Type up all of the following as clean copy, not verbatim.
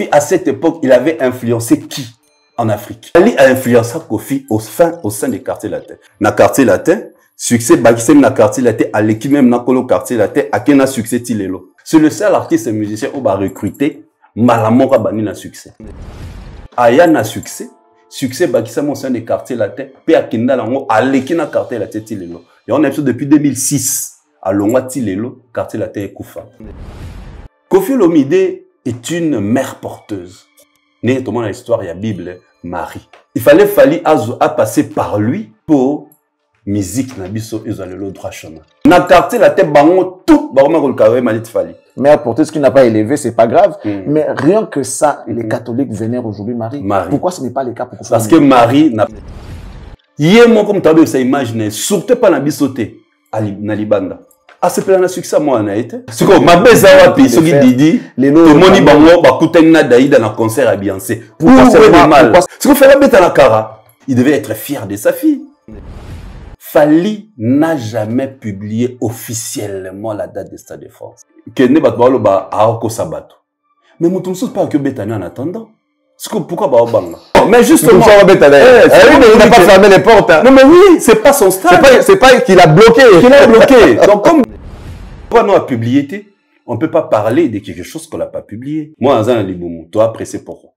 Kofi, à cette époque, il avait influencé qui en Afrique? Fali a influencé Kofi au sein des quartiers latins. Dans le quartier latin, succès Bakisem dans le quartier latin, à l'équipe même dans le quartier latin, à quel succès Tilelo. C'est le seul artiste et musicien où va recruter Malamora Bani na succès. Aya na succès Bakisem au sein des quartiers latins, puis à Kenda Lango, à l'équipe dans le quartier latin Tilelo. Et on a fait depuis 2006 à Longwa Tilelo, quartier latin et Koufa. Kofi Olomide est une mère porteuse. Né dans l'histoire, il y a Bible, Marie. Il fallait à passer par lui pour musique nabiso ezalelo droit chemin. Na quartier la tête bango tout bango ko kawe malit fali. Mère porteuse qui n'a pas élevé, c'est pas grave. Mais rien que ça, les catholiques vénèrent aujourd'hui Marie. Pourquoi ce n'est pas le cas pour Kofi? Parce que Marie n'a yé mon comme tabe ça imaginer surtout pas na bisoté na libanda. Ah, c'est plein de succès, moi, on a été. C'est quoi, ma belle Zawapi, ce qui dit, le moni bango, bakutena daïda dans concert à Beyoncé. Pourquoi c'est mal? Ce qu'on fait la bête à la cara, il devait être fier de sa fille. Fali n'a jamais publié officiellement la date de Stade de France. Que ne bat balo ba aoko sabato. Mais mon ton pas que bétani en attendant. Pourquoi ba obanga? Mais justement, il n'a pas fermé les portes. Non mais oui, c'est pas son stade. C'est pas qu'il a bloqué. Qu'il a bloqué. Donc comme on a publié, on ne peut pas parler de quelque chose qu'on n'a pas publié. Moi, Azan Liboumou, toi, après, c'est pourquoi.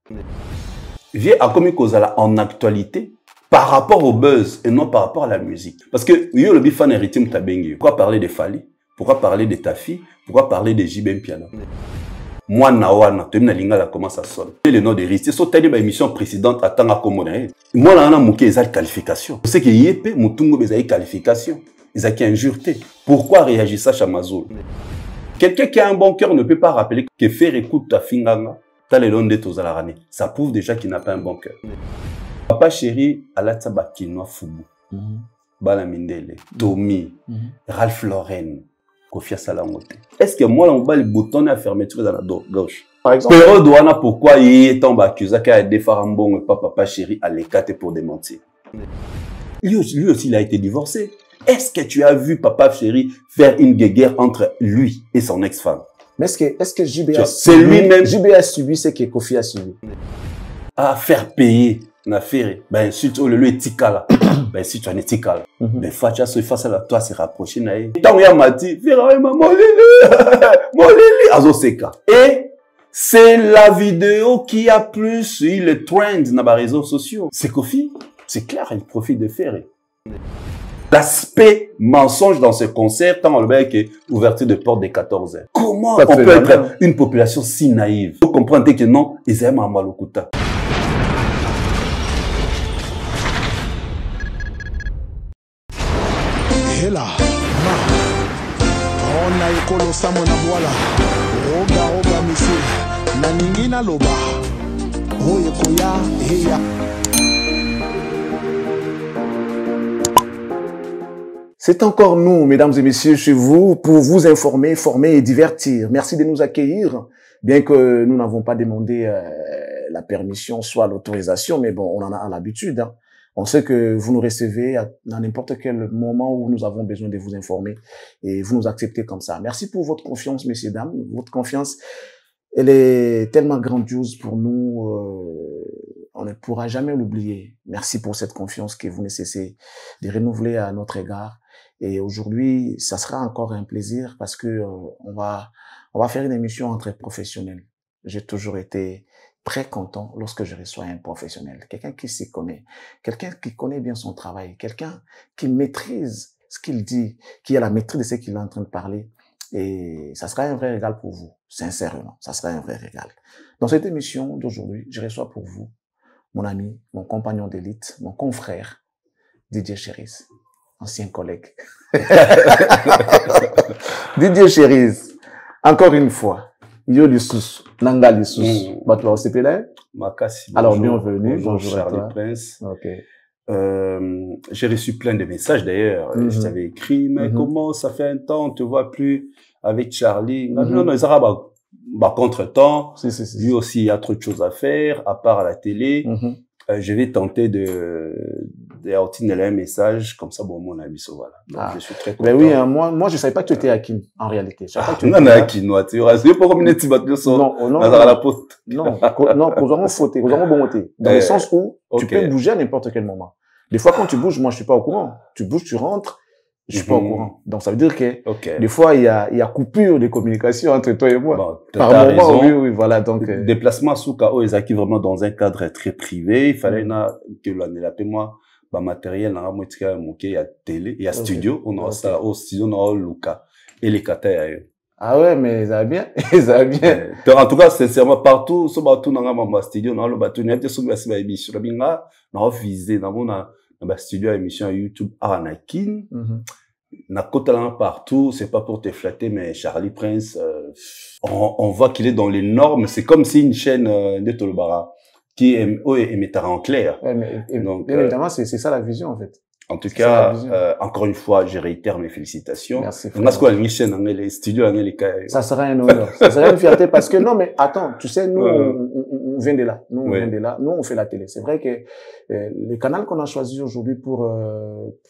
Viens à comme en actualité par rapport au buzz et non par rapport à la musique. Parce que, yo, le bifan héritier Mtabengi. Pourquoi parler de Fali? Pourquoi parler de ta fille? Pourquoi parler de JBM Piano? Moi, Nawana, tu m'as dit, comment ça sonne. Le nom de Risti, c'est une émission précédente à Tanga Komone. Moi, là, on a mouké les qualifications. Je sais qu'il y a peu, Moutungo, les qualifications. Ils ont qui injurté. Pourquoi réagir ça Chamazoul? Quelqu'un qui a un bon cœur ne peut pas rappeler que faire écoute ta finganga, t'as les longs de Tozalarane. Ça prouve déjà qu'il n'a pas un bon cœur. Papa chéri, Alatsaba Kinoa Fubu, Bala Mindele, Tommy, Ralph Lauren, Kofi Salamote. Est-ce que moi, on va le bouton à fermeture dans la gauche? Par exemple. Pero douana, pourquoi il est tombé accusé qu'il a des farambons et pas papa chéri à l'écarte pour démentir? Lui aussi, il a été divorcé. Est-ce que tu as vu papa chéri faire une guerre entre lui et son ex-femme? Mais est-ce que JB a subi ce que Kofi a subi? À faire payer na faire ben surtout le lieu tikala ben si tu en es tikala ben facha se face à toi se rapprocher na e tant ya mati vera molili azoseka et c'est la vidéo qui a plus eu le trend dans les réseaux sociaux. C'est Kofi, c'est clair, il profite de faire. L'aspect mensonge dans ce concert, tant on le bec est ouverture de porte des 14 heures. Comment on peut être une population si naïve? Vous comprenez que non, ils aiment à Malokuta. Hela, ma, on a écolo samona voilà, roga missile, na ningina loba, oye koya, heya. C'est encore nous, mesdames et messieurs, chez vous, pour vous informer, former et divertir. Merci de nous accueillir, bien que nous n'avons pas demandé la permission, soit l'autorisation, mais bon, on en a l'habitude. Hein. On sait que vous nous recevez à n'importe quel moment où nous avons besoin de vous informer et vous nous acceptez comme ça. Merci pour votre confiance, messieurs, dames. Votre confiance, elle est tellement grandiose pour nous, on ne pourra jamais l'oublier. Merci pour cette confiance que vous ne cessez de renouveler à notre égard. Et aujourd'hui, ça sera encore un plaisir parce que on va faire une émission entre professionnels. J'ai toujours été très content lorsque je reçois un professionnel, quelqu'un qui s'y connaît, quelqu'un qui connaît bien son travail, quelqu'un qui maîtrise ce qu'il dit, qui a la maîtrise de ce qu'il est en train de parler. Et ça sera un vrai régal pour vous, sincèrement, ça sera un vrai régal. Dans cette émission d'aujourd'hui, je reçois pour vous mon ami, mon compagnon d'élite, mon confrère, Didier Cherise, ancien collègue. Didier Cherise, encore une fois, yo lissus, nanga lissus, batwa au CPL. Alors bienvenue, bonjour Charlie Prince. Okay. J'ai reçu plein de messages d'ailleurs. Je t'avais écrit, mais comment ça fait un temps, on te voit plus avec Charlie. Non, ils arabes. Contre-temps, lui aussi, il y a trop de choses à faire, à part à la télé. Je vais tenter de un message, comme ça, bon, mon ami, voilà. Donc, je suis très content. Ben oui, hein, moi, je savais pas que tu étais Hakim, en réalité. Je savais pas que tu étais Hakim, non, tu vois, c'est pas comme une petite non, à la poste. Non, nous avons fauté, nous avons bon côté. Dans le sens où tu peux bouger à n'importe quel moment. Des fois, quand tu bouges, moi, je suis pas au courant. Tu bouges, tu rentres, je suis pas au courant. Donc, ça veut dire que, des fois, il y a coupure de communication entre toi et moi. Bon, par moment, oui, voilà, donc. Déplacement sous KO, ils acquis vraiment dans un cadre très privé. Il fallait que l'année là, moi, matériel, il y a télé, il y a studio, on a ça, au studio, on a Luca, et les kata. Ah ouais, mais ça va bien, ça va bien. En tout cas, sincèrement, partout, sur bateau, dans ma studio, dans le bateau, il y a des choses qui sont émission, on a visé, dans mon studio, émission YouTube, Aranakin. Na côté partout, c'est pas pour te flatter, mais Charlie Prince, on voit qu'il est dans les normes. C'est comme si une chaîne de Tolobara qui émettra en clair. Ouais, mais, donc, évidemment, c'est ça la vision, en fait. En tout cas, encore une fois, je réitère mes félicitations. Merci. Les studios, ça sera un honneur. Ça sera une fierté parce que non, mais attends, tu sais, nous, on vient de là. Nous, on vient de là. Nous, on fait la télé. C'est vrai que le canal qu'on a choisi aujourd'hui pour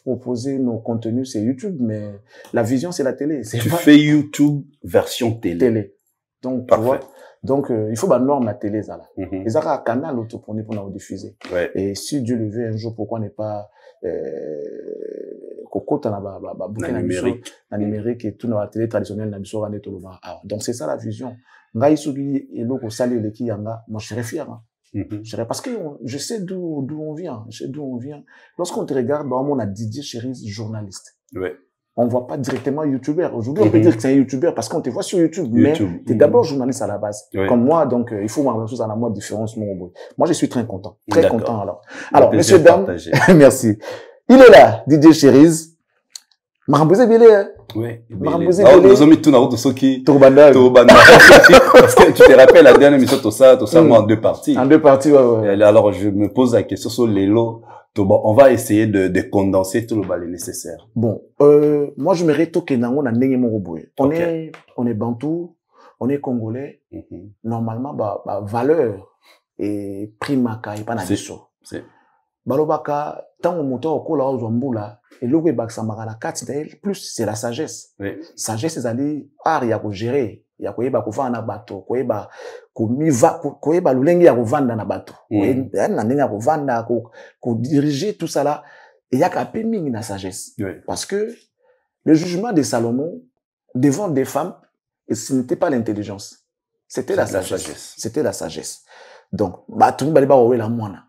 proposer nos contenus, c'est YouTube, mais la vision, c'est la télé. Tu fais YouTube version télé. Donc, tu vois. Donc, il faut norme la télé, ça là. Et ça, un canal autoprendre pour nous diffuser. Et si Dieu le veut un jour, pourquoi n'est pas la numérique et tout dans la télé traditionnelle donc c'est ça la vision. Moi je serais fier, parce que je sais d'où on vient, lorsqu'on te regarde, on a Didier Cherise, journaliste. On voit pas directement youtubeur. Aujourd'hui, on peut dire que c'est un youtubeur parce qu'on te voit sur YouTube, mais tu es d'abord journaliste à la base. Comme moi, donc il faut voir la chose à la mode différence. Moi, je suis très content. Très content alors, messieurs, dames, merci. Il est là, DJ Cherise. Marambouze Bélé. Oui. Marambouze Bélé. Nous avons mis tout dans l'autre qui. Tourbanda. Parce que tu te rappelles la dernière émission, tout ça, moi, en deux parties. En deux parties, ouais. Alors, je me pose la question sur les lots. On va essayer de condenser tout le balai nécessaire. Bon, moi je me retoque on est bantou, on est congolais. Normalement valeur et primaka et pas na biso. C'est balobaka tant moto okola ozambula et le baksa makala 4 plus c'est la sagesse. Sagesse ezali art ya ko gérer, ya koyeba kuvanda na bato, koyeba koyeba lulenge ya kovanda na bato. Na ndenge ya kovanda ko diriger tout ça là et ya ka mingi na sagesse. Parce que le jugement de Salomon devant des femmes, ce n'était pas l'intelligence, c'était la sagesse. C'était la sagesse. Donc bato bali ba wela mwana.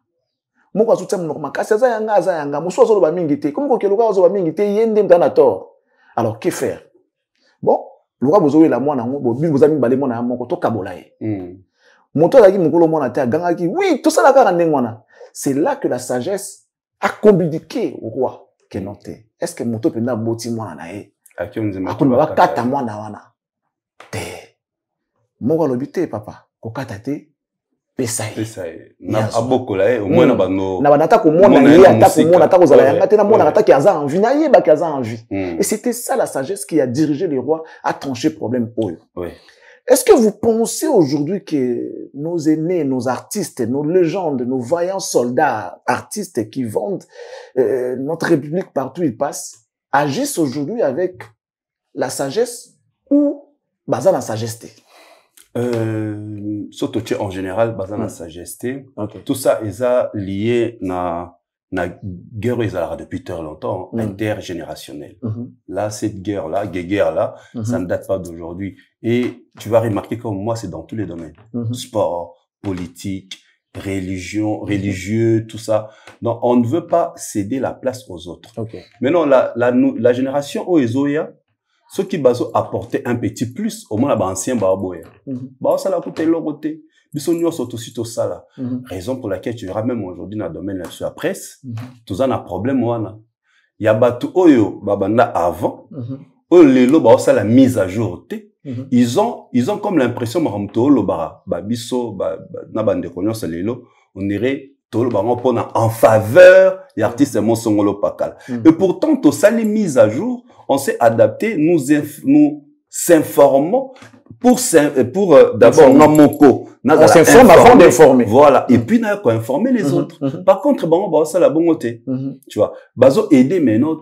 Moko azutsa munoko makasi aza yanga muso azolo ba mingi te comme ko keluka azolo ba mingi te yende mtana tort. Alors que faire? Bon, luka bozowe la mwana ngo bo bozami bale mwana moko to kabola ye. Moto la ki mukolo mwana te ganga ki oui, tout ça la kaka ndengwana. C'est là que la sagesse a communiqué au roi que noté. Est-ce que moto penda boti mwana na ye? Akuna ba kata mwana wana. Te. Moko lobité papa, ko kata te. Pesaye. Na abokola au moins na bano. Na banata ko mona ye ata ko mona ata ko zala yanga te na mona ata ki aza envie na ye ba ki aza envie. Et c'était ça la sagesse qui a dirigé les rois à trancher problème oyo. Est-ce que vous pensez aujourd'hui que nos aînés, nos artistes, nos légendes, nos vaillants soldats, artistes qui vendent notre République partout où ils passent, agissent aujourd'hui avec la sagesse ou basant la sagesse? Surtout en général, basant la sagesse, tout ça est lié na guerre depuis très longtemps, intergénérationnelle. Là, cette guerre-là, ça ne date pas d'aujourd'hui. Et tu vas remarquer comme moi, c'est dans tous les domaines. Sport, politique, religieux, tout ça. Donc, on ne veut pas céder la place aux autres. Maintenant, la génération Oezoya, ceux qui baso apporter un petit plus, au moins, ancien baboya. Ça l'a coûté l'autre. Raison pour laquelle tu verras même aujourd'hui dans le domaine de la presse, tout ça a un problème. Il y a batu oyo babanda avant, lelo ba ça la mise à jour. Ils ont comme l'impression maramto lo bara babiso na bande connaisse lelo, on dirait tolo bango pona en faveur des artistes monsongolo pakal. Et pourtant tout ça les mises à jour, on s'est adapté, nous s'informons pour d'abord namoko On s'informe avant d'informer. Voilà. Et puis, n'a pas informer les autres. Par contre, bon, ça la bonne côté. Tu vois. Bazo aider maintenant,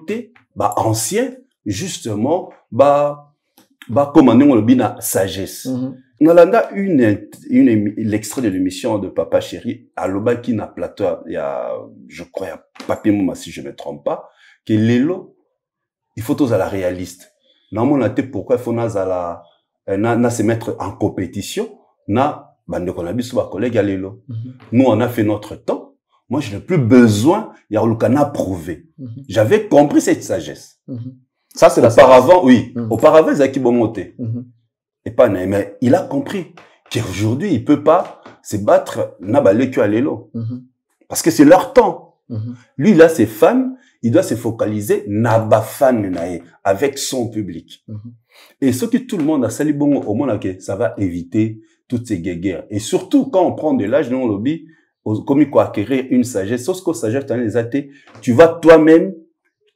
ancien, justement, commander le bina sagesse. On a l'extrait de l'émission de Papa Chéri, à l'Oba qui n'a plateau, il y a, je crois, il y a Papier Mouma, si je ne me trompe pas, que l'élo, il faut tous à la réaliste. Normalement, on a été pourquoi il faut se mettre en compétition, bande qu'on a vu sur ma collègue à l'élo. Nous, on a fait notre temps. Moi, je n'ai plus besoin, il y a le canard prouvé. J'avais compris cette sagesse. Ça, c'est auparavant, oui. Auparavant, ils avaient bon monté. Et pas, mais il a compris qu'aujourd'hui, il peut pas se battre, à l'élo. Parce que c'est leur temps. Lui, il a ses fans, il doit se focaliser, avec son public. Et ce que tout le monde a sali bon, au moins, ça va éviter toutes ces guerres. Et surtout, quand on prend de l'âge dans le lobby, comme il faut acquérir une sagesse, sauf que sagesse, tu vas toi-même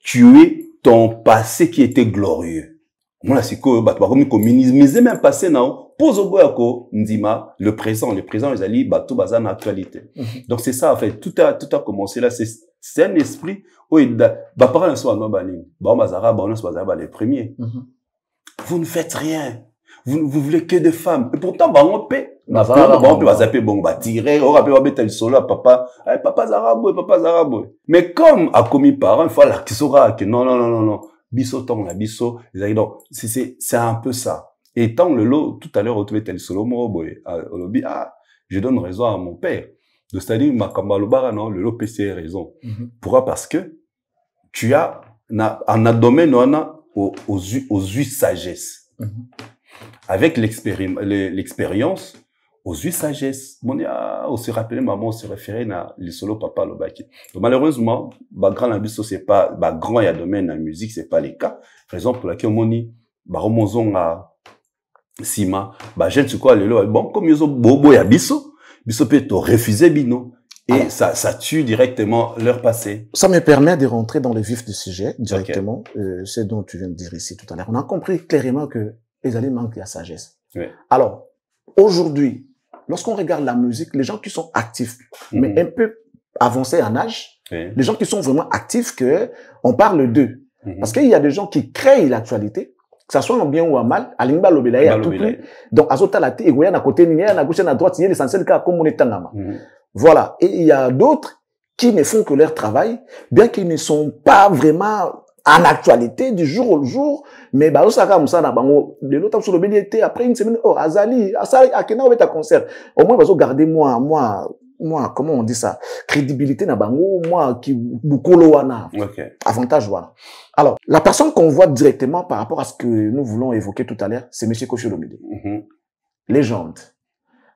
tuer ton passé qui était glorieux. Moi, c'est que, comme minimiser même passé, non, pose au bout ndima, le présent, ils allaient, tout bazar dans l'actualité. Donc, c'est ça, en fait, tout a commencé là, c'est un esprit, où parents sont en baling, les premiers. Vous ne faites rien. Vous voulez que des femmes. Et pourtant, on paie. Mais comme a commis parents, il faut la qui saura que non. Bisso tong la bisso. Donc, c'est un peu ça. Et tant le lot, tout à l'heure, au tel solo je donne raison à mon père. De c'est-à-dire, ma kambalobara, non, le lot PC a raison. Pourquoi? Parce que tu as, en domaine, aux yeux sagesse. Avec l'expérience, aux yeux sagesse. On se rappelait, maman, on se référait à les solo papa lobaki. Donc, malheureusement, grand l'ambition, c'est pas, grand, il y a domaine la musique, c'est pas les cas. Raison pour laquelle on dit, remonzons à Sima, j'aime ce quoi, bon, comme ils ont bobo ya bisso peut te refuser bino. Et alors, ça tue directement leur passé. Ça me permet de rentrer dans le vif du sujet, directement. C'est dont tu viens de dire ici tout à l'heure. On a compris clairement que les alliés manquent de la sagesse. Oui. Alors, aujourd'hui, lorsqu'on regarde la musique, les gens qui sont actifs, mais un peu avancés en âge, les gens qui sont vraiment actifs, on parle d'eux. Parce qu'il y a des gens qui créent l'actualité, que ça soit en bien ou en mal, à l'ingba l'obélaï, à tout prix. Donc, à zota la et à côté, à gauche, à droite, il y a l'essentiel cas comme on est en Voilà. Et il y a d'autres qui ne font que leur travail, bien qu'ils ne sont pas vraiment en actualité du jour au jour, mais après une semaine, Azali, à Kena, on va être à concert. Au moins, garder moi, comment on dit ça? Crédibilité na bango, moi, qui, avantage, voilà. Alors, la personne qu'on voit directement par rapport à ce que nous voulons évoquer tout à l'heure, c'est M. Koffi Olomide. Légende.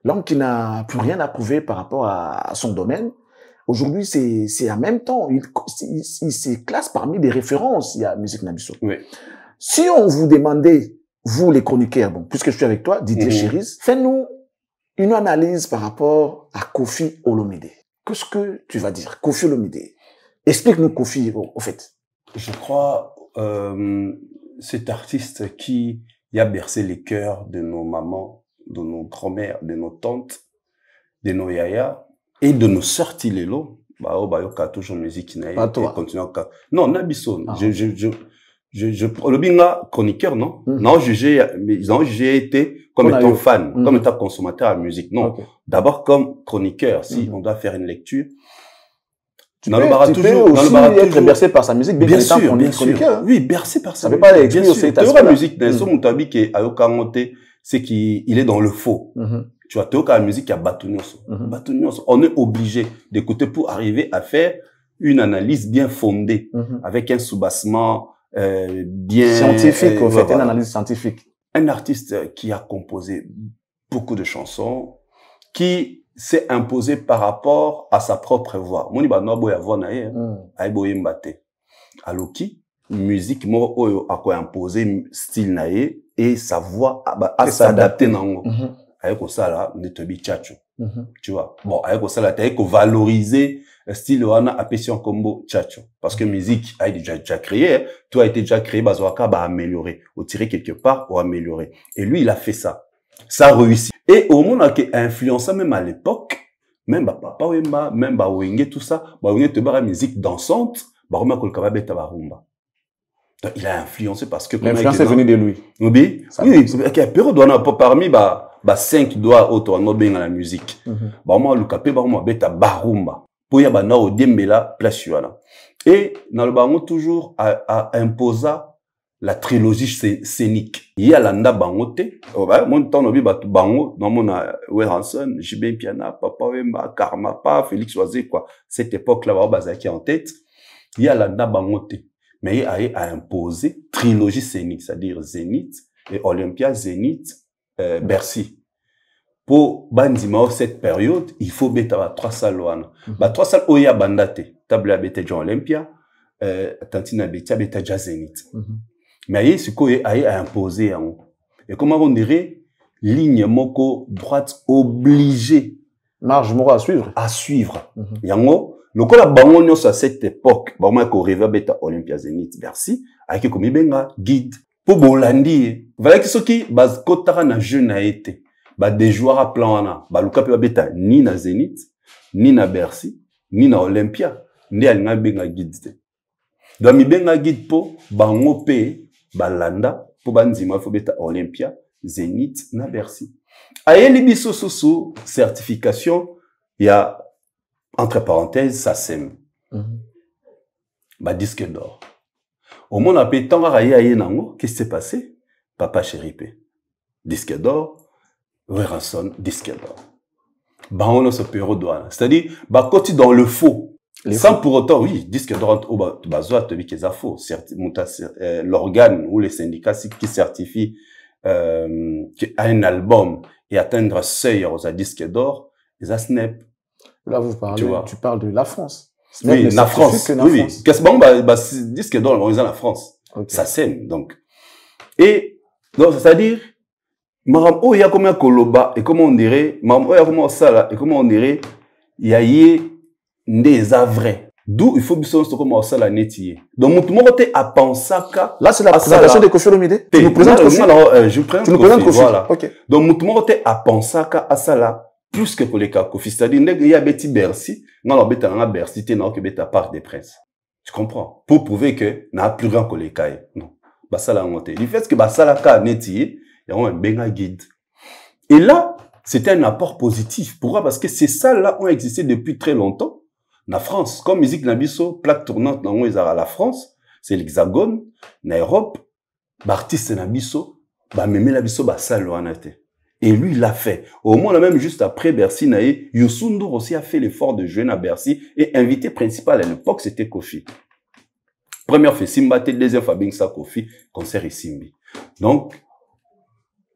L'homme qui n'a plus rien à prouver par rapport à son domaine. Aujourd'hui, c'est en même temps, il se classe parmi des références, il y a Musique Nabisso. Oui. Si on vous demandait, vous les chroniqueurs, bon, puisque je suis avec toi, Didier Chéris, fais-nous une analyse par rapport à Koffi Olomide. Qu'est-ce que tu vas dire, Koffi Olomide? Explique-nous Koffi, au fait. Je crois, cet artiste qui a bercé les cœurs de nos mamans, de nos grand-mères, de nos tantes, de nos yayas, et de nos sœurs Tilelo, toujours musique, non, Nabisso, le binga chroniqueur, non? Non, ils ont jugé été comme étant fan, comme étant consommateur de musique, non. D'abord comme chroniqueur, si on doit faire une lecture. Tu peux aussi être bercé par sa musique, bien sûr, bien sûr. Oui, bercé par sa musique. Ça peut pas bien sûr. La musique, Nelson Moutabi, qui est à Yokamote, c'est qu'il est dans le faux. Tu vois, la musique à Batunios. On est obligé d'écouter pour arriver à faire une analyse bien fondée, avec un soubassement bien scientifique, en fait, une analyse scientifique. Un artiste qui a composé beaucoup de chansons, qui s'est imposé par rapport à sa propre voix. Moni ba no boya voix na ye, ay boye mbate. Aloki, musique mo oyo a ko imposer style na ye et sa voix a s'adapter nango. Ayeko sala netobi tchacho. Tu vois. Bon, ayeko sala ayeko valoriser style wana appellation combo tchacho parce que musique a déjà créé, tout a été déjà créé, bazwaka ba améliorer, ou tirer quelque part ou améliorer. Et lui il a fait ça. Ça a réussi. Et au monde qui influença même à l'époque, même papa wemba, même wenge tout ça, wenge te bara musique dansante, roma kolkaba beta barumba. Donc il a influencé parce que l'influence est venue de lui. Oui, ok, période on a parmi 5 doigts auto no benga la musique. Moi le capé moi beta barumba. Pour y avoir au dembela place là. Et dans le bango toujours à imposer la trilogie scénique. Il y a l'anda bangote, mon temps nobi batu bango, dans mon Weranson, Jibin Piana, Papa Wemba, Karma Pa, Félix Oisé quoi. Cette époque-là, bazaki en tête. Il y a l'anda bangote, mais il a imposé trilogie scénique, c'est-à-dire Zénith et Olympia, Zénith, Bercy. Pour bandima cette période, il faut beta 3 salles wana. 3 salles oya bandate, table beta John Olympia, tantina beta Zénith. Mais ce qu'on a imposé en et comment on dirait ligne moko droite obligée marge moko à suivre yango lokola bango nyonso à cette époque vraiment ko rêve beta Olympia Zénith Bercy avec comme benga guide pour bolandi voilà que ceux qui base kotara na jeune a été des joueurs à plan wana luka pe beta ni na Zénith ni na Bercy ni na Olympia ndi alinga benga guide donc mi benga guide po bango pe balanda pour banzima faut beta Olympia Zénith na Bercy ayeli biso sous certification il y a entre parenthèses SACEM disque d'or au monde a pété tant aye nango qu'est-ce qui s'est passé papa chéripé disque d'or Weranson disque d'or on se période douane c'est-à-dire côté dans le faux sans pour autant, oui, disque d'or au bazoa te dit qu'ils a faux. L'organe ou les syndicats qui certifient un album et atteindre seuil aux disques d'or, ils a snap. Là, tu parles de la France. Snap oui, la France. Oui, qu'est-ce que disque d'or, on est la France. Okay. Ça sème, donc. Et, donc, c'est-à-dire, Maram, il y a comme un koloba, et comment on dirait, Maram, il y a comme ça, et comment on dirait, il y a des vrai. D'où il faut que nous comment ça la nettier. Donc, tout le monde a pensé que là, c'est la présentation de Kofi Olomide. Tu nous présentes Kofi. Je présente Kofi. Voilà. Okay. Donc, tout le monde a pensé que ça là, plus que pour les cas Kofi. C'est-à-dire, il y a Betty Bercy, non, la Betty en Bercy, t'es non, que Betty part des princes. Tu comprends? Pour prouver que n'a plus grand que les cas. Non. Bah, ça l'a monté. Du fait que, bah, ça l'a cas nettier, il y a un benga guide. Et là, c'était un apport positif. Pourquoi? Parce que ces salles-là ont existé depuis très longtemps. Na France, comme musique nabiso, plaque tournante dans la France, c'est l'Hexagone, na Europe, artiste nabiso, mémé nabiso, salle wanate. Et lui, il l'a fait. Au moins, même juste après Bercy, nae, Youssou N'Dour aussi a fait l'effort de jouer à Bercy et invité principal à l'époque, c'était Kofi. Première fait Simbate, deuxième fois Bingsa Kofi, concert et Simbi. Donc,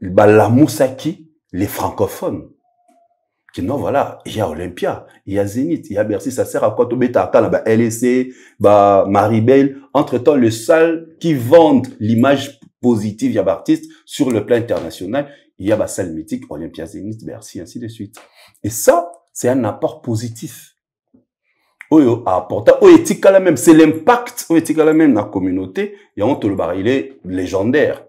la Moussaki, les francophones. Non, voilà, il y a Olympia, il y a Zénith, il y a Bercy, ça sert à quoi? Tobeta, LSC, Maribel. Entre-temps, les salles qui vendent l'image positive, il y a artistes sur le plan international, il y a salle mythique, Olympia, Zénith, Bercy, ainsi de suite. Et ça, c'est un apport positif. Oyo apporta, éthique la même, c'est l'impact, éthique la même dans la communauté, et on te le barre, il est légendaire.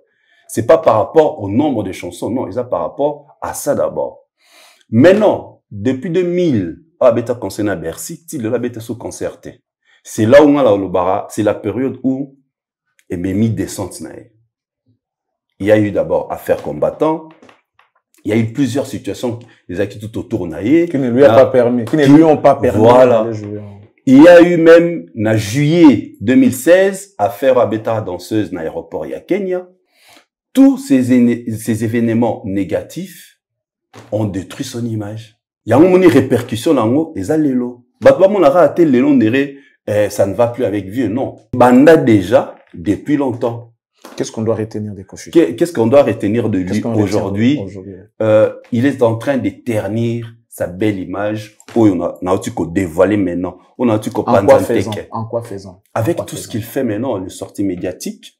C'est pas par rapport au nombre de chansons, non, c'est par rapport à ça d'abord. Maintenant, depuis 2000, Abeta concernant Bercy, il a été sous-concerté. C'est là où on a le bara, c'est la période où il m'a mis descente. Il y a eu d'abord affaires combattants, il y a eu plusieurs situations, les acquis tout autour naïe. Qui ne lui a pas permis, qui ne lui ont pas permis. Voilà. Il y a eu même, en juillet 2016, affaire Abeta danseuse dans l'aéroport à Kenya. Tous ces événements négatifs ont détruit son image. Il y a une répercussion là-haut, et ça l'élo. Batba mon a raté l'élo, on dirait, ça ne va plus avec vieux, non. Banda déjà, depuis longtemps. Qu'est-ce qu'on doit retenir de Kofi? Qu'est-ce qu'on doit retenir de lui aujourd'hui? Il est en train de ternir sa belle image. Oh, on a tout dévoilé maintenant. On a tout En quoi faisant? Avec tout ce qu'il fait maintenant, les sorties médiatiques,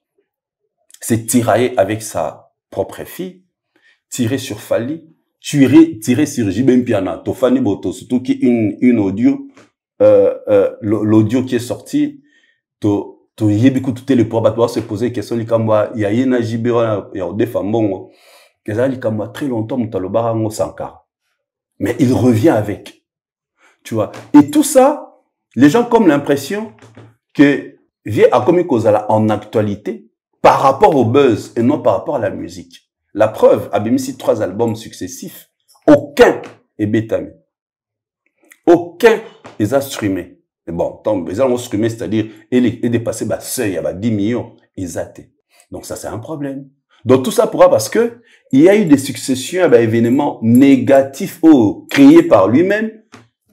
c'est tirailler avec sa propre fille, tirer sur Fali, tirer sur Jibin Piana, Tofani Boto, surtout qui une audio, l'audio qui est sorti, yebiku tout le poids, se poser question, il y a une Jibin, il y a des femmes, bon, Ezali comme très longtemps Moutalobara Ngo Sankara. Mais il revient avec. Tu vois. Et tout ça, les gens ont l'impression que Vie a commis Kozala en actualité par rapport au buzz et non par rapport à la musique. La preuve, Abimisi 3 albums successifs, aucun est bétamé. Aucun les a streamé. Et bon, tant ils ont streamé, c'est-à-dire, et dépassé, bah, seuil, il y a 10 millions, ils attaient. Donc ça, c'est un problème. Donc tout ça pourra parce que il y a eu des successions d'événements négatifs créés par lui-même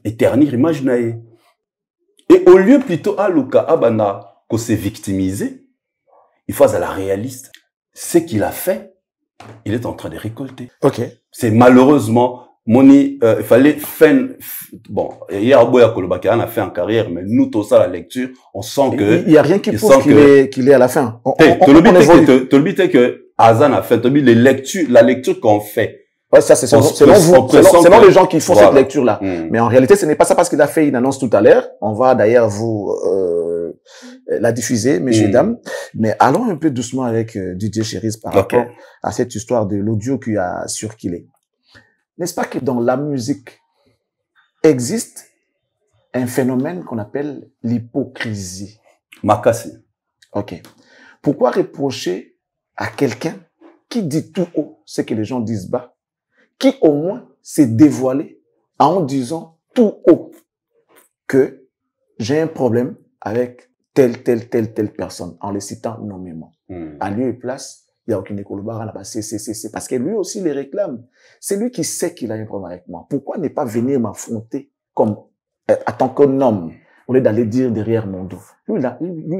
et ternir image nae. Et au lieu plutôt à Luka Abana qu'on s'est victimisé, il faut à la réaliste. Ce qu'il a fait, il est en train de récolter. Ok. C'est malheureusement Moni, il fallait faire, bon, hier, Boya Kolobaka, on a fait en carrière, mais nous, tout ça, la lecture, on sent que... Il n'y a rien qui prouve qu'il est à la fin. Tu le dis que Azan a fait, les lectures, la lecture qu'on fait. Ouais, ça, c'est selon vous, selon les gens qui font cette lecture-là. Mais en réalité, ce n'est pas ça parce qu'il a fait une annonce tout à l'heure. On va d'ailleurs vous, la diffuser, messieurs, dames. Mais allons un peu doucement avec DJ Cherise par rapport à cette histoire de l'audio qui a circulé. N'est-ce pas que dans la musique existe un phénomène qu'on appelle l'hypocrisie? Makassi. Ok. Pourquoi reprocher à quelqu'un qui dit tout haut ce que les gens disent bas, qui au moins s'est dévoilé en disant tout haut que j'ai un problème avec telle personne, en le citant nommément. À lieu et place, il n'y a aucune écolobara là-bas, c'est parce que lui aussi les réclame. C'est lui qui sait qu'il a un problème avec moi. Pourquoi ne pas venir m'affronter comme, en tant qu'un homme, au lieu d'aller dire derrière mon dos? Lui,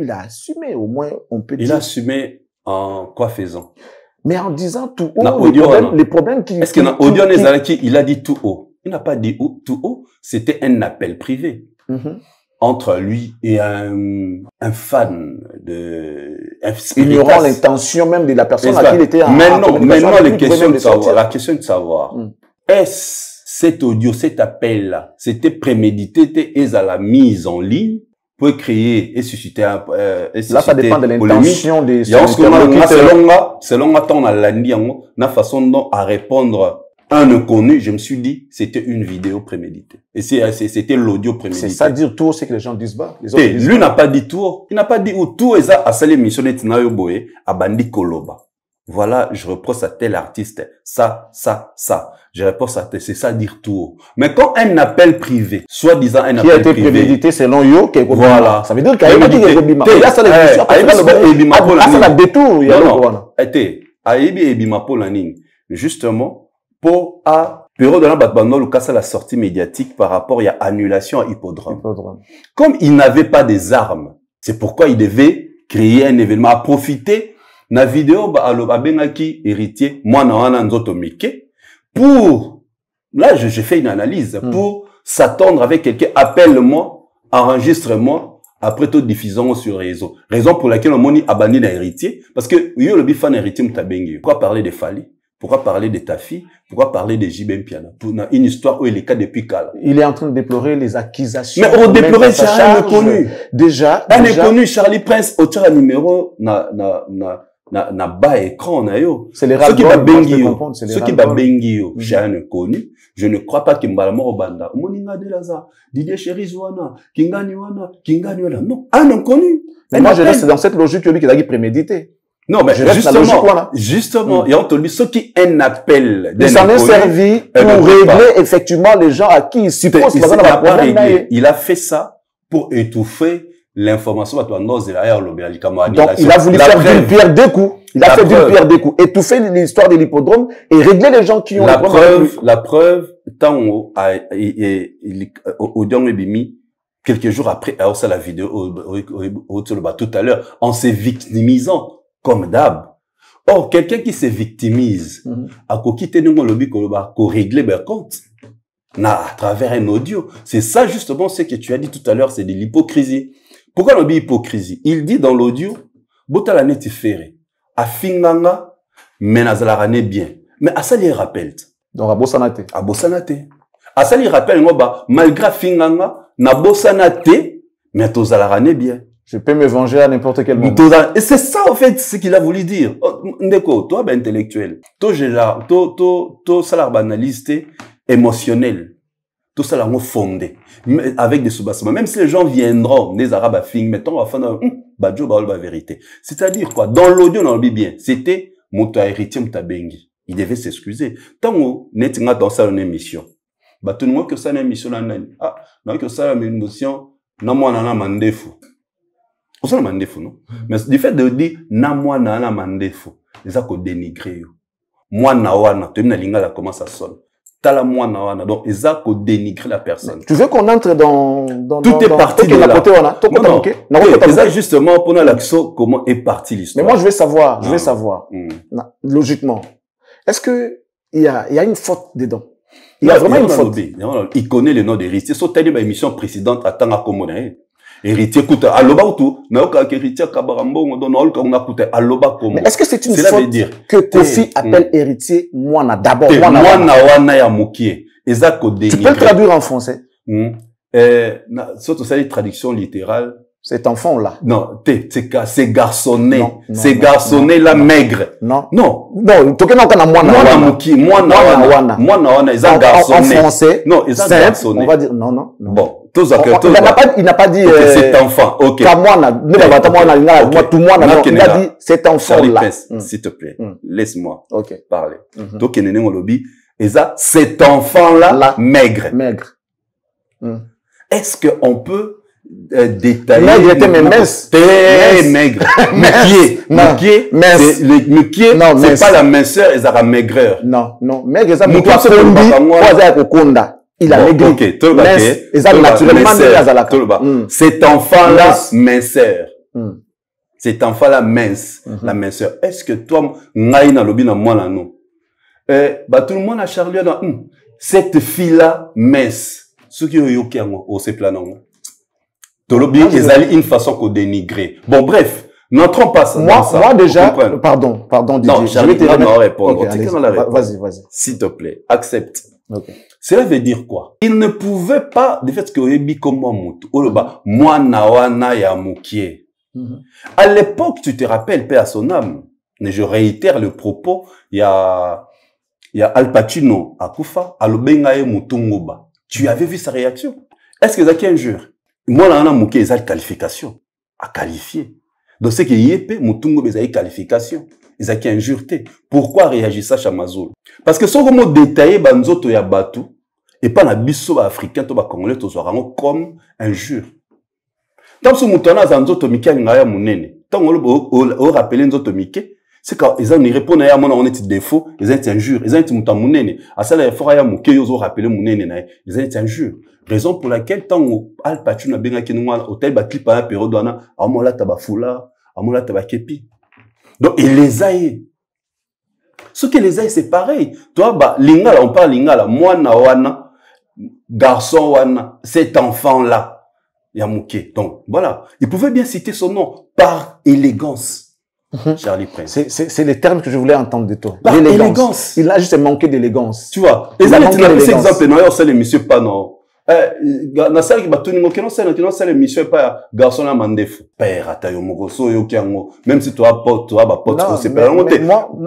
il a assumé, au moins, on peut dire. Il a assumé en quoi faisant? Mais en disant tout haut, les problèmes qui... Est-ce qu'il a audio, il a dit tout haut? Il n'a pas dit tout haut, c'était un appel privé. Entre lui et un fan ignorant l'intention même de la personne à qui il était en maintenant la question de savoir, est-ce cet audio, cet appel-là, c'était prémédité et à la mise en ligne pour créer et susciter là, ça dépend de l'intention des selon moi, on a la façon dont à répondre un inconnu, je me suis dit, c'était une vidéo préméditée. Et c'était l'audio prémédité. C'est ça dire tout, c'est que les gens disent bas. Lui n'a pas dit tout. Il n'a pas dit où tout est à saler missionné Tinayo Boé, à Bandi Koloba. Voilà, je reproche à tel artiste. Ça. Je reproche à tel, c'est ça dire tout. Mais quand un appel privé, soi-disant un appel privé. Qui a été prémédité selon Yo, voilà. Ça veut dire qu'il y a un Ebima. Là, ça la détour. Justement, pour à période de la sortie médiatique par rapport à annulation à Hippodrome. Comme il n'avait pas des armes, c'est pourquoi il devait créer un événement, à profiter na vidéo à Bengaki héritier moi na nzoto mike pour là j'ai fait une analyse pour s'attendre avec quelqu'un, appelle-moi, enregistre-moi, après tout diffusons sur réseau. Raison pour laquelle on m'a abandonné d'un héritier parce que yo le bifan héritier mutabengi. Pourquoi parler de Fali? Pourquoi parler de ta fille? Pourquoi parler de JB Mpiana? Pour une histoire où il est cas depuis Kala. Il est en train de déplorer les accusations. Mais on déplorait Charlie inconnu. Déjà. Un inconnu, Charlie Prince, au tir numéro, na bas écran, na yo. C'est les ceux qui va bengio. Ceux qui va bengio. J'ai un inconnu. Je ne crois pas qu'il m'a mort au banda. Moninga de Laza. Didier Cherise wana. Kingani wana. Non. Un inconnu. Mais moi, je reste dans cette logique qui est prémédité. Non, mais justement, et on te dit, ceux qui un appel il s'en est servi pour régler effectivement les gens à qui il suppose il a fait ça pour étouffer l'information. Donc, il a voulu faire d'une pierre deux coups. Il a fait d'une pierre deux coups. Étouffer l'histoire de l'hippodrome et régler les gens qui ont la preuve, tant au Bimi, quelques jours après, alors ça la vidéo, tout à l'heure, en se victimisant, comme d'hab. Or, quelqu'un qui se victimise, à quitter nous lobby qu'on régler ben compte, à travers un audio. C'est ça justement ce que tu as dit tout à l'heure, c'est de l'hypocrisie. Pourquoi lobby hypocrisie? Il dit dans l'audio, bota la neti ferré, a finganga, mais nazala bien. Mais à ça, il rappelle. Donc, à Bossanate. À Bossanate. À ça, il rappelle, malgré finganga, na Bossanate, mais tozala bien. Je peux me venger à n'importe quel moment. Et c'est ça, en fait, ce qu'il a voulu dire. Ndeko, toi, ben, intellectuel. Toi, salar analyste émotionnel. Tout ça, là, on fondé. Avec des sous-bassements. Même si les gens viendront, des arabes à fin, mettons, à fin de, badjo, la vérité. C'est-à-dire quoi? Dans l'audio, on le bien. C'était, Mouta héritier, Mouta bengi. Il devait s'excuser. Tant qu'on n'est pas dans sa émission. Bah, tout le monde que ça, une émission, là, ah, non, que ça, une émission, non, moi, non, mandefu. On s'en mandefu, non? Mais du fait de dire, non, moi, non, mandefu. Les gens qui dénigré. Moi, nawana, tu me linga, là, comment ça sonne. Tala moi, nawana. Donc, les gens qui dénigré la personne. Tu veux qu'on entre dans tout est parti de là. Non, justement, pour l'action, comment est partie l'histoire. Mais moi, je veux savoir. Logiquement. Est-ce que il y a une faute dedans? Il y a vraiment une faute. Il connaît le nom d'héritier. Sauf telle émission précédente, attends à commoner. Héritier, écoute, aloba ou tout. Héritier, kabarambo, on donne, on a coûté aloba comme. Mais est-ce que c'est une faute que Kofi appelle héritier Moana? D'abord, Moana wana ya mukie. Tu peux le traduire en français? Surtout ça, les traductions littérales. Cet enfant-là. Non, c'est garçonné. C'est garçonné, la maigre. Non. Non. Non, tu connais pas Moana wana. Moana wana, ils ont garçonné. En français. Non, ils ont garçonné. On va dire, non. Bon. Il n'a pas dit, cet enfant, ok. Il a dit, cet enfant-là. S'il te plaît. Laisse-moi parler. Donc, cet enfant-là, maigre. Est-ce qu'on peut détailler? Maigre était mais mince. Maigre. Mukier, c'est pas la minceur, ils ont la maigreur. Non. Maigre, ça, il a maigri. Naturellement, cet enfant-là, minceur. Cet enfant-là, mince. La minceur. Est-ce que toi, ngaïna lobina moi non? Tout le monde a charlé dans, cette fille-là, mince. Ce qui est yoké au seplanong. Tolobi, ils allaient une façon qu'on dénigrer. Bon, bref. N'entrons pas ça. Moi déjà, pardon, Didier. Non, j'arrive pas à répondre. Vas-y. S'il te plaît, accepte. Cela veut dire quoi? Il ne pouvait pas, de fait, que Oyebi comme moi nawana ya mukie. À l'époque, tu te rappelles, paix à son âme, mais je réitère le propos, il y a Al Pacino à Koufa, Alobengae Mutunguba. Tu avais vu sa réaction? Est-ce que ça qui injure? Moi, nawana mukie, ils ont qualification. À qualifier. Donc, c'est que Yépe, Mutunguba, ils ont qualification. Ils ont injuré. Pourquoi réagir ça, Chamazoul? Parce que si on détaille, banzoto ya batu, et pas la bisso africain, to ba congolais, to comme injure. Tant que moutona zanzoto mike ngaya munene, tant on rappelle nzoto mike, c'est quand ils ont répondu à mon on est défaut, ils ont injure, ils ont été mouton munene, à ça la fora ya muke yo zo rappeler munene ils ont injure. Raison pour laquelle tant Al Pacino benga kinwa hôtel ba clip à période wana, amola tabafula, amola tabakepi. Donc il les a ce que les a c'est pareil. Toi lingala on parle lingala, moi na wana garçon wana, cet enfant là. Yamouké. Donc, voilà. Il pouvait bien citer son nom par élégance. Charlie Prince. C'est les termes que je voulais entendre de toi. Par élégance. Il a juste manqué d'élégance. Tu vois. Et ça, tu n'as pas cet exemple, non, c'est l'émission pas, non. Na sala ki batuni ngo keno sala mission pas garçon la mandefu père atayo moko so yo kiango même si toi ba pote c'est pas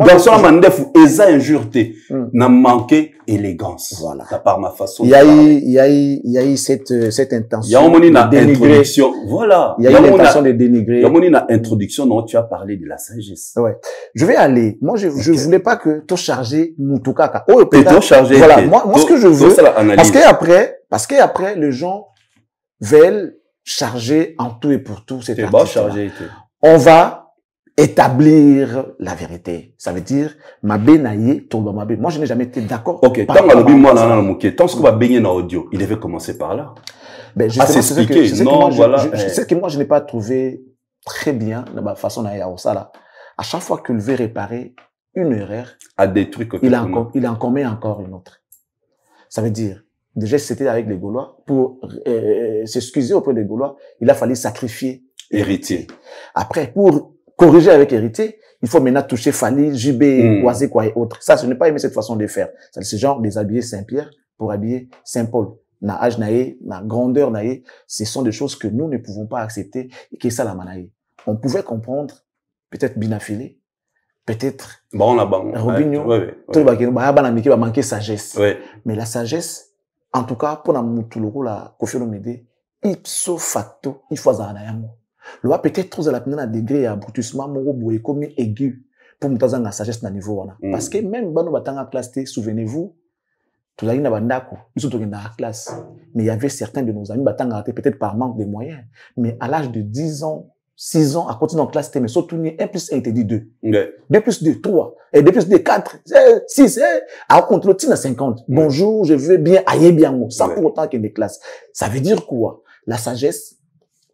garçon la mandefu eza injurté n'a manqué élégance voilà ça par ma façon il y a eu cette intention il y a une introduction voilà il y a eu l'intention de dénigrer il y a une introduction dont tu as parlé de la sagesse ouais je vais aller moi je voulais pas que tout charger Mutukaka tout chargé voilà moi ce que je veux parce qu'après, les gens veulent charger en tout et pour tout cet article. On va établir la vérité. Ça veut dire, Mabé Naye, Toba Mabé. Moi, je n'ai jamais été d'accord. Ok, tant que tu vas baigner dans l'audio, il devait commencer par là. Ben, je sais que moi, je n'ai pas trouvé très bien la façon dont ça là. À chaque fois qu'il veut réparer une erreur, il en commet encore une autre. Ça veut dire, déjà, c'était avec les Gaulois. Pour s'excuser auprès des Gaulois, il a fallu sacrifier héritier. Après, pour corriger avec héritier, il faut maintenant toucher Fali, Jibé, Oazé, quoi et autres. Ça, je n'ai pas aimé cette façon de faire. C'est ce genre déshabiller Saint-Pierre pour habiller Saint-Paul. na âge naé, na grandeur naé, ce sont des choses que nous ne pouvons pas accepter et que ça la manaï. On pouvait comprendre, peut-être binafilé, peut-être bon là bas Robinho, tout le manquer sagesse. Mais la sagesse, en tout cas pour la mutuloko la Koffi Olomide, ipso facto, il faut ça na yango. Le peut-être trop à la peine degré à abrutissement mon boye comme aigu pour mutaza na sagesse na niveau wana. Parce que même bano batanga classe T, souvenez-vous, tout la na bandako, nous sommes dans la classe, mais il y avait certains de nos amis batanga peut-être par manque de moyens, mais à l'âge de 10 ans 6 ans, à continuer en classe T, mais surtout, 1 plus 1 était dit 2. 2 plus 2, 3. Et 2 plus 2, 4, 6, à contrôle, 50. Bonjour, je veux bien, aïe bien, sans pour autant qu'il y ait des classes. Ça veut dire quoi? La sagesse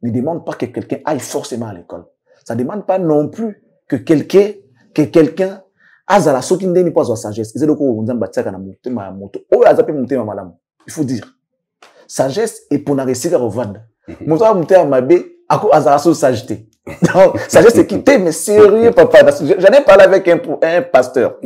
ne demande pas que quelqu'un aille forcément à l'école. Ça ne demande pas non plus que quelqu'un, azala soki ndeni pas la sagesse. C'est le coup où on dit, ma moto. Oh, azape monter ma madame. Il faut dire. Sagesse est pour la réussir à revendre. Moto a monter à ma bé, azala so sagité. Donc, sagesse c'est quitter, mais sérieux, papa. J'en ai parlé avec un pasteur.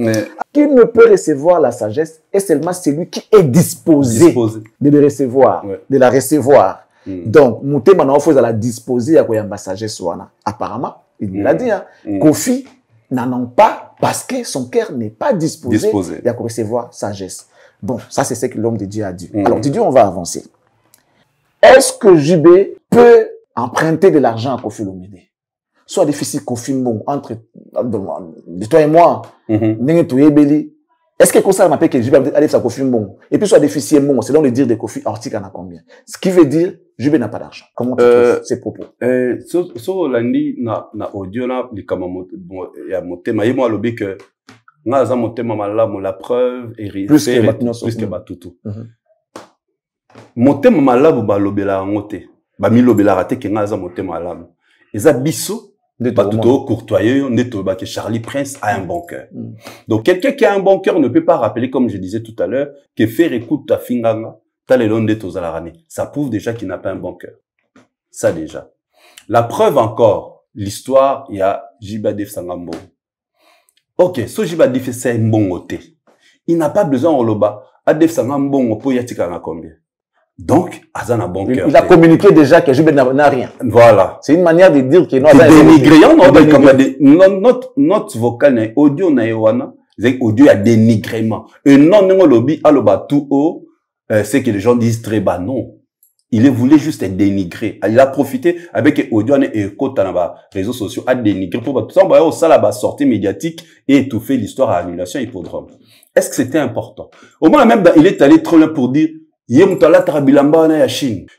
Qui ne peut recevoir la sagesse est seulement celui qui est disposé. De le recevoir, de la recevoir. Donc, monter maintenant, il faut la disposer à quoi y a sagesse. Apparemment, il l'a dit, hein. Koffi n'en ont pas parce que son cœur n'est pas disposé à recevoir sagesse. Bon, ça c'est ce que l'homme de Dieu a dit. Alors, Dieu, on va avancer. Est-ce que JB peut emprunter de l'argent à Koffi Olomide? Soit difficile Koffi Mbongo entre toi et moi, est-ce que comme ça m'appelle que JB aller faire Koffi Mbongo? Et puis soit difficile Mbongo, selon le dire de Koffi, article en a combien? Ce qui veut dire JB n'a pas d'argent. Comment tu trouves ces propos? So landi na audio na likama ya motema yemo alobi que nga za motema malamu la preuve est plus que batutu. Motema malamu balobela ngote ba milobela raté que nga za motema malamu eza biso batuto courtoyeux neto ba que Charlie Prince a un bon cœur. Donc quelqu'un qui a un bon cœur ne peut pas rappeler, comme je disais tout à l'heure, que faire écoute ta finganga ça prouve déjà qu'il n'a pas un bon cœur. Ça déjà. La preuve encore, l'histoire, il y a Jibadef Sangambo. Ok, so Jibadef c'est un bon côté. Il n'a pas besoin de l'oba. Adef Sangambo, pour y a combien? Donc, Azan a bon cœur. Il a communiqué déjà que Jibadef n'a rien. Voilà. C'est une manière de dire qu'il n'a pas dénigré. Notre vocal, audio na ewana, audio a dénigrement. Et non, non, lobby, aloba tout haut. C'est que les gens disent très bas, non. Il voulait juste être dénigré. Il a profité avec Audion et Kota dans les réseaux sociaux à dénigrer pour tout ça, au salaba sortie médiatique et étouffer l'histoire à annulation hippodrome. Est-ce que c'était important? Au moins, même, il est allé trop loin pour dire,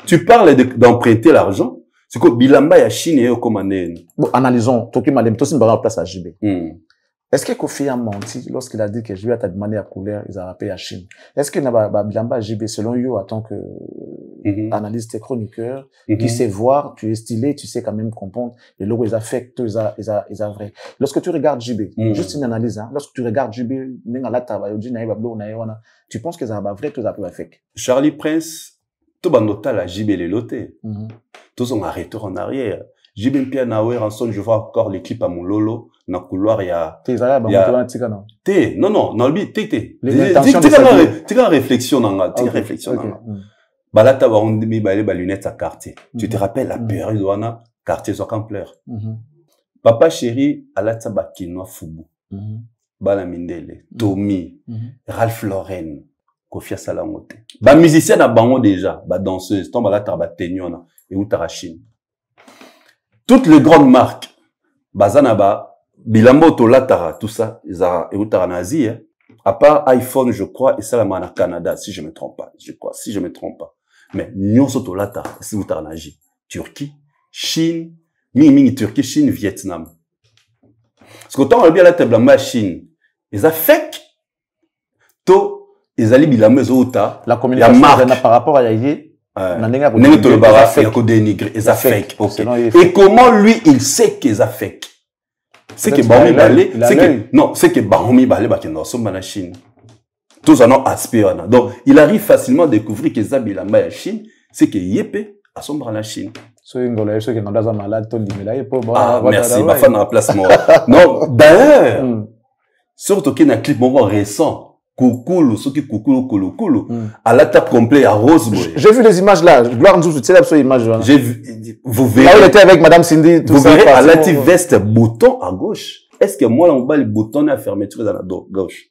tu parles d'emprunter l'argent. C'est que Bilamba ya Chine est au commandé. Bon, analysons. Toki Madem, Tosin Bara en place à JB. Est-ce que Koffi a menti lorsqu'il a dit que JB a demandé à couleur, ils ont rappelé à Chine? Est-ce que Bilamba JB, selon you, en tant que analyste et chroniqueur, qui sait voir, tu es stylé, tu sais quand même comprendre, et logo, ils affectent, ils ont vrai. Lorsque tu regardes JB, juste une analyse, hein, lorsque tu regardes JB, tu penses qu'ils ont vrai, tu as fake. Charlie Prince, tout bandota la JB les lotés. Tous ont arrêté en arrière. JB Pia Naoué, rançon, je vois encore l'équipe à mon lolo, dans le couloir, il y a... Non, t'es en réflexion, Balata va on mis les lunettes à quartier. Tu te rappelles la période où on a quartier sur Campleur. Papa chéri, à la tabakinoa Fubu. Bala Mindele, Tommy, Ralph Lauren, Koffi Salamote. Ba musicien à bango déjà, ba danseuse, tombe à la taba tenyona, et Outarachine. Toutes les grandes marques, Bazanaba, Bilambo Tolatara, tout ça, et Outaranazi, à part iPhone, je crois, et Salamana Canada, si je me trompe pas, si je me trompe pas. Mais, Nyon Sotolatara, c'est Outaranaji. Turquie, Chine, Ming Turquie, Chine, Vietnam. Parce que quand on a bien la table en Chine, ils ont fait, ils ont Bilambo, la communication par rapport à Yaye, et comment lui, il sait qu'ils ont fait? C'est que Bahoumi Balé, c'est que Bahoumi Balé, nous sommes en Chine. Tous en ont aspiré. Donc, il arrive facilement à découvrir que Zabilamba en Chine, c'est que Yépe a sombre en Chine. Ah, merci, ma femme en placement. Non, d'ailleurs, surtout qu'il y a un clip récent, Koukoulou, ceux qui Koukoulou, à la table complète à Rose. J'ai vu les images là. Gloire nous tu sais la image. J'ai vu, vous verrez. Là où il était avec Madame Cindy, tout vous ça. Vous verrez à la petite veste, bouton à gauche. Est-ce que moi, on va le bouton à fermeture dans la gauche?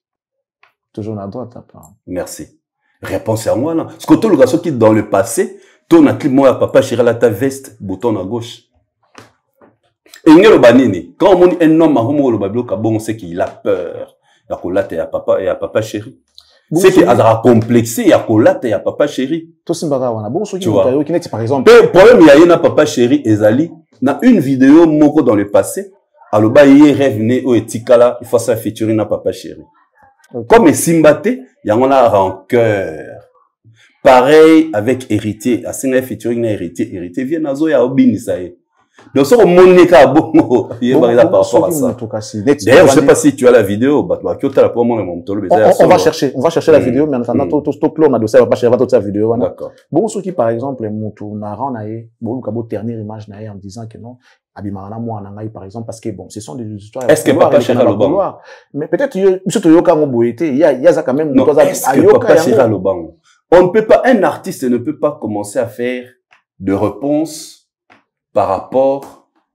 Toujours à droite, après. Merci. Réponse à moi, là. Ce que tout le gars qui, dans le passé, tout n'a clip, moi, papa, chéri, la ta veste, bouton à gauche. Et il y a le banini. Quand on dit un homme, on sait qu'il a peur. Il y a colate et à papa chéri. C'est qu'il a complexé, il y a colate et à papa chéri. Tout ça, bon, ceux qui ont par exemple. Le problème, il y a un papa chéri, Ezali. Dans une vidéo, moko dans le passé, à l'oba, il rêve né au etikala, il faut ça featuring na papa chéri. Comme Simbate, il y a un rancœur. Pareil avec héritier, à Singa featuring na héritier vient à Zoya Obini, ça y est. Donc, ça, on monika bongo, il y a par rapport à ça. D'ailleurs, je sais pas si tu as la vidéo, on va chercher la vidéo, mais en attendant, tout clone, on a dossier, on va pas chercher la vidéo. D'accord. Bon, ceux qui, par exemple, Moutou, Naran, bon, Kabo, dernière image, en disant que non, Abimana, moi, en par exemple, parce que bon, ce sont des histoires. Est-ce que papa chéri Lobang? Mais peut-être, surtout, Yoka Moboité, il y a ça quand même, non, est-ce que papa chéri Lobang? On ne peut pas, un artiste ne peut pas commencer à faire de réponses par rapport,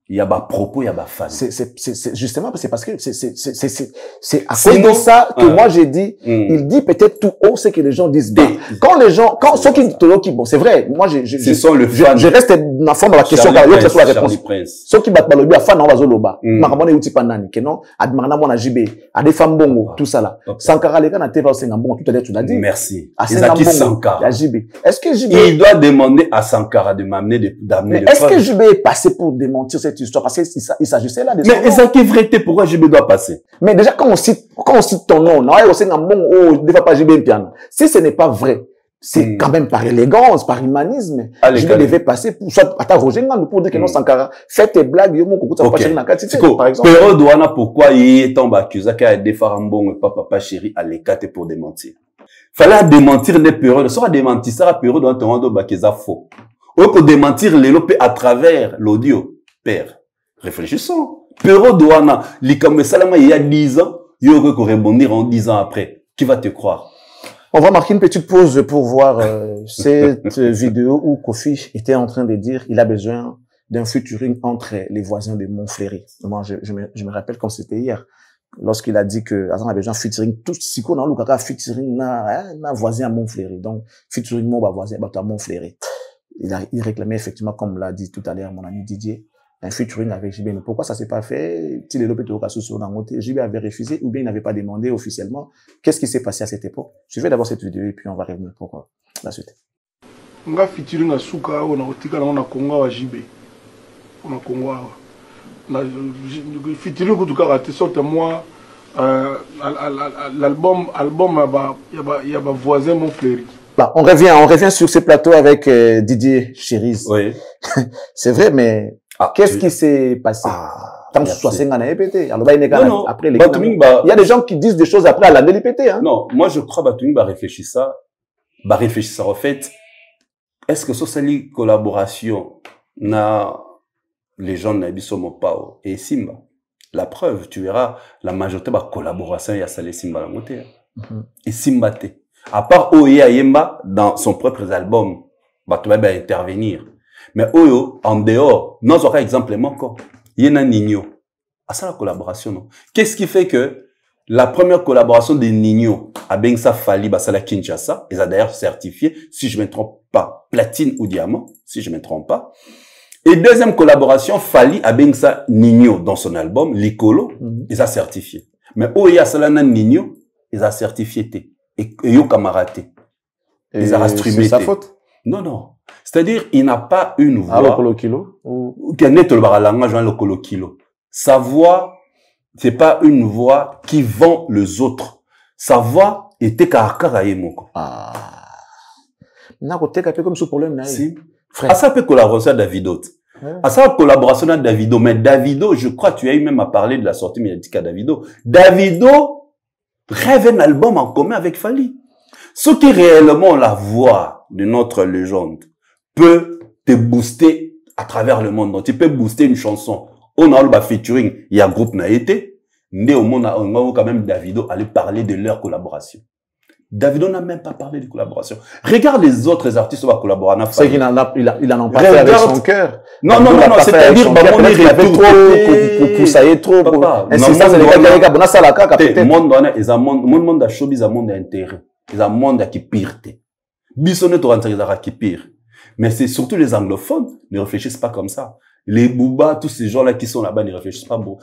il y a des propos, il y a des fans. C'est justement, c'est parce que c'est à cause de ça que moi j'ai dit, il dit peut-être tout haut ce que les gens disent bas. Quand les gens, quand ceux qui, bon, c'est vrai, moi je reste dans la forme de la question, car l'autre soit la réponse. Ceux qui battent le but à fan, on va zoloba. Maramone outi panani, que non, admarana mona JB, à des femmes bongo, tout ça là. Sankara les gars na TV c'est un bon, tout à l'heure tu l'as dit. Merci. Isaki Sankara. JB. Est-ce que JB il doit demander à Sankara de m'amener d'amener. Est-ce que JB est passé pour démentir cette histoire? Parce qu'il s'agissait là de mais Isaki vérité, pourquoi JB doit passer? Mais déjà, quand on cite ton nom, si ce n'est pas vrai, c'est quand même par élégance, par humanisme. JB devait passer pour, soit, attends, Roger Ngandou pour dire que non, Sankara, fais tes blagues, yo, mon coucou, ça va pas chéri na katite, par exemple. Pero douana, pourquoi il tombe accusé qu'il y a des farambons et papa chéri à l'écate pour démentir? Fallait démentir les périodes, soit démentir ça, période dans ton rando, bakeza faux. Ou que démentir les lopes à travers l'audio. Père, réfléchissons. Pero douana, l'ikame salama il y a 10 ans, il y aurait qu'à rebondir en 10 ans après. Qui va te croire? On va marquer une petite pause pour voir cette vidéo où Kofi était en train de dire il a besoin d'un featuring entre les voisins de Montfleury. Moi, je me rappelle comme c'était hier, lorsqu'il a dit que on a besoin de featuring tout ce qu'on a l'occasion featuring na voisin à Montfleury. Donc featuring mon voisin à Montfleury. Il réclamait effectivement, comme l'a dit tout à l'heure mon ami Didier, un featuring avec JB. Mais pourquoi ça s'est pas fait? JB avait refusé ou bien il n'avait pas demandé officiellement. Qu'est-ce qui s'est passé à cette époque? Suivez d'abord cette vidéo et puis on va revenir pour la suite. On a featuring à Souka, on a otika on a Congo à JB. On a Congo. On a featuring pour tout cas raté sorte moi l'album il y a voisin Montfleury. Bah, on revient sur ce plateau avec Didier Chériz. Oui. C'est vrai, mais qu'est-ce qui s'est passé? Tant que ce soit après les il y a des gens qui disent des choses après à la l'IPT, hein. Non, moi je crois Batoumi va réfléchir ça. En fait, est-ce que ça c'est collaboration na les gens n'habitent pas et Simba? La preuve, tu verras la majorité de la collaboration il y a ça les Simba la montée. Et Simba te. À part Oye Ayemba, dans son propre album, tu vas intervenir. Mais Oyo, en dehors, non, par exemple, encore, il y a un Nino. À ça, la collaboration, non? Qu'est-ce qui fait que la première collaboration de Nino, à Bengsa Fali, Basala Kinshasa, ils ont d'ailleurs certifié, si je ne me trompe pas, platine ou diamant, si je ne me trompe pas. Et deuxième collaboration, Fali, à Bengsa Nino, dans son album, Likolo, ils ont certifié. Mais Oya Salana Nino, ils ont certifié. Et yo camaraté. Ils ont streamé. C'est sa faute? Non, non. C'est-à-dire, il n'a pas une voix. Alors, le kilo? Sa voix, c'est pas une voix qui vend les autres. Sa voix était caractère moko. Ah. N'a pas été comme ce problème, là. Si. À ça peut collaboration à Davido. À ça collaboration à Davido. Mais Davido, je crois, tu as eu même à parler de la sortie médiatique à Davido. Davido rêve un album en commun avec Fali. Ce qui réellement la voix de notre légende peut te booster à travers le monde. Donc, tu peux booster une chanson. On a le featuring, il y a un groupe n'a été. Mais au monde, on a quand même Davido aller parler de leur collaboration. Davido n'a même pas parlé de collaboration. Regarde les autres artistes qui vont collaborer. C'est qu'il n'en a pas fait avec son cœur. Non, c'est-à-dire, il avait trop, poussaillé trop. Monde showbiz, monde d'intérêt. Ils ont monde qui pire. Bissonne qui pire. Mais c'est surtout les anglophones ne réfléchissent pas comme ça. Les Booba, tous ces gens-là qui sont là-bas ne réfléchissent pas beaucoup.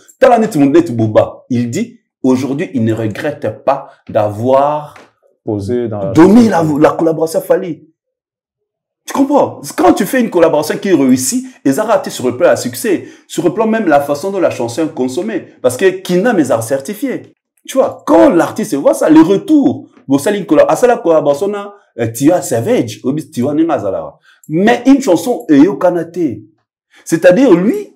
Booba, il dit, aujourd'hui, il ne regrette pas d'avoir donné la collaboration à Fally. Tu comprends? Quand tu fais une collaboration qui réussit, ils ont raté sur le plan à succès, sur le plan même la façon dont la chanson est consommée. Parce que Kina les a certifiés. Tu vois, quand l'artiste voit ça, les retours, à la collaboration, tu as Savage, tu as Ningazala. Mais une chanson est au Kanaté. C'est-à-dire, lui,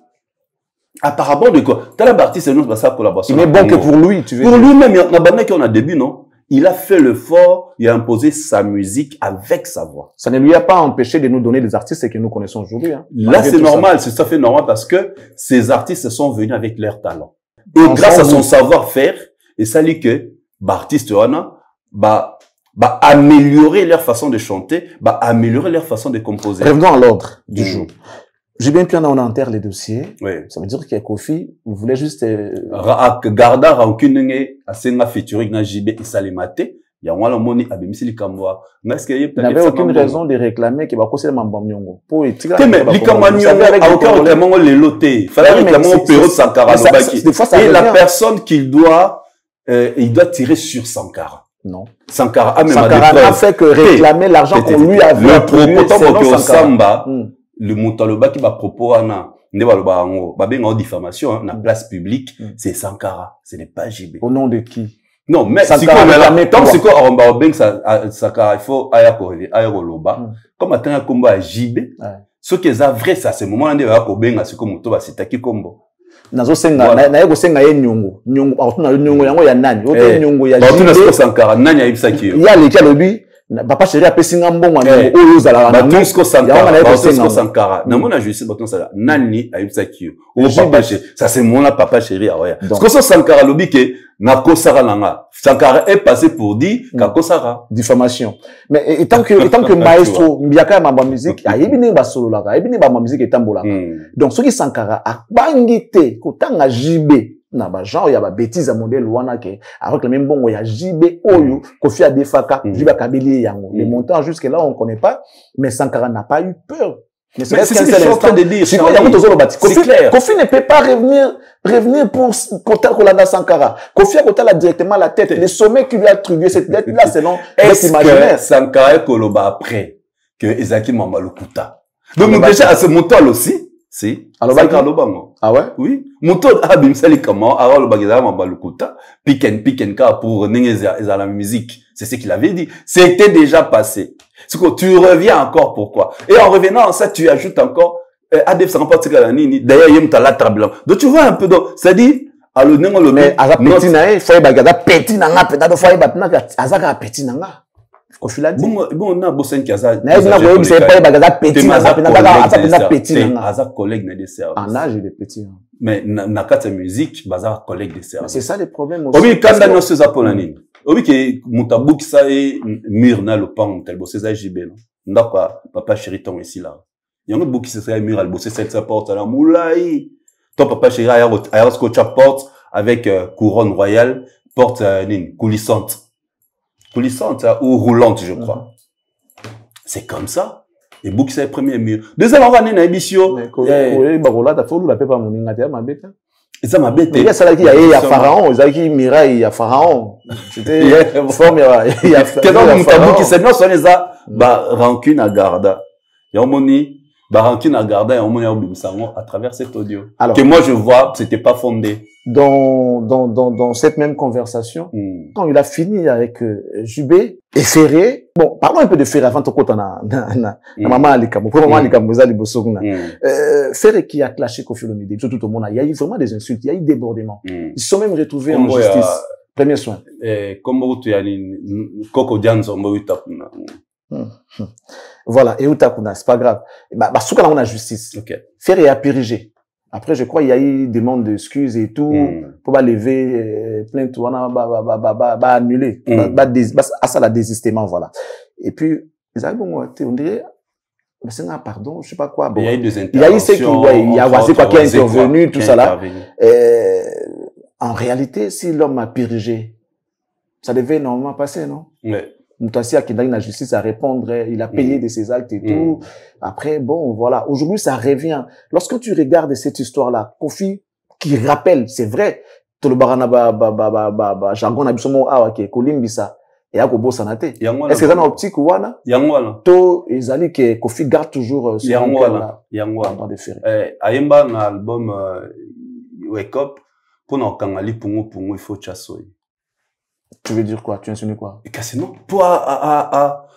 apparemment, de quoi? T'as l'artiste, c'est sa collaboration. Il n'est bon que pour lui, tu veux dire. Pour lui-même, il y a qui on a début, non? Il a fait l'effort, il a imposé sa musique avec sa voix. Ça ne lui a pas empêché de nous donner des artistes que nous connaissons aujourd'hui. Hein. Là, c'est normal, c'est tout à fait normal parce que ces artistes sont venus avec leur talent. Et grâce à son savoir-faire, et ça dit que, artiste, améliorer leur façon de chanter, améliorer leur façon de composer. Revenons à l'ordre du jour. J'ai bien pu on enterre les dossiers. Oui. Ça veut dire qu'il y a Kofi, vous voulez juste garda rancune asenga featuring na JB et Salimate, il y a wala moni abimisi likamwa. Est-ce qu'il n'y avait aucune raison de réclamer que bakose mambam nyongo. Pour étirer mais likamwa nyongo a aucun réclamement le loté. Fallait réclamer au Péro Sankara Lobaki. Et la personne qu'il doit il doit tirer sur Sankara. Non. Sankara n'a fait que réclamer l'argent qu'on lui avait attribué selon Sankara. Le Moutaloba qui va proposer en diffamation, na place publique, c'est Sankara, ce n'est pas JB. Au nom de qui? Non, mais si comme c'est quoi Aromba Obeng Sankara, il faut Ayakoloba. Comme attend un combat à JB, ce qui est vrai, ça, c'est le moment où il y a Obeng, c'est comme Motoba, c'est Taki Kombo. Nazo senga na yego senga ye nyongo autuna nyongo yango ya nani ote nyongo ya JB Sankara nani ya ibisaki yo ya leki alobi papa chéri apesinga mbongo na oyo zala na Batunsko Sankara na mona justice Batunsko nani ayibisaki yo o papa chéri ça c'est mon papa chéri aoya parce que Sankara lobi ke na kosara nanga Sankara est passé pour dire ka kosara diffamation mais étant que maestro mbiaka mamba musique ayebi ni ba solo la ayebi ni ba musique etambola donc ce qui Sankara a bangité kotanga JB na ba genre ya ba bêtise modèle wana ke avec le même bongo ya JB oyo Kofi Adefaka JB Kabili yango les montants jusque là on connaît pas mais Sankara n'a pas eu peur. Mais c'est ce que je suis en train de dire. C'est clair. Kofi ne peut pas revenir pour Kolanda Sankara. Kofi a Kotala directement la tête. Le sommet qui lui a attribué cette tête-là, c'est non. Est-ce que Sankara et Koloba après que Ezaki Mamalukuta. Donc déjà à ce montant aussi, si. Sankara Lobango. Ah ouais? Oui. Montant Abimsali comment, alors le bagage Mamalukuta, piken ka pour Ningeza la musique. C'est ce qu'il avait dit. C'était déjà passé. C'est que tu reviens encore pourquoi? Et en revenant à ça, tu ajoutes encore, Adef ça remporte d'ailleurs, il y a la trablant. Donc tu vois un peu, c'est-à-dire, à le nom, le mais, à la petit nae, faut y bagada petit nanga, peut-être faut y batna, azaka petit nanga. Kofi l'a dit. Bon, on a bossé qui a ça. Nae, n'a pas eu, c'est pas y bagada petit nanga, peut-être petit nanga. Azak collègue n'a des services. En âge, il est petit. Mais, n'a qu'à ta musique, bazar collègue des services. C'est ça le problème aussi. Oui, quand on a ce zapolanine. Oui, que Moutabouk, ça est mur na le pan, tel bossé ça JB, non? Ndakwa, papa chéri ton ici là. Il y a un bout qui se serait mur, elle bossé cette porte à la moulaï. Ton papa chéri, ailleurs, scotcha porte avec couronne royale, porte coulissante. Coulissante, ou roulante, je crois. C'est comme ça. Et bout qui c'est premier mur. Deuxième année, na émission. Mais, barola, t'as fait la paix mon ingénieur, ma bête. Et ça m'a bêté. Il y a ça qui a Pharaon, il y a qui Mirail, il y a Pharaon. C'était forme, il y a Pharaon. Qui s'est non, sur les a, rancune à Garda. Il y a moni, rancune à Garda et on m'a à travers cet audio. Alors, que moi je vois, c'était pas fondé. Dans cette même conversation, quand il a fini avec Jubé et Ferré, bon, parlons un peu de Ferré avant de côté maman Alikamo, maman Alikamo, Ferré qui a clashé Kofi Olomide, tout le monde, il y a eu vraiment des insultes, il y a eu débordement. Ils se sont même retrouvés en justice. Premier soin. Voilà, et Utakuna, c'est pas grave. Soukala on a justice. Ferré a purgé. Après, je crois qu'il y a eu demande d'excuses et tout, pour pas lever plainte, annuler, à ça la désistement, voilà. Et puis, ils avaient bon, on dirait, mais c'est un pardon, je sais pas quoi. Bon, il y a eu des interventions. Il y a eu ce qui, ouais, il y a Wazé quoi qui est intervenu, tout ça là. En réalité, si l'homme a purgé, ça devait normalement passer, non? Ouais. Moutassi a qui dans la justice à répondre, il a payé de ses actes et tout. Après, bon, voilà. Aujourd'hui, ça revient. Lorsque tu regardes cette histoire-là, Kofi, qui rappelle, c'est vrai, tout le barana jargon abisomo awa ke kolimbisa et à Kobo Sanate. Est-ce que ça n'a optique ou wana? Yangwala. To, ezali que Kofi garde toujours ce Yangwala. Ayemba na album Wake Up, pour n'en kangali pungu il faut chassoy. Tu veux dire quoi? Tu insinues quoi? Et sinon, pour à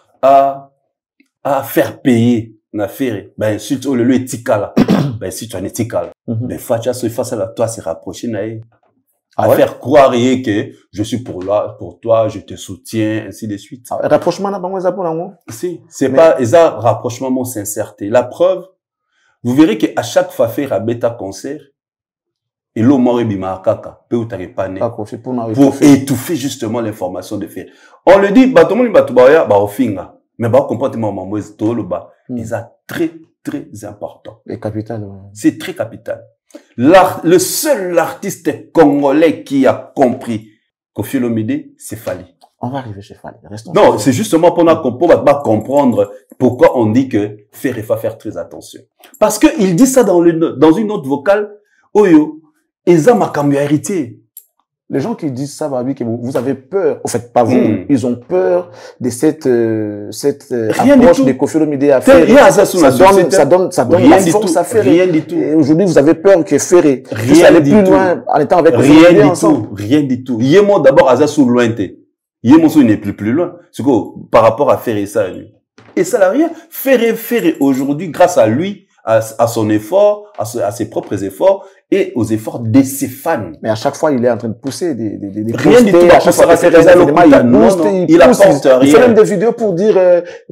faire payer na faire, ben surtout le etika là, ben si tu as un etika là, ben chassoy face à toi se rapprocher naïe. À faire croire que je suis pour toi, je te soutiens, ainsi de suite. Rapprochement n'a pas moins pour l'amour. Si, c'est pas, ça, rapprochement, mon sincérité. La preuve, vous verrez qu'à chaque fois faire un bêta concert, et l'eau mort bima kaka, peut ou t'arriver pour étouffer justement l'information de faire. On le dit, bah, tout le monde, bah, au finga. Mais bah, comportement, maman, tout le bas. Ils sont très, très important. Et capital, ouais. C'est très capital. Le seul artiste congolais qui a compris Koffi Olomide, c'est Fally. On va arriver chez Fally. Non, c'est justement pour pas comprendre pourquoi on dit que il faut faire très attention. Parce que il dit ça dans une autre vocale. Oyo, Eza Makambu a hérité. Les gens qui disent ça, que vous avez peur, en fait, pas vous, ils ont peur de cette approche de Koffi Olomide à faire. Ça donne la force à faire. Rien du tout. Aujourd'hui, vous avez peur que Ferré puisse aller plus loin en étant avec Rien du tout. Yémo d'abord, Aza sous loin. Yémo sous n'est plus loin. C'est quoi, par rapport à Ferré, ça, lui. Et ça n'a rien. Ferré aujourd'hui, grâce à lui, à son effort, à ses propres efforts, et aux efforts de ses fans. Mais à chaque fois, il est en train de pousser des rien du tout. À chaque fois, il apporte rien. Il fait même des vidéos pour dire,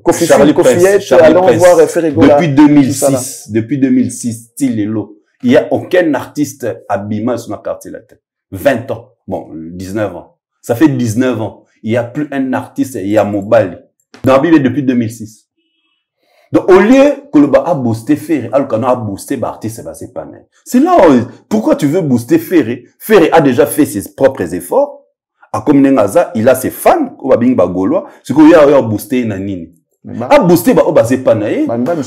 Kofi, allons voir Ferré Gola. Depuis 2006, style Lelo. Il n'y a aucun artiste abîmé sur ma quartier la tête. 20 ans. Bon, 19 ans. Ça fait 19 ans. Il n'y a plus un artiste, il y a Mobali. Dans la Bible, depuis 2006. Donc, au lieu que le a boosté Ferré, alors qu'on a boosté l'artiste, c'est pas net. C'est là, pourquoi tu veux booster Ferré? Ferré a déjà fait ses propres efforts. A comme Nengaza, il a ses fans, ou Babing Bagolois, ce qu'il y a boosté Nanini. A boosté, c'est pas net.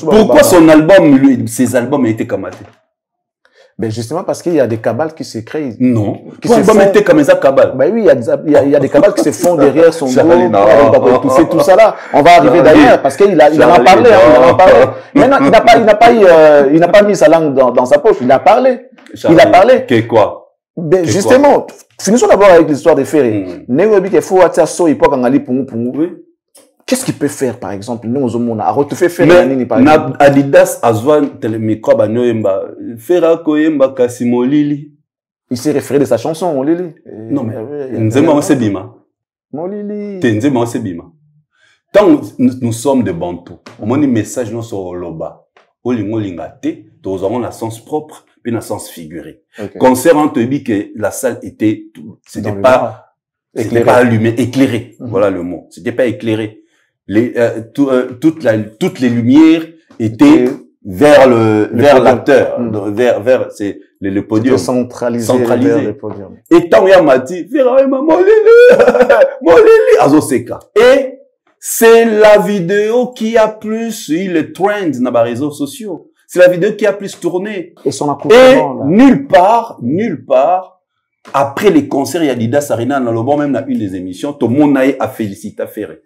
Pourquoi son album, ses albums ont été kamatés? Ben justement parce qu'il y a des cabales qui se créent. Non. Qui se font comme ça cabales. Ben oui, il y a des cabales qui se font derrière son dos, tout ça là. On va arriver d'ailleurs parce qu'il en a parlé, Maintenant, il n'a pas mis sa langue dans sa poche, il a parlé. Il a parlé. Que quoi? Ben justement, finissons d'abord avec l'histoire de Ferré. Négobi qu'il faut attirer so ipo kangali pungu. Oui. Qu'est-ce qu'il peut faire, par exemple? Nous, on a retouffé Ferré. Mais, Adidas, Azwan, Telemicrobe, Noemba, Ferra Koyemba, Kassimolili. Il s'est référé de sa chanson, Molili. Non, mais, Nzema Osebima. Molili. Nzema Osebima. Tant nous sommes des Bantous, on a un message non sur Loba. Olingo Lingate, nous avons un sens propre, puis un sens figuré. Concert, on te dit que la salle était, c'était pas allumé, éclairé. Voilà le mot. C'était pas éclairé. Toutes les lumières étaient vers l'acteur, vers c'est le podium centralisé vers le podium. Et tant il m'a dit Molili Azoseka. Et c'est la vidéo qui a plus eu le trend dans les réseaux sociaux. C'est la vidéo qui a plus tourné. Et nulle part après les concerts, il y a Adidas Arena dans le bon même dans une des émissions, tout le monde a félicité Ferré.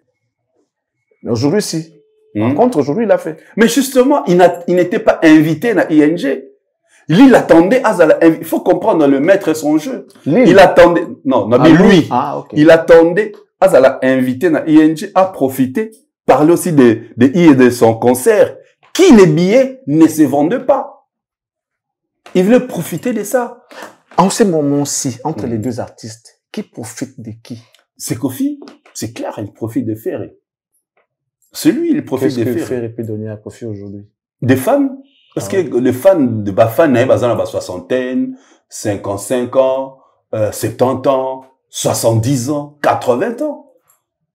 Mais aujourd'hui, si. Par contre, aujourd'hui, il a fait. Mais justement, il n'était pas invité à ING. Il attendait il faut comprendre le maître et son jeu. Il attendait, mais lui. Il attendait Azala invité à ING à profiter, parler aussi de son concert. Qui les billets ne se vendaient pas. Il voulait profiter de ça. En ce moment-ci, entre les deux artistes, qui profite de qui? C'est Kofi. C'est clair, il profite de Ferré. C'est lui, il profite de Ferré. Qu'est-ce que Ferré peut donner à Kofi aujourd'hui? Des femmes? Parce que les fans de Bafan, ils ont la soixantaine, 55 ans, 70 ans, 70 ans, 80 ans.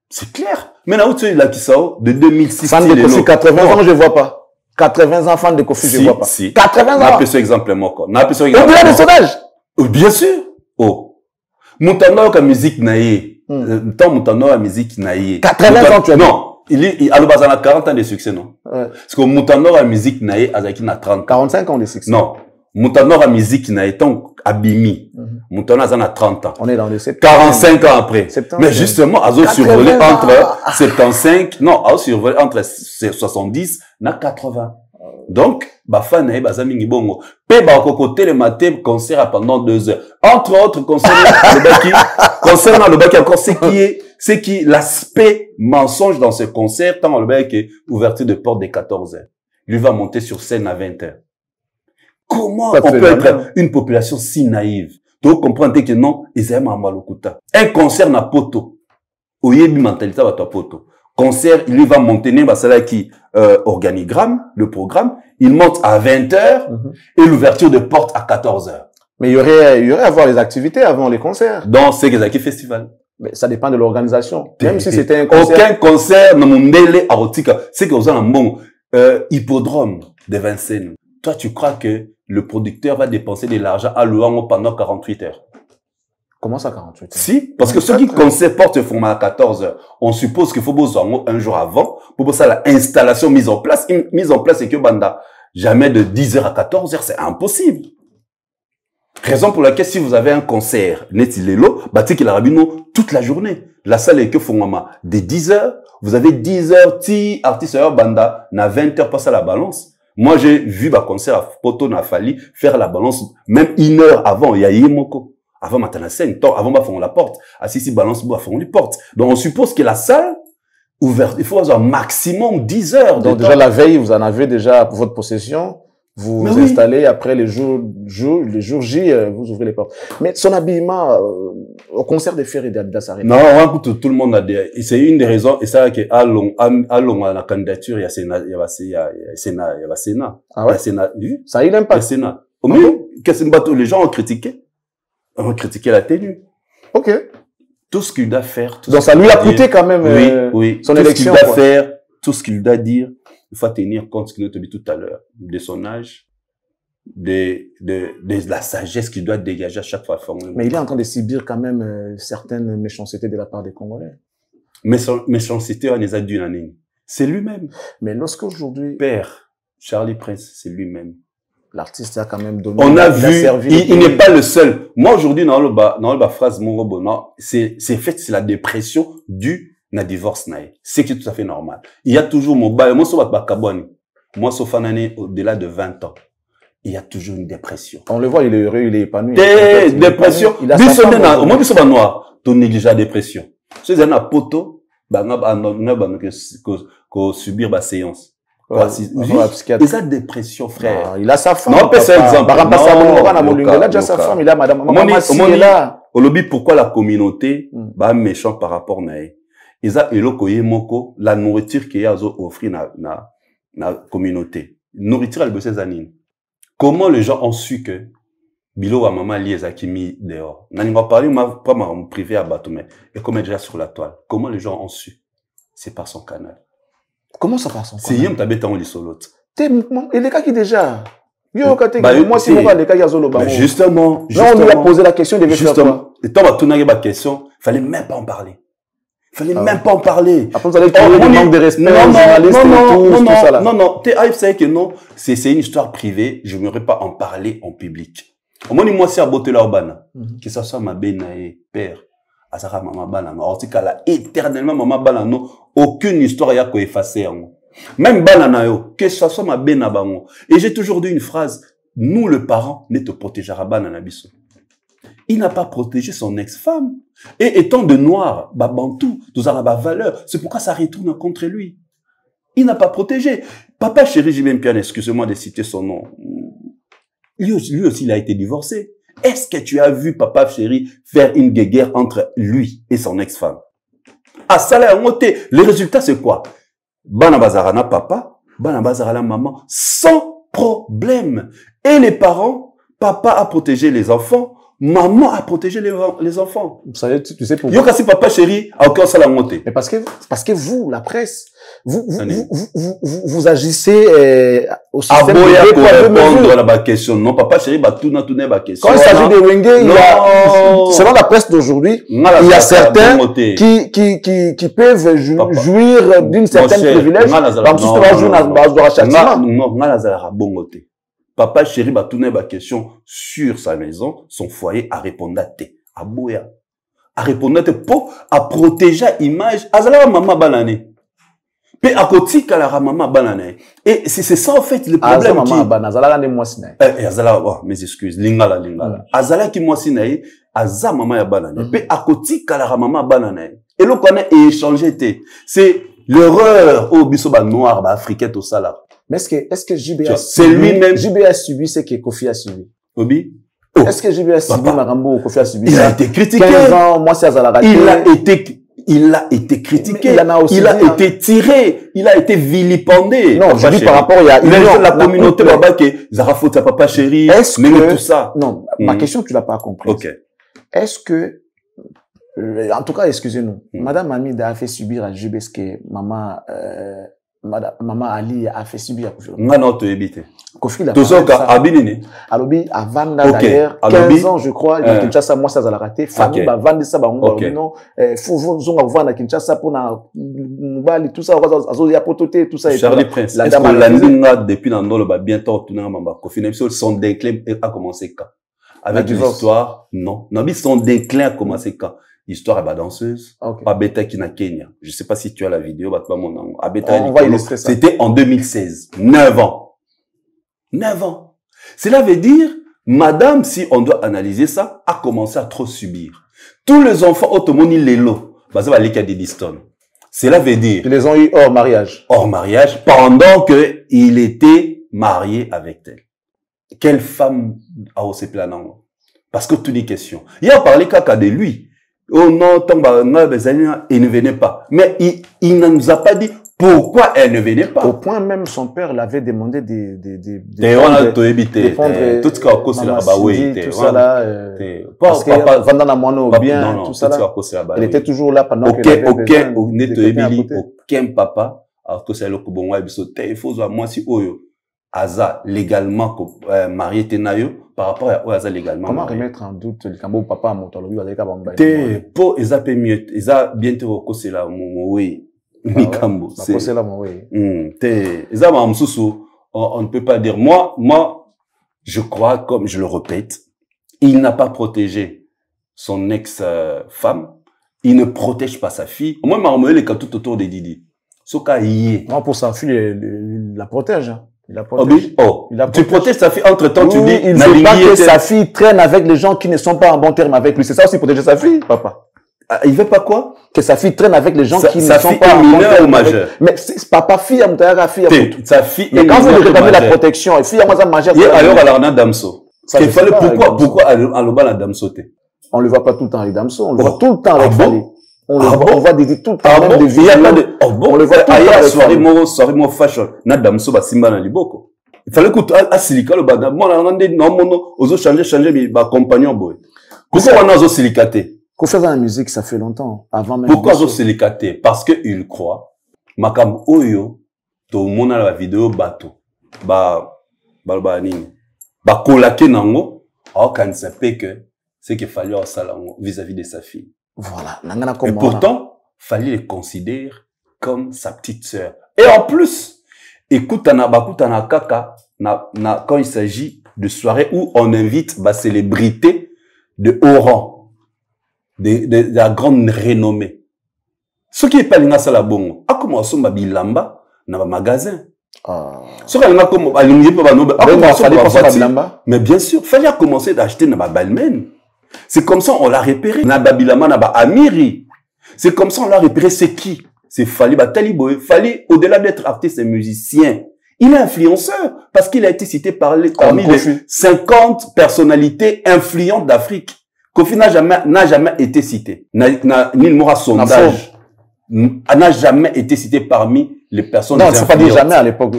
C'est clair. Maintenant, tu sais, là, qui sont de 2006. Fan de Kofi, 80 ans, je vois pas. 80 ans, fan de Kofi, je vois pas. 80 ans. On a peu ce exemple, moi, quoi. On a peu ce exemple. Au-delà de son âge. Bien sûr. Oh. Moutano, la musique naïe. Tant Moutano, la musique naïe. 80 ans, tu as dit. Non. Il a 40 ans de succès, non? Ouais. Parce que Moutano, la musique naïe, Azaki n'a 30 ans. 45 ans de succès. Non. Moutano, la musique naïe, tant Abimi. Moutano, a 30 ans. On est dans les 70. 45 ans après. 70. Mais justement, Azo survolé entre 75, non, Azo survolé entre 70 na 80. Donc, Bafa naïe, Bazami Bongo. Pe côté le matin, concert pendant 2 heures. Entre autres, concernant le baki, encore c'est qui l'aspect mensonge dans ce concert, tant le baki, ouverture de porte de 14 heures. Il va monter sur scène à 20 heures. Comment on peut être une population si naïve? Donc, comprendre que non, ils aiment Amalokuta. Un concert na poto. Oyebi mentalité à poto. Concert, il va monter, c'est qui, organigramme, le programme. Il monte à 20 heures et l'ouverture de porte à 14 heures. Mais il y aurait à avoir les activités avant les concerts. Dans ces festivals. Mais ça dépend de l'organisation. Même si c'était un concert. Aucun concert, non, mon délai à Rotika. C'est que vous avez un bon, hippodrome de Vincennes. Toi, tu crois que le producteur va dépenser de l'argent à Luango pendant 48 heures? Comment ça, 48 heures? Si, parce que ceux qui concert portent format à 14 heures, on suppose qu'il faut besoin un jour avant pour ça l'installation mise en place et que banda jamais de 10 heures à 14 heures, c'est impossible. Raison pour laquelle si vous avez un concert netilelo, bâti qu'il a rabino toute la journée. La salle est que formama des 10 heures, vous avez 10 heures ti artiste banda na 20 heures passe à la balance. Moi, j'ai vu ma concert à Poto Nafali faire la balance même 1 heure avant. Il y a Yemoko. Avant Matana scène, avant ma fond la porte. Si balance, bois fond les portes. Donc, on suppose que la salle ouverte, il faut avoir maximum 10 heures. Donc, déjà, la veille, vous en avez déjà pour votre possession. Vous vous installez après les jours J, vous ouvrez les portes. Mais son habillement, au concert de Ferry d'Adidas Arena. Non, tout le monde a des, c'est une des raisons, et ça, que à la candidature, il y a Sénat, Ah ouais? Sénat, ça a eu l'impact. Sénat. Les gens ont critiqué. On a critiqué la tenue. Ok. Tout ce qu'il doit faire. Donc ça lui a coûté quand même son élection. Tout ce qu'il doit faire, tout ce qu'il doit dire, il faut tenir compte de ce qu'il nous a dit tout à l'heure, de son âge, de la sagesse qu'il doit dégager à chaque fois. Mais il est en train de subir quand même certaines méchancetés de la part des Congolais. Méchanceté, on les a d'une année. C'est lui-même. Mais lorsqu'aujourd'hui... Père, Charlie Prince, c'est lui-même. L'artiste a quand même donné. On a vu, il n'est pas le seul. Moi, aujourd'hui, dans le phrase, mon robot, non, c'est la dépression due na divorce nae. C'est tout à fait normal. Il y a toujours mon bail, moi, sauf un année au-delà de 20 ans. Il y a toujours une dépression. On le voit, il est heureux, il est épanoui. Dépression. Il a au moins, il noir. Ton néglige la dépression. C'est un poto, qu'on subir la séance. Et sa dépression, frère. Il a sa femme. Non, c'est exemple. Il a déjà sa femme, il a madame. On lobby pourquoi la communauté, méchant par rapport à Isa elokoye moko, la nourriture qu'il y a offrir na communauté. Nourriture, elle besoin zanine. Comment les gens ont su que Bilo wa maman lié zakimi dehors? Nani va parler, pas ma privé à Batomé. Et comme déjà sur la toile. Comment les gens ont su? C'est par son canal. Comment ça passe? C'est Yem Tabeta on l'isolote. Et les cas qui déjà? Moi, si on va les cas, il y a Zolo Baro. Justement. Là, on lui a posé la question, justement. Et tant qu'on a une question, il fallait même pas en parler. Il fallait même pas en parler. Après, vous allez trouver des manques de respect aux journalistes et tout. Non. T'es savez que non. C'est une histoire privée. Je n'aimerais pas en parler en public. Au moins, moi, c'est à beauté l'urbana. Que ça soit ma benae, père. Azara maman balano. En tout cas, là, éternellement, maman balano. Aucune histoire y'a qu'à effacer, même banana yo, que ça soit ma benabango. Et j'ai toujours dit une phrase. Nous, le parent, ne te protégera banana biso. Il n'a pas protégé son ex-femme. Et étant de noir, Bantou, nous avons la valeur. C'est pourquoi ça retourne contre lui. Il n'a pas protégé. Papa chéri Jibem Pian, excusez-moi de citer son nom. Lui aussi, il a été divorcé. Est-ce que tu as vu papa chéri faire une guéguerre entre lui et son ex-femme? À Salah Moté, le résultat c'est quoi? Bana Bazarana papa, Bana Bazarana maman, sans problème. Et les parents, papa a protégé les enfants, maman a protégé les enfants. Vous savez, tu sais pourquoi? Yo kasi papa chéri, a aucun ça la montée. Mais parce que vous, la presse, vous agissez au système de répondre à la question. Non, papa chéri, bah tout na question. Quand il s'agit de Wenge, selon la presse d'aujourd'hui, il y a certains qui peuvent jouir d'une certaine privilège. Non, papa chéri, bah tout na question sur sa maison, son foyer, à répondre à té, à boya. À répondre à té, pour, à protéger l'image, azala maman banane. Puis à côté, la maman banane. Et c'est ça, en fait, le problème. Maman banane, azala ne moi sinaï. Azala, oh, mes excuses, lingala. Azala qui moi sinaï, azala maman ya banane. Puis à côté, la maman banane. Et l'on connaît échanger té. C'est l'erreur au bisoba noir, bah, africain, tout ça là. Mais est-ce que JB a subi ce que Kofi a subi? Obi? Oh. Est-ce que JB a subi Marambo ou Kofi a subi? Il a été critiqué. 15 ans, moi c'est Azala. Il a été critiqué. Il a été tiré. Il a été vilipendé. Non, je dis par rapport, il y a la communauté là-bas qui Zarafo, ta papa chéri. Est-ce que, tout ça? Non, ma question, tu l'as pas compris. Ok. Est-ce que, en tout cas, excusez-nous, Madame Amida a fait subir à JB ce que Maman Ali a fait subir à Kofi. Non, tu évites. Kofi l'a fait. Tout ça, Abinini. Alobi, à Vanda, d'ailleurs, 15 ans, je crois, à Kinshasa, moi, ça, ça l'a raté. Famille, bah, Vanda, ça, bah, non, faut, voir à Kinshasa, pour na, Mubali, tout ça, il y a pototé, tout ça. Charlie Prince, est-ce que l'Andinga, depuis l'Andolo, bah, bientôt, tout le monde, Kofi, son déclin a commencé quand? Avec l'histoire, non. Nabi, son déclin a commencé quand? Histoire à danseuse, Abeta qui na Kenya. Je sais pas si tu as la vidéo, c'était en 2016. 9 ans. 9 ans. Cela veut dire, madame, si on doit analyser ça, a commencé à trop subir. Tous les enfants, automoni lélo, basé à l'écart d'Ediston. Cela veut dire. Ils les ont eu hors mariage. Hors mariage, pendant que il était marié avec elle. Quelle femme a aussi planant? Parce que toutes les questions. Il a parlé caca de lui. Oh non, il ne venait pas. Mais il ne nous a pas dit pourquoi elle ne venait pas. Au point même, son père l'avait demandé de tout ce qu'on a là-bas, oui. Tout ça là, parce que Vandana Mono bien, tout ça là, elle était toujours là pendant qu'elle avait besoin. Aucun papa, alors que c'est le Kubonwa, il faut moi si Oyo, Aza, légalement, marié Tenayo, par rapport à Oaza légalement. Comment remettre en doute le cambo papa à Montalobi avec Abamba? Pour ils a mieux, ils a bientôt c'est là oui. Mikambo, c'est là oui. Ils a on ne peut pas dire moi je crois comme je le répète, il n'a pas protégé son ex-femme, il ne protège pas sa fille. Moi Marmoel est tout autour de Didi. Soka yé. Non pour sa fille il la protège. Tu protèges sa fille, entre-temps, tu dis... Il ne veut pas que sa fille traîne avec les gens qui ne sont pas en bon terme avec lui. C'est ça aussi, protéger sa fille, papa. Il veut pas quoi? Que sa fille traîne avec les gens qui ne sont pas en bon terme avec lui. Mais papa, fille, sa fille mais quand vous réclamez la protection, fille, moi, ça manger. Alors, on a Damso. Pourquoi Aloba la Damso? On le voit pas tout le temps avec Damso. On le voit tout le temps avec Fali. On voit des tout le temps même des vidéos. On le voit tout le temps. Soirée mo fashion. Na Damso ba simba na liboko. Il fallait que asilika le bada. Moi na ngande non ozo changer ba compagnon boy. Pourquoi on a ozo silikate? Qu'on fait dans la musique, ça fait longtemps avant même. Pourquoi ozo silikate? Parce que il croit makam oyo to mona la vidéo bato. Ba nini. Ba kolake nango. Alors quand ça fait que c'est qu'il fallait au salon vis-à-vis de sa fille. Voilà. Et pourtant, fallait les considérer comme sa petite sœur. Et en plus, écoute, quand il s'agit de soirées où on invite célébrités de haut rang, de la grande renommée. Ce qui est pas l'ingé ça la bongo. A comment on va bilamba dans un magasin. Ce qui est comme mais bien sûr, fallait commencer d'acheter dans un balmain. C'est comme ça on l'a repéré. Nababilama naba Amiri. C'est comme ça on l'a repéré. C'est qui? C'est Fali Taliboé. Fali, au-delà d'être artiste et musicien, il est influenceur parce qu'il a été cité parmi les 50 personnalités influentes d'Afrique. Kofi n'a jamais été cité. Nil Mora sondage n'a jamais été cité parmi les personnes. Non, c'est pas dit jamais à l'époque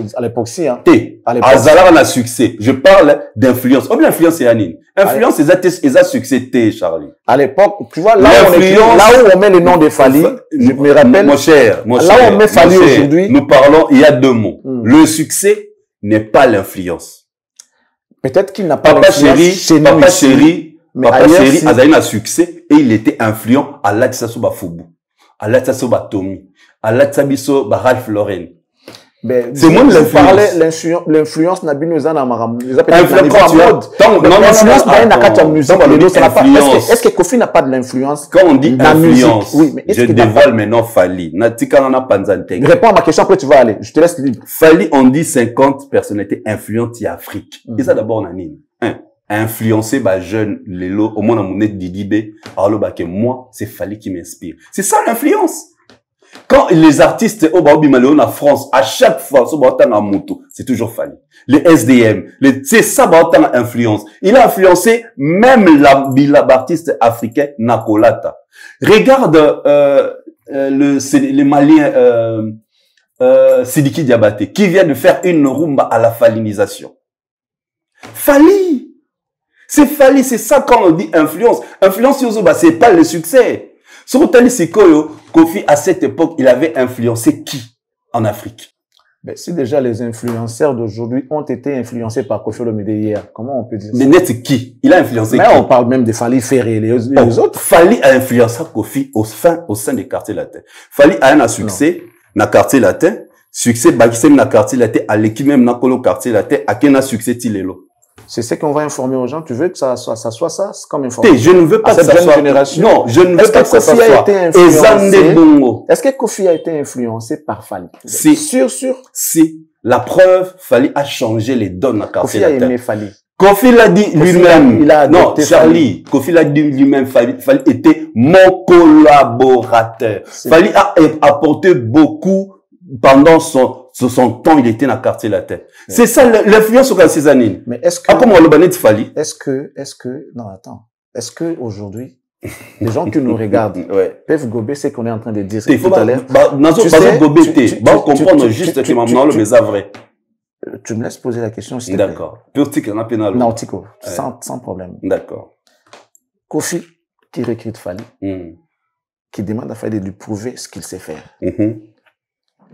si, hein. Azala a succès. Je parle d'influence. Oh, bien, l'influence, c'est Anine. Influence, ils ont succès, Charlie. À l'époque, tu vois, là où on met le nom de Fally, je me rappelle. Mon cher, là où on met Fally aujourd'hui. Nous parlons, il y a deux mots. Le succès n'est pas l'influence. Peut-être qu'il n'a pas Papa chéri, Papa chéri, Azaïna a succès et il était influent à l'Atsasoba Foubou, à l'Atsasoba Tommy, à l'Atsabiso Ralph Lauren. C'est moi l'influence n'a bien usé dans ma l'influence est-ce que Kofi n'a pas de l'influence? Quand on dit influence, oui, mais je dévoile maintenant Fally. Réponds à ma question, après tu vas aller. Je te laisse libre. Fally, on dit 50 personnalités influentes en Afrique. Et ça d'abord, on a dit, influencer jeune Lelo, au moins dans mon Didibé, alors que moi, c'est Fally qui m'inspire. C'est ça l'influence. Quand les artistes au Baobimaleon en France, à chaque fois, c'est toujours Fally. Les SDM, c'est ça influence. Il a influencé même l'artiste africain Nakolata. Regarde les Maliens Sidiki Diabaté qui vient de faire une rumba à la fallinisation. Fally, c'est Fally, c'est ça quand on dit influence. Influence, c'est pas le succès. Sur Tali Sikoyo, Kofi, à cette époque, il avait influencé qui en Afrique? Si déjà les influenceurs d'aujourd'hui ont été influencés par Kofi Olomide hier, comment on peut dire ça? Mais net qui? Il a influencé qui? On parle même de Fally Ferré et les autres. Fally a influencé Kofi au sein des quartiers latins. Fally a un succès dans le quartier latin. Succès, Bakisem dans le quartier latin, à l'équipe même dans le quartier latin, à quel a succès Tilelo? C'est ce qu'on va informer aux gens. Tu veux que ça soit ça comme information? Je ne veux pas que ça soit. Génération. Non, je ne veux pas que ça soit. Est-ce que Kofi a été influencé par Fally? Si. Sûr. Si. La preuve, Fally a changé les donnes à quartier latin. Kofi a aimé Fally. Kofi l'a dit lui-même. Non, Charlie. Kofi l'a dit lui-même. Fally était mon collaborateur. Fally a apporté beaucoup pendant son temps, il était dans le quartier latin. C'est ça l'influence sur ces années. Mais est-ce que... comment le de Fally? Est-ce que... Non, attends. Est-ce que aujourd'hui, les gens qui nous regardent peuvent gober ce qu'on est en train de dire tout à l'heure? Tu me laisses poser la question, s'il te plaît. D'accord. Non, Tico, sans problème. D'accord. Kofi, qui recrute Fally, qui demande à Fally de lui prouver ce qu'il sait faire.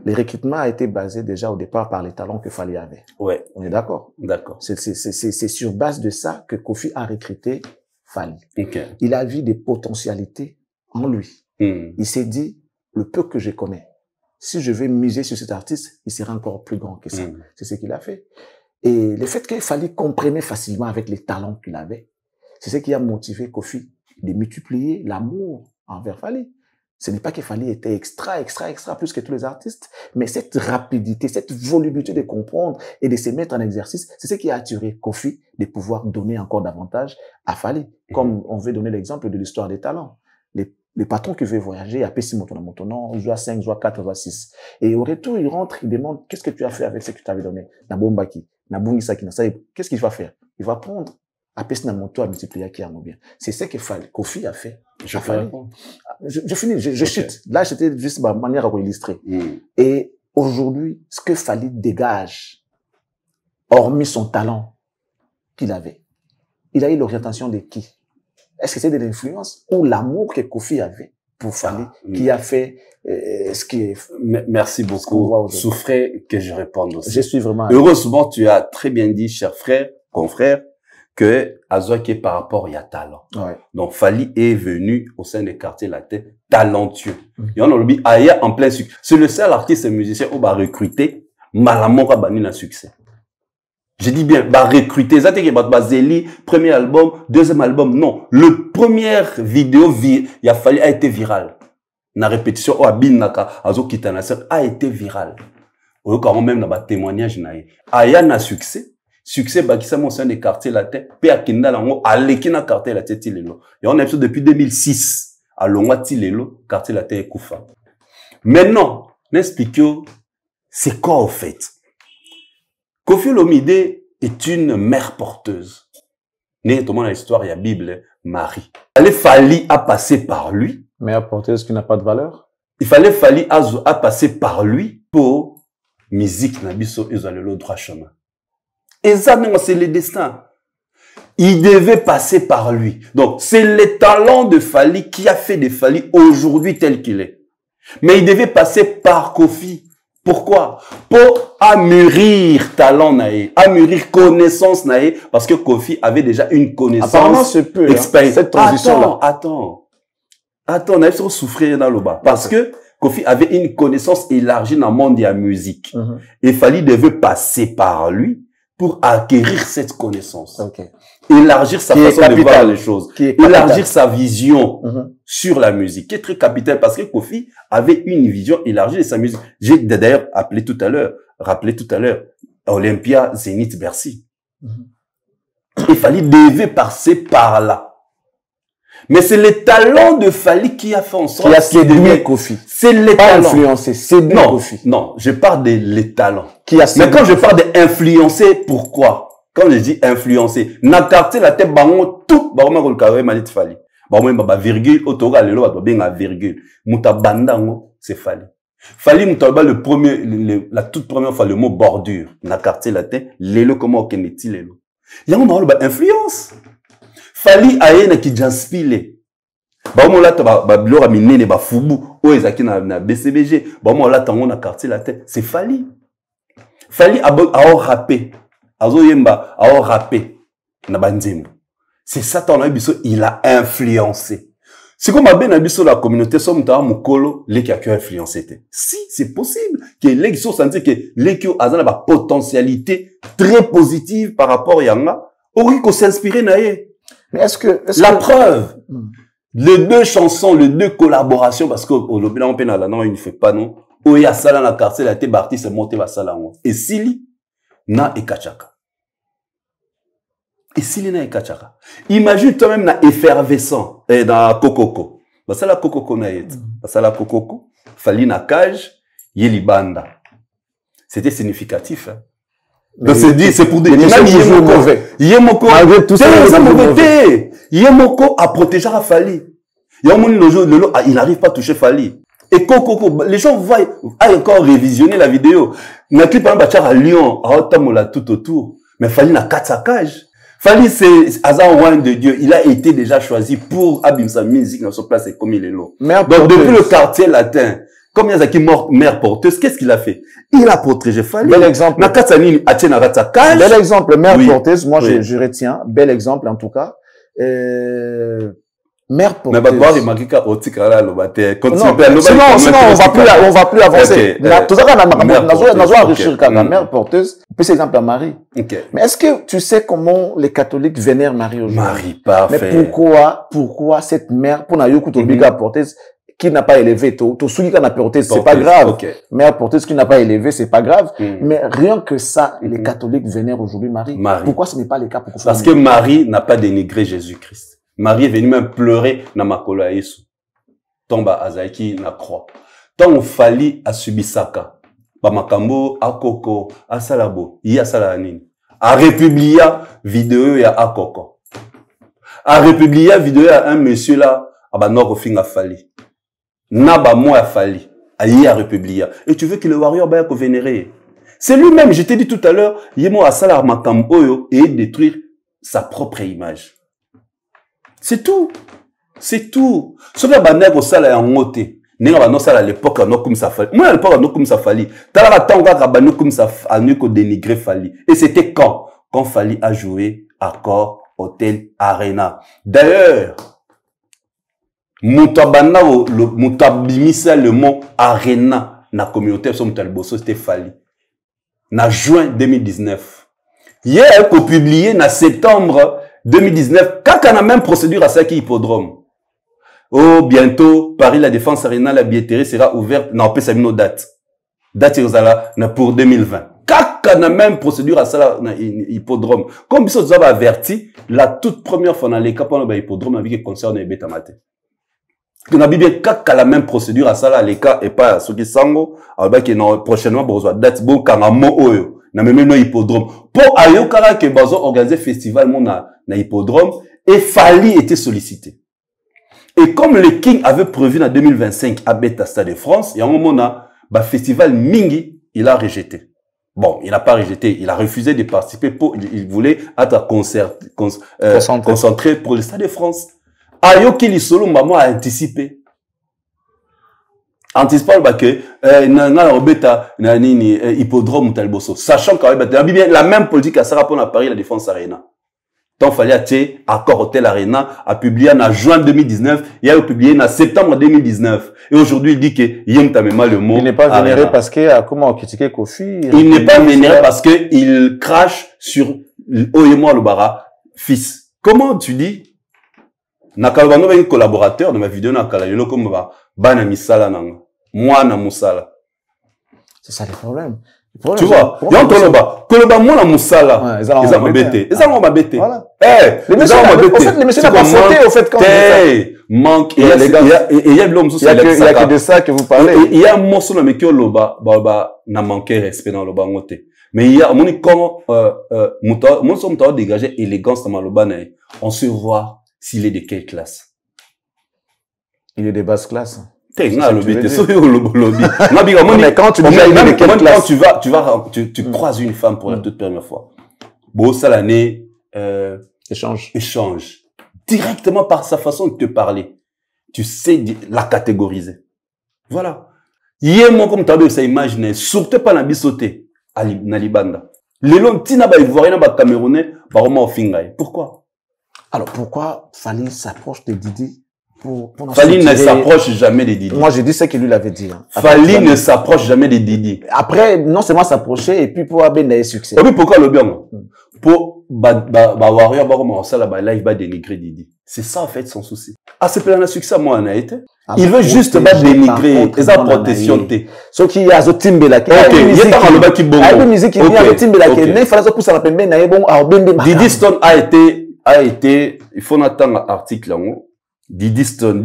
Le recrutement a été basé déjà au départ par les talents que Fally avait. Ouais. On est d'accord? D'accord. C'est sur base de ça que Kofi a recruté Fally. Okay. Il a vu des potentialités en lui. Il s'est dit, le peu que je connais, si je vais miser sur cet artiste, il sera encore plus grand que ça. C'est ce qu'il a fait. Et le fait que Fally comprenait facilement avec les talents qu'il avait, c'est ce qui a motivé Kofi de multiplier l'amour envers Fally. Ce n'est pas que Fally était extra plus que tous les artistes, mais cette rapidité, cette volubilité de comprendre et de se mettre en exercice, c'est ce qui a attiré Kofi de pouvoir donner encore davantage à Fally. Comme on veut donner l'exemple de l'histoire des talents. Les patrons qui veulent voyager, à Pessi Motonon, joue 5, joue 4, joue 6. Et au retour, il rentre, il demande, qu'est-ce que tu as fait avec ce que tu t'avais donné? Nabombaki, Nabungisaki, qu'est-ce qu'il va faire? Il va prendre à Pessi Namoto à multiplier qui a bien. C'est ce que Kofi a fait. Je finis, je chute. Là, c'était juste ma manière à illustrer. Et aujourd'hui, ce que Fally dégage, hormis son talent qu'il avait, il a eu l'orientation de qui? Est-ce que c'est de l'influence ou l'amour que Kofi avait pour Fally qui a fait ce qui est... Merci beaucoup. Souffrez que je réponde aussi. Je suis vraiment... Heureusement, tu as très bien dit, cher frère, confrère, que Azoaki par rapport, il y a talent. Ouais. Donc, Fally est venu au sein des quartiers latins talentueux. Et on a oublié, Aya en plein succès. C'est le seul artiste et musicien où va recruter Malamora Bani un succès. Je dis bien, va recruter. Ça, c'est Zeli, premier album, deuxième album. Non. Le première vidéo, il a fallu, a été viral. La répétition, a été viral. Ou quand même, dans le témoignage, Aya n'a succès. Succès, qui s'est au sein des quartiers latins. Puis à Kinda, à l'équina quartier latin, Tilelo. Et on a fait depuis 2006. À Longwa, Tilelo, quartier latin et Koufa. Maintenant, n'expliquons, c'est quoi, au fait? Kofi Olomide est une mère porteuse. Né, tout le monde dans l'histoire, il y a Bible, Marie. Il fallait à passer par lui. Mère porteuse qui n'a pas de valeur? Il fallait à passer par lui pour musique na biso ils allaient le droit chemin. Et ça c'est le destin. Il devait passer par lui. Donc c'est le talent de Fally qui a fait de Fally aujourd'hui tel qu'il est. Mais il devait passer par Kofi. Pourquoi? Pour amûrir talent naé, amûrir connaissance naé, parce que Kofi avait déjà une connaissance. Apparemment, c'est peu, hein, cette transition-là. Attends, on a souffrir dans le bas. Parce que Kofi avait une connaissance élargie dans le monde de la musique. Et Fally devait passer par lui pour acquérir cette connaissance. Élargir sa façon de voir les choses. Élargir sa vision sur la musique, qui est très capitale parce que Kofi avait une vision élargie de sa musique. J'ai d'ailleurs rappelé tout à l'heure, Olympia, Zénith, Bercy. Il fallait devait passer par là. Mais c'est le talent de Fally qui a fait en sorte qui a séduit Kofi. C'est le talent. Influencé, séduit Kofi. Non, je parle de les talents. Mais quand je parle d'influencer, pourquoi? Quand je dis influencer, na quartier la tête bango tout bango le carré malit Fally. Bango ba virgule otoga lelo ba bien virgule. Muta bandango c'est Fally. Fally muta ba la toute première fois le mot bordure na quartier la tête lelo comment okeneti lelo. Yango na ba influence. Fally aye ki janspile. Bango la ba bilora minene ba fubu o ezaki na BCBG. Bango la tango na quartier la tête c'est Fally. Fally a rappé. Azo yemba, a rappé, na banzembo. C'est ça, il a influencé. C'est comme la communauté, somme ta mukolo, les qui a influencé. Si, c'est possible. Que les qui sont sentis que les qui ont la potentialité très positive par rapport à Yanga, auraient qu'on s'inspirer naïe. Mais est-ce que, preuve, les deux chansons, les deux collaborations, parce que, au lobby, on peut là, non, il ne fait pas, non. Oya sala na quartier, la té barti, c'est monté, va sala, et Sili, na ekachaka. Et s'il na ekachaka. Imagine toi-même na effervescent dans Kokoko. Basa la Kokoko na yet. Basa la Kokoko. Fally na cage, yeli banda. C'était significatif. Hein. Donc c'est pour dire Yemoko. Malgré tout ça, Yemoko a protégé Fally. Il n'arrive pas à toucher Fally. Et Coco, les gens voient, encore révisionner la vidéo. Na clip à Lyon, à Otamola tout autour. Mais Fally n'a qu'à sa cage. Fally, c'est hasard one de Dieu. Il a été déjà choisi pour abîmer sa musique dans son place et comme il est là. Donc, depuis le quartier latin, comme Yazaki mère porteuse, qu'est-ce qu'il a fait? Il a protégé Fally. Bel exemple. Na Katsanini, Atiena sa cage. Bel exemple, mère porteuse. Moi, je retiens. Bel exemple, en tout cas. Mère porteuse. Mais bah, Magika Otikara, le bâté. Sinon, on va plus avancer. Tout ça, mère porteuse. On peut cet exemple à Marie. Mais est-ce que tu sais comment les catholiques vénèrent Marie aujourd'hui? Marie, parfait. Mais pourquoi cette mère, pour Nayoku Tobiga porteuse, qui n'a pas élevé, tout ce qui n'a pas porteuse, c'est pas grave. Mère porteuse qui n'a pas élevé, c'est pas grave. Mais rien que ça, les catholiques vénèrent aujourd'hui Marie. Pourquoi ce n'est pas le cas pour parce que Marie n'a pas dénigré Jésus-Christ. Marie est venue même pleurer na makolo ya Yesu. Tomba azaiki na croix. Tant Fally a subi saka. Ba makambo akoko asalabo ya sala nini. A republia vidéo ya akoko. A republia vidéo ya un monsieur là aba noko finga Fally. Na ba mo ya Fally. A republia. Et tu veux que le warrior ba ko vénérer. C'est lui-même, je t'ai dit tout à l'heure, yemo asala makambo oyo et détruire sa propre image. C'est tout. C'est tout. Ce que la au sala en moté. N'est-ce pas à l'époque, on a comme ça Fally. Moi, à l'époque, on a comme ça Fally. T'as la temps, on a comme ça, on dénigré Fally. Et c'était quand? Quand Fally a joué Accor Hotel Arena. D'ailleurs, Moutabana, Moutabimisa, le mot Arena, na communauté, c'était Fally. Na juin 2019. Hier, qu'on publié, na septembre 2019, quand on a même procédure à ça qui hippodrome. Oh, bientôt, Paris, la Défense Arena, la billetterie sera ouverte. Non, on peut savoir nos dates. Date pour 2020. Quand on a même procédure à ça, hippodrome. Comme ils sont averti, la toute première fois dans les cas, on a hippodrome, on a vu que concerne les bêta maté. On a bien quand la même procédure à ça, les cas, et pas ceux qui sango, on a que prochainement, on va date, bon, quand on a mot oyo. Na même no hippodrome pour ayokara que bazo organiser festival mon na hippodrome et Fally était sollicité. Et comme le King avait prévu en 2025 à Beta Stade de France, il y a un moment Bah, festival Mingi, il a rejeté. Bon, il n'a pas rejeté, il a refusé de participer il voulait être concentré pour le Stade de France. Ayoki Lisolo, maman a anticipé. Anticipant que hippodrome Talboso, sachant qu'avec la même politique à Sarah pour Paris, la Défense Arena. Tant fallait acheter accord Hôtel Arena a publié en juin 2019, il a publié en septembre 2019. Et aujourd'hui, il dit que Yem Tamema le mot. Il n'est pas vénéré parce que, comment critiquer Kofi? Il n'est pas vénéré parce que il crache sur Oyemo Alobara, fils. Comment tu dis? Nakalbano un collaborateur de ma vidéo Nakalalo comme Bana Misala Nanga. Moi na Musala. C'est ça le problème. Tu vois, il y a un Koloba. Koloba, moi, la Moussala. Ils ont m'embêté. Ils ont m'embêté. Voilà. Les messieurs n'ont pas sauté, au fait, quand manque. Et il y a que de ça que vous parlez. Il y a un morceau dans le Koloba, n'a manqué respect dans le Bangote. Mais il y a, comment, mon sommes dégagé élégance dans le Loba, on se voit s'il est de quelle classe. Il est de basse classe. Mais quand tu croises une femme pour la toute première fois. Bon, ça l'année, échange. Directement par sa façon de te parler. Tu sais la catégoriser. Voilà. Hier, moi, comme tu as ça imaginé, surtout pas la bisoté, à Libanda. Les longs, tina ba ivoirien, ba camerounais, ba roma au fingaï. Pourquoi? Alors, pourquoi Fally s'approche de Didi? Fally ne s'approche jamais de Didi. Moi, je dis ce qu'il lui avait dit. Fally ne s'approche jamais de Didi. Après, non seulement s'approcher, et puis pour avoir des succès. Et puis pourquoi le bien? Pour Warrior, live, dénigrer Didi. C'est ça, en fait, son souci. Ah, c'est plein de succès, moi, on a été. Il veut juste dénigrer, et sa protection. Ce qui y a, ce Timbela. Ok, il y a un qui bon. Il y a musique qui vient, le Timbela, qui est fallait pousser la peine, Didi Stone a été, il faut attendre l'article là. Didi Stone,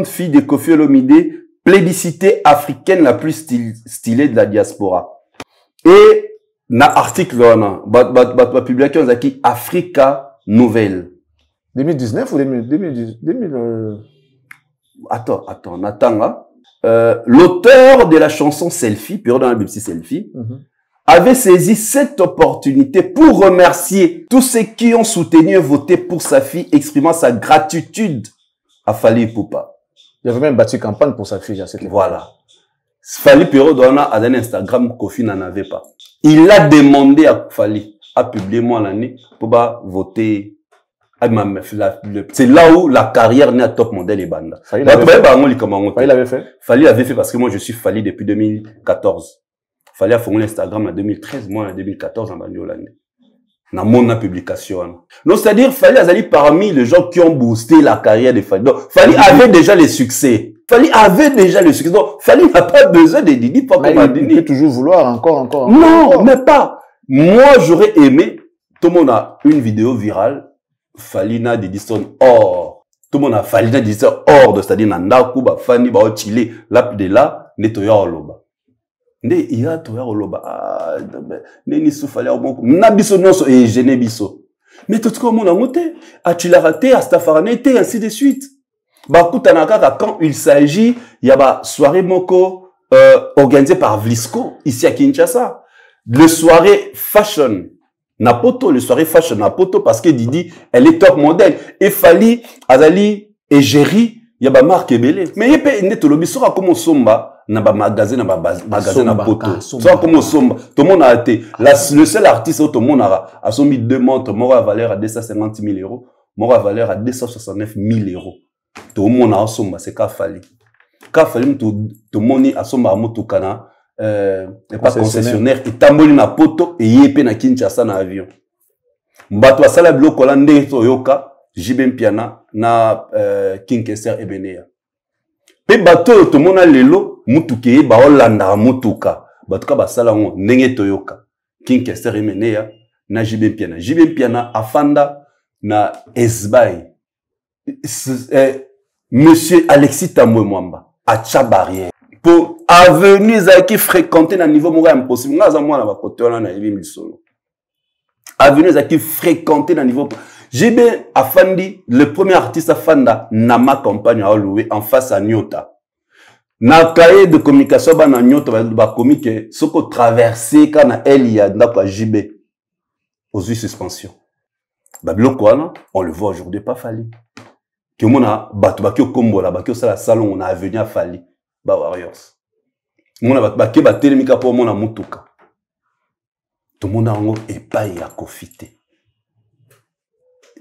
fille de Koffi Olomide, plébiscitée africaine la plus stylée de la diaspora. Et, na article là, publication qui Africa Nouvelle. 2019 ou 2010? Attends, là. L'auteur de la chanson Selfie, période dans la BBC Selfie, avait saisi cette opportunité pour remercier tous ceux qui ont soutenu et voté pour sa fille, exprimant sa gratitude à Fally Ipupa. Il avait même battu campagne pour sa fille à cette époque. Voilà. Fally Perodona a un Instagram, Kofi n'en avait pas. Il a demandé à Fally, à publier moi l'année, pour voter. C'est là où la carrière n'est à top modèle et banda. Fally l'avait fait. Fally l'avait fait parce que moi je suis Fally depuis 2014. Fally a formé l'Instagram en 2013, moi en 2014 en banlieue l'année. Dans mon publication. Donc, c'est-à-dire, Fally Azali parmi les gens qui ont boosté la carrière de Fally. Donc, Fally avait déjà les succès. Fally avait déjà le succès. Donc, Fally n'a pas besoin de Didi pour comme Didi. Il peut toujours vouloir encore. Non, mais pas. Moi, j'aurais aimé, tout le monde a une vidéo virale, Fally na Didi Stone or. Tout le monde a Fally na Didi Stone or, c'est-à-dire, Nandaku, Fani, Chile, là, de là, Netoya Oloba. Nde iya toya oloba neni soufale obonko na biso noso et gêné biso mais tout comme on a monté a tu l'as raté à Stafarane et ainsi de suite ba kutana kaka quand il s'agit il y a ba soirée moko organisée par Vlisco ici à Kinshasa le soirée fashion Napoto le soirée fashion Napoto parce que Didi elle est top modèle et Fally Azali et Jerry il y a ba marque belé mais il peut neto lobi sera comme somba na ba magasin na poto ça comme somba tout le monde a été le seul artiste tout le monde a sommi deux montres mort à valeur à 250 000 euros mort à valeur à 269 000 euros tout le monde a somba c'est qu'a fallu tout le monde a somba moto kana pas concessionnaire et tamboli na poto et yepé na Kinshasa na avion mbato asala biloko la ndenge toyoka Jibem Piana na King Kester Ebenea. Pe bato to mona lelo mutuke ba olanda mutuka. Batuka basala ngo ndenge toyoka. King Kester Ebenea na Jibem Piana. Jibem Piana afanda na Esbay. Monsieur Alexis Tambwe Mwamba a cha barrière. Pour avenue qui fréquenter na niveau moko impossible. Ngaza mwana ba kote wana na yebi misolo. Avenue qui fréquenter na niveau JB Afandi, le premier artiste Afanda, Nama Campagne a loué en face à Nyota. Na cahier de communication, bana nyoto ba commis que ce qu'on traversé quand na elle y a ndako JB aux suspension. Ba biloko wana, on le voit aujourd'hui pas Fali. Que mona bato ba kyo kombola ba kyo sala salon on a avenir Fali ba Warriors. Mona ba ke ba telemika pour mona mutuka. Tout le monde a un pas à confiter.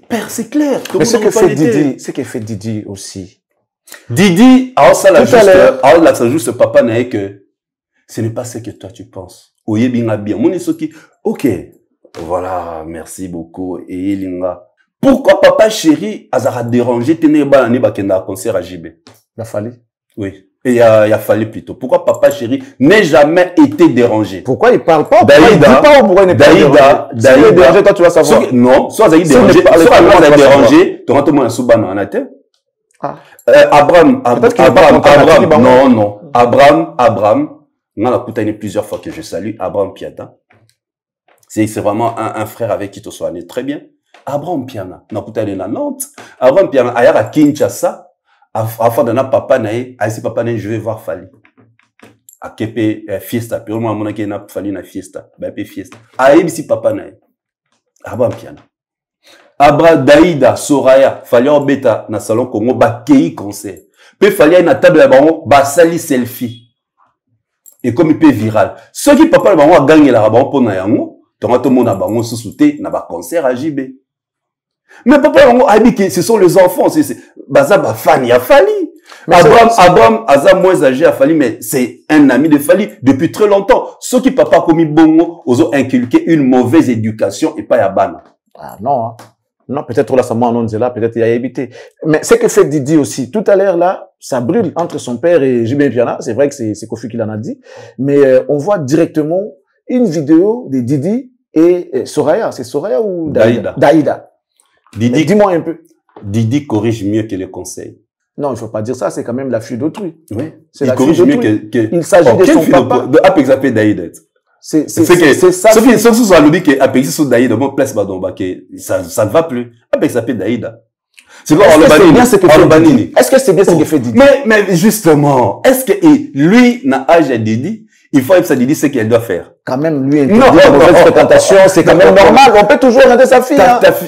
Père, c'est clair. Mais ce que fait Didi, ce que fait Didi aussi. Didi, ça la juste papa n'a que ce n'est pas ce que toi tu penses. Oye bien bien. Mon qui, ok, voilà, merci beaucoup. Et Linga. Pourquoi papa chéri a dérangé tenir balani bakenda concert à JB? Il a fallu. Oui. Et il a fallu plutôt. Pourquoi papa chéri n'ait jamais été dérangé? Pourquoi il parle pas? Daïda, il dit pas pourquoi il n'est pas dérangé. S'il est dérangé, toi tu vas savoir. Non, soit il est dérangé, soit il est dérangé, tu rentres moi un soubana en atteint. Abraham, non. Abraham, on a écouté plusieurs fois que je salue, Abraham Piata. C'est vraiment un frère avec qui tu sois né très bien. Abraham Piana, on a écouté à Nantes. Abraham Piana, ailleurs à Kinshasa. Avant de notre papa naï, si papa naï, je vais voir Fali. À Kepe fiesta, puis moi mon qui n'a Fali na fiesta, bah fiesta. Aïe si papa naï. Abraham Piana. Abra Daïda Soraya, Fali en bêta na salon Congo ba kei concert. Puis Fali na table bango ba sali selfie. Et comme il peut viral. Ceux qui papa bango a gagné la bango pour na yango, tout le monde a bango sous-souté na ba concert à JB. Mais papa, ce sont les enfants, c'est Baza fan, il a Fali. Abraham, Aza moins âgé a Fali, mais c'est un ami de Fali depuis très longtemps. Ceux qui papa commis bongo, ont inculqué une mauvaise éducation et pas Yabana. Ah non, hein. Non, peut-être là, ça m'a annoncé là, peut-être il y a évité. Mais c'est que fait Didi aussi. Tout à l'heure là, ça brûle entre son père et Jibin Piana. C'est vrai que c'est Kofi qui l'en a dit. Mais on voit directement une vidéo de Didi et Soraya. C'est Soraya ou Daïda? Daïda. Didi, dis-moi un peu. Didi corrige mieux que les conseils. Non, il faut pas dire ça, c'est quand même la fille d'autrui. Oui. Il corrige mieux que... Il s'agit de son papa. De Apexapé Daïda. C'est ça. Sauf que ce soit le dit que Apexapé sur Daïda, mon place badonba, que ça ne va plus. Apexapé Daïda. C'est quoi, est-ce que c'est bien ce que fait Didi? Mais justement, est-ce que lui n'a âge à Didi? Il faut que ça Didi ce qu'elle doit faire. Quand même, lui, interdire la mauvaise fréquentation, c'est quand même normal. On peut toujours regarder sa fille.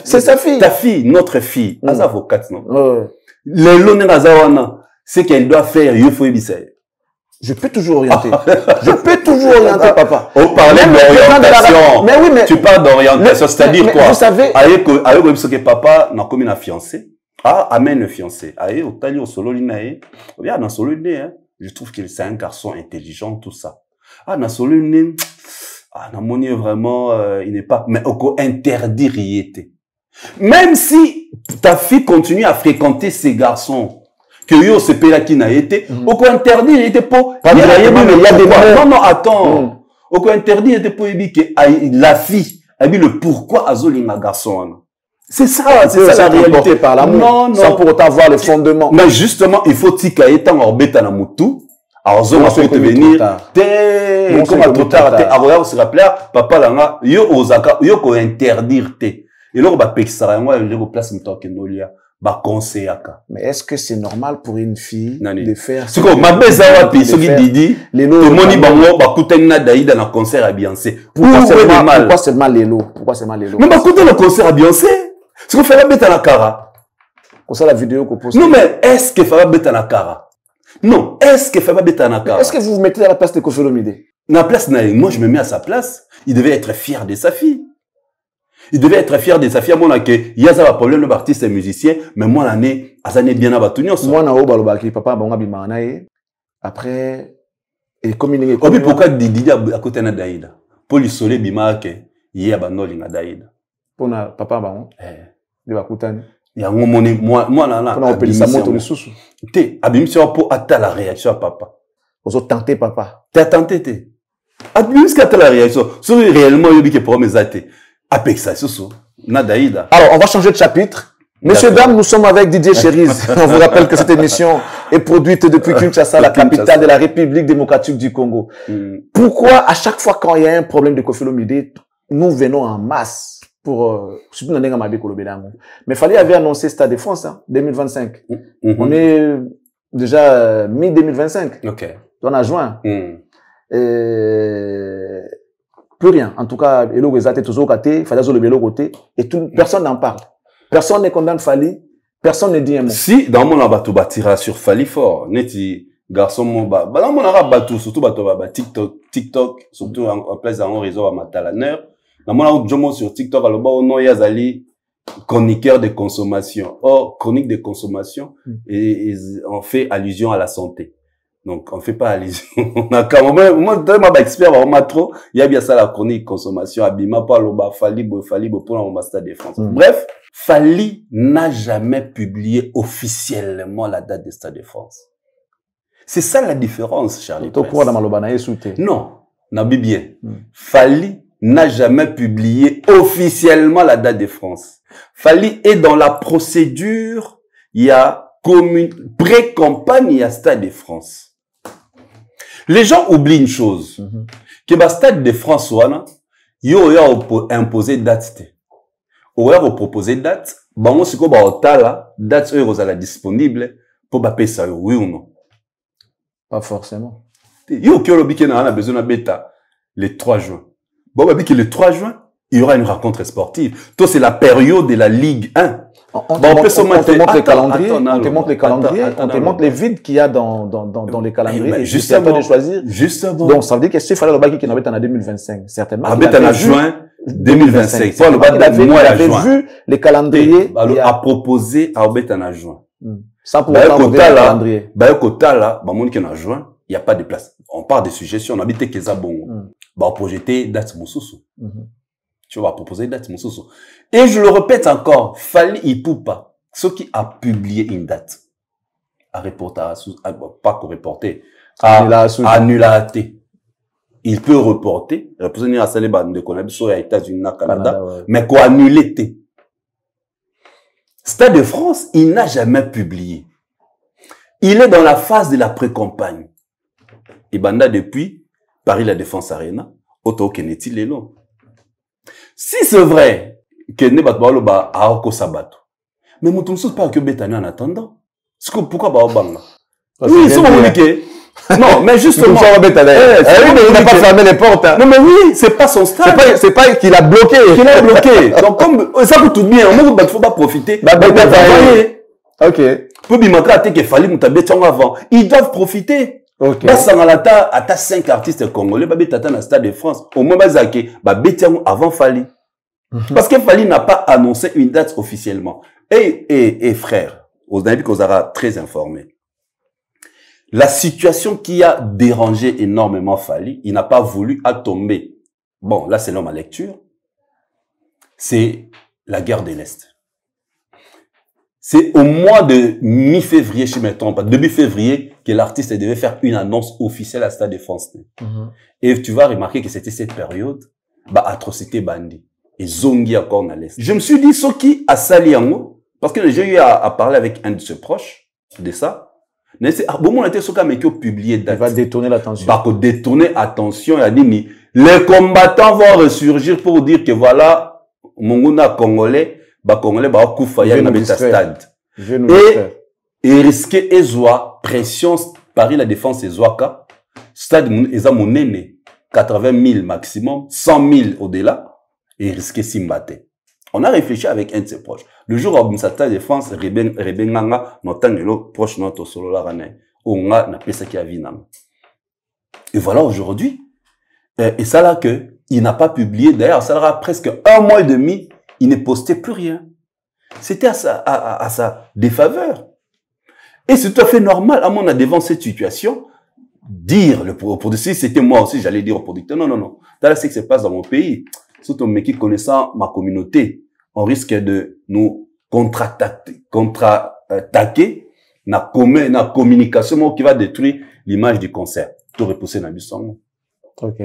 C'est sa fille. Ta fille, notre fille, elle est avocate, non? Le loné c'est qu'elle doit faire, il faut essayer. Je peux toujours orienter. Je peux toujours orienter, papa. On parlait d'orientation. Mais oui, mais. Tu parles d'orientation, c'est-à-dire quoi? Vous savez. Avec que papa n'a comme une fiancée. Amène le fiancé. Aïe, au tali au solo linae. Bien, dans solo linae, je trouve que c'est un garçon intelligent, tout ça. Dans solo linae, dans mon vraiment, il n'est pas, mais on interdire y était. Même si ta fille continue à fréquenter ces garçons, que yo se paye là qui n'a été, on peut interdire, il était pour, il y a des non, attends. On peut interdire, il était pour que la fille, elle dit le pourquoi azolinga garçon. C'est ça la réalité par l'amour. Non, sans pour autant voir le fondement. Mais justement, il faut tika etan orbeta na mutu. Alors, on peut te venir. Comme à trop tard, alors, on se rappelle, papa langa, yo ozaka, yo ko interdire te. Et là, on va pexara, moi, je vais place m'to kendolia, ba conseil aka. Mais est-ce que c'est normal pour une fille de faire ça? C'est quoi, ma beza wapi, ce qui dit, le moni bango, ba kuten na Daïda na concert à Beyoncé. Pourquoi seulement Lélo? Pourquoi seulement Lélo? Mais ba kuten le concert à Beyoncé. C'est qu'on fait la bête à la cara. Comme ça, la vidéo qu'on poste. Non, mais est-ce que fait la bête à la cara? Non, est-ce que fait la bête à la cara? Est-ce que vous vous mettez à la place de Koffi Olomide? La place, moi, je me mets à sa place. Il devait être fier de sa fille. Il devait être fier de sa fille. Moi, il y a ça, problème, le artiste et musicien, mais moi, l'année, à bien à Batunion. Moi, na oba lobaki, papa, bon, abimanae. Après, et comme il est. Pourquoi Didi à côté de Daïda? Pour lui soler bimake, il y a banoli na Daïda. Pour na papa, bon. De bakutani. Il y a un moment, moi, là. On appelle ça moto le sous. T'es, abimsion pour attendre la réaction à papa. Vous avez tenté, papa. T'as tenté, t'es. Abimsion attendre la réaction. Si réellement, il y a des problèmes, zate. Avec ça, c'est ça. Nadaïda. Alors, on va changer de chapitre. Messieurs, dames, nous sommes avec Didier Chériz. On vous rappelle que cette émission est produite depuis Kinshasa, la capitale de la République démocratique du Congo. Pourquoi, à chaque fois quand il y a un problème de Koffi Olomide, nous venons en masse pour, mais Fali avait annoncé Stade de France, 2025. On est Déjà, mi-2025. Ok. On a juin. Plus rien. En tout cas, il fallait le côté, et personne n'en parle. Personne ne condamne Fally, personne ne dit un mot. Si, dans mon abatou, batira sur Fally fort, neti, garçon, mon dans mon arabatou, surtout TikTok, surtout en place dans un réseau à Matalaner, dans mon arabatou, sur TikTok, alors, on a yazali, chroniqueur de consommation. Or, chronique de consommation, et on fait allusion à la santé. Donc, on fait pas allusion. On a quand même, moi, expert, on m'a trop, il y a bien ça, la chronique consommation, Abima, pas l'oba, Fally, pour l'ambassade de France. Bref, Fally n'a jamais publié officiellement la date du Stade de France. C'est ça la différence, Charlie. Non, Nabi bien. Fally n'a jamais publié officiellement la date de France. Fally est dans la procédure, il y a pré-campagne, il y a Stade de France. Les gens oublient une chose, que le Stade de France, il y a imposé date. Il y a proposé date, on se date disponible pour payer ça, oui ou non? Pas forcément. Il y a besoin de bêta le 3 juin. Bon, le 3 juin, il y aura une rencontre sportive. Toi, c'est la période de la Ligue 1. On te montre les calendriers, on te montre les calendriers, on te montre les vides qu'il y a dans les calendriers. Et juste avant de choisir. Justement. Donc, ça veut dire que s'il fallait le bac qui n'avait en 2025, certainement. Il en juin 2025. Il avait vu les calendriers. Il a proposé à Obet en juin. Ça pour autant, le calendrier. En juin, il n'y a pas de place. On parle des suggestions, on habite Kezabon. On va projeter date Moussoussou. Tu vas proposer date Moussoussou. Et je le répète encore, Fally Ipupa, ce qui a publié une date, à reporter, pas qu'au reporter, à annuler. Il peut reporter, représenter à Salébane de Konabisou à États-Unis, Canada, mais qu'on annule. Stade de France, il n'a jamais publié. Il est dans la phase de la pré-campagne. Et Banda depuis Paris La Défense Arena, Otto Kennedy Lelo. Si c'est vrai que ne bat ba lo ba aoko sabato. Mais mon tonso pas que betani en attendant. Pourquoi ba obanga? Oui, c'est mon non, mais justement. Oui, mais il n'a pas fermé les portes. Non, mais oui, c'est pas son stade. C'est pas qu'il a bloqué. Qu'il a bloqué. Donc, comme, ça peut tout bien. Moi, il faut pas profiter. Ok. Pour bien montrer à tes que Fally Moutabé avant. Ils doivent profiter. Ok. Bah, ça à ta 5 artistes congolais, bah, betata dans le Stade de France. Au moins, bah, zake, bah, betiamo avant Fally. Parce que Fally n'a pas annoncé une date officiellement. Et frère, aux amis qu'on sera très informés. La situation qui a dérangé énormément Fally, il n'a pas voulu tomber. Bon, là, c'est ma lecture. C'est la guerre de l'Est. C'est au mois de mi-février, je ne me trompe pas, début février, que l'artiste devait faire une annonce officielle à Stade de France. Et tu vas remarquer que c'était cette période, bah, atrocité bandit. Et zongi encore dans l'Est. Je me suis dit, ce qui a sali en haut, parce que j'ai eu à parler avec un de ses proches de ça. Bon, on était sur le qui a publié date. Il va détourner l'attention. Bah, pour détourner l'attention, il a dit, les combattants vont ressurgir pour dire que voilà, mon Congolais, bah, Congolais, bah, Koufaya, dans stade. Et risquer Ezoa, pression, Paris, La Défense, Ezoaka, stade, Eza Monene, 80 000 maximum, 100 000 au-delà, et risquer Simbate. On a réfléchi avec un de ses proches. Le jour où Stade de France, Rebenganga, notre proche, notre solo la rane, on a pesa qui a vinam. Et voilà aujourd'hui. Et ça là que, il n'a pas publié, d'ailleurs, ça aura presque 1 mois et demi, il ne postait plus rien. C'était à sa défaveur. Et c'est tout à fait normal, à mon avis, devant cette situation, dire, le producteur, c'était moi aussi, j'allais dire au producteur, non. Là, c'est ce qui se passe dans mon pays. Surtout, mais qui connaissant ma communauté, on risque de nous contre-attaquer, na communication qui va détruire l'image du concert. Tout repousser dans le son. Ok.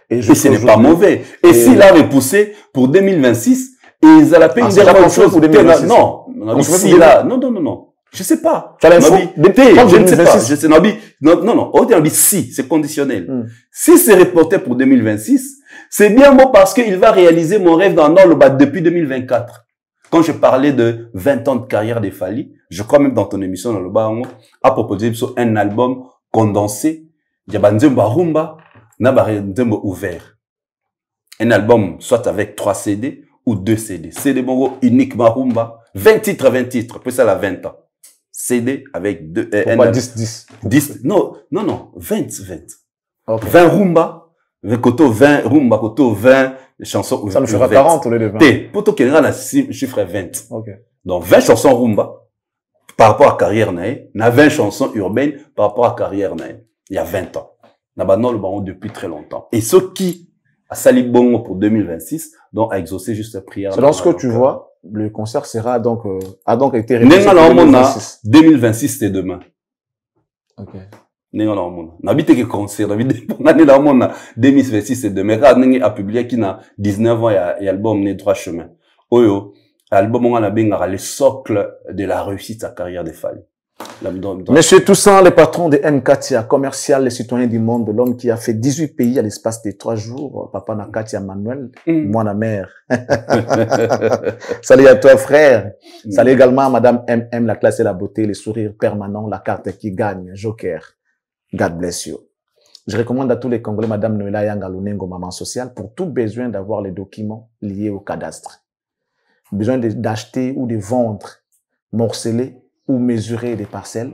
Et ce n'est pas mauvais. Et s'il a repoussé pour 2026, et ils allaient payer une dernière chose pour 2026. Non. Je sais pas. Tu as l'info? Je ne sais pas. Je sais, non. Si, c'est conditionnel. Si c'est reporté pour 2026, c'est bien bon parce qu'il va réaliser mon rêve dans le bas depuis 2024. Quand je parlais de 20 ans de carrière des Fally, je crois même dans ton émission, dans le Barango, a proposé un album condensé. Il y a Nzembo Rumba, Nzembo ouvert. Un album, soit avec 3 CD ou 2 CD. CD Bongo uniquement Rumba. 20 titres, puis ça la 20 ans. CD avec 2, Pourquoi 10? 10, non, 20. Okay. 20 Rumba, koto 20 Rumba, koto 20 chansons. Ça nous fera 40 au lieu de 20. Pour toi, qu'il y a un chiffre 20. Okay. Donc, 20 chansons Rumba, par rapport à carrière naïe, na 20 chansons urbaines par rapport à carrière naïe. Il y a 20 ans. Na non le baron depuis très longtemps. Et ceux qui a sali bongo pour 2026, donc a exaucé juste la prière. Selon ce que tu vois, le concert sera donc, a donc été réalisé. 2026, c'est demain. Ok. N'habite que concert, n'habite 2026, c'est demain. Quand on a publié qui n'a 19 ans, il y a l'album Né droit chemin. Oyo, l'album on a bien le socle de la réussite de sa carrière de Fally. Monsieur Toussaint, le patron de MKatia, commercial, les citoyens du monde, l'homme qui a fait 18 pays à l'espace de 3 jours, papa Nakatia Manuel, moi la mère. Salut à toi, frère. Salut également à madame MM, la classe et la beauté, les sourires permanents, la carte qui gagne, Joker. God bless you. Je recommande à tous les Congolais, madame Noëlla Yangalunengo, maman sociale, pour tout besoin d'avoir les documents liés au cadastre. Besoin d'acheter ou de vendre, morceler ou mesurer des parcelles,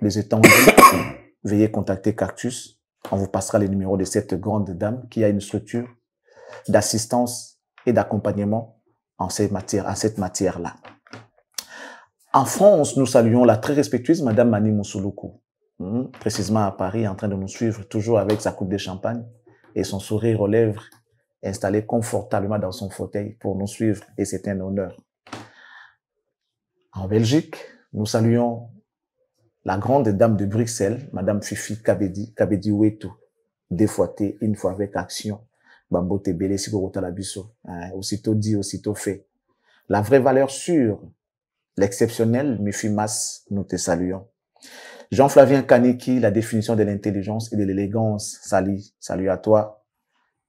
des étendues, veuillez contacter Cactus. On vous passera les numéros de cette grande dame qui a une structure d'assistance et d'accompagnement en cette matière-là. En France, nous saluons la très respectueuse madame Mani Moussouloukou, précisément à Paris, en train de nous suivre, toujours avec sa coupe de champagne et son sourire aux lèvres, installé confortablement dans son fauteuil pour nous suivre, et c'est un honneur. En Belgique, nous saluons la grande dame de Bruxelles, madame Fifi Kabedi Wetu, deux fois T, une fois avec action. Bambo Tebele, Sigorota Labiso. Aussitôt dit, aussitôt fait. La vraie valeur sûre, l'exceptionnel Mufimas, nous te saluons. Jean-Flavien Kaniki, la définition de l'intelligence et de l'élégance. Salut à toi.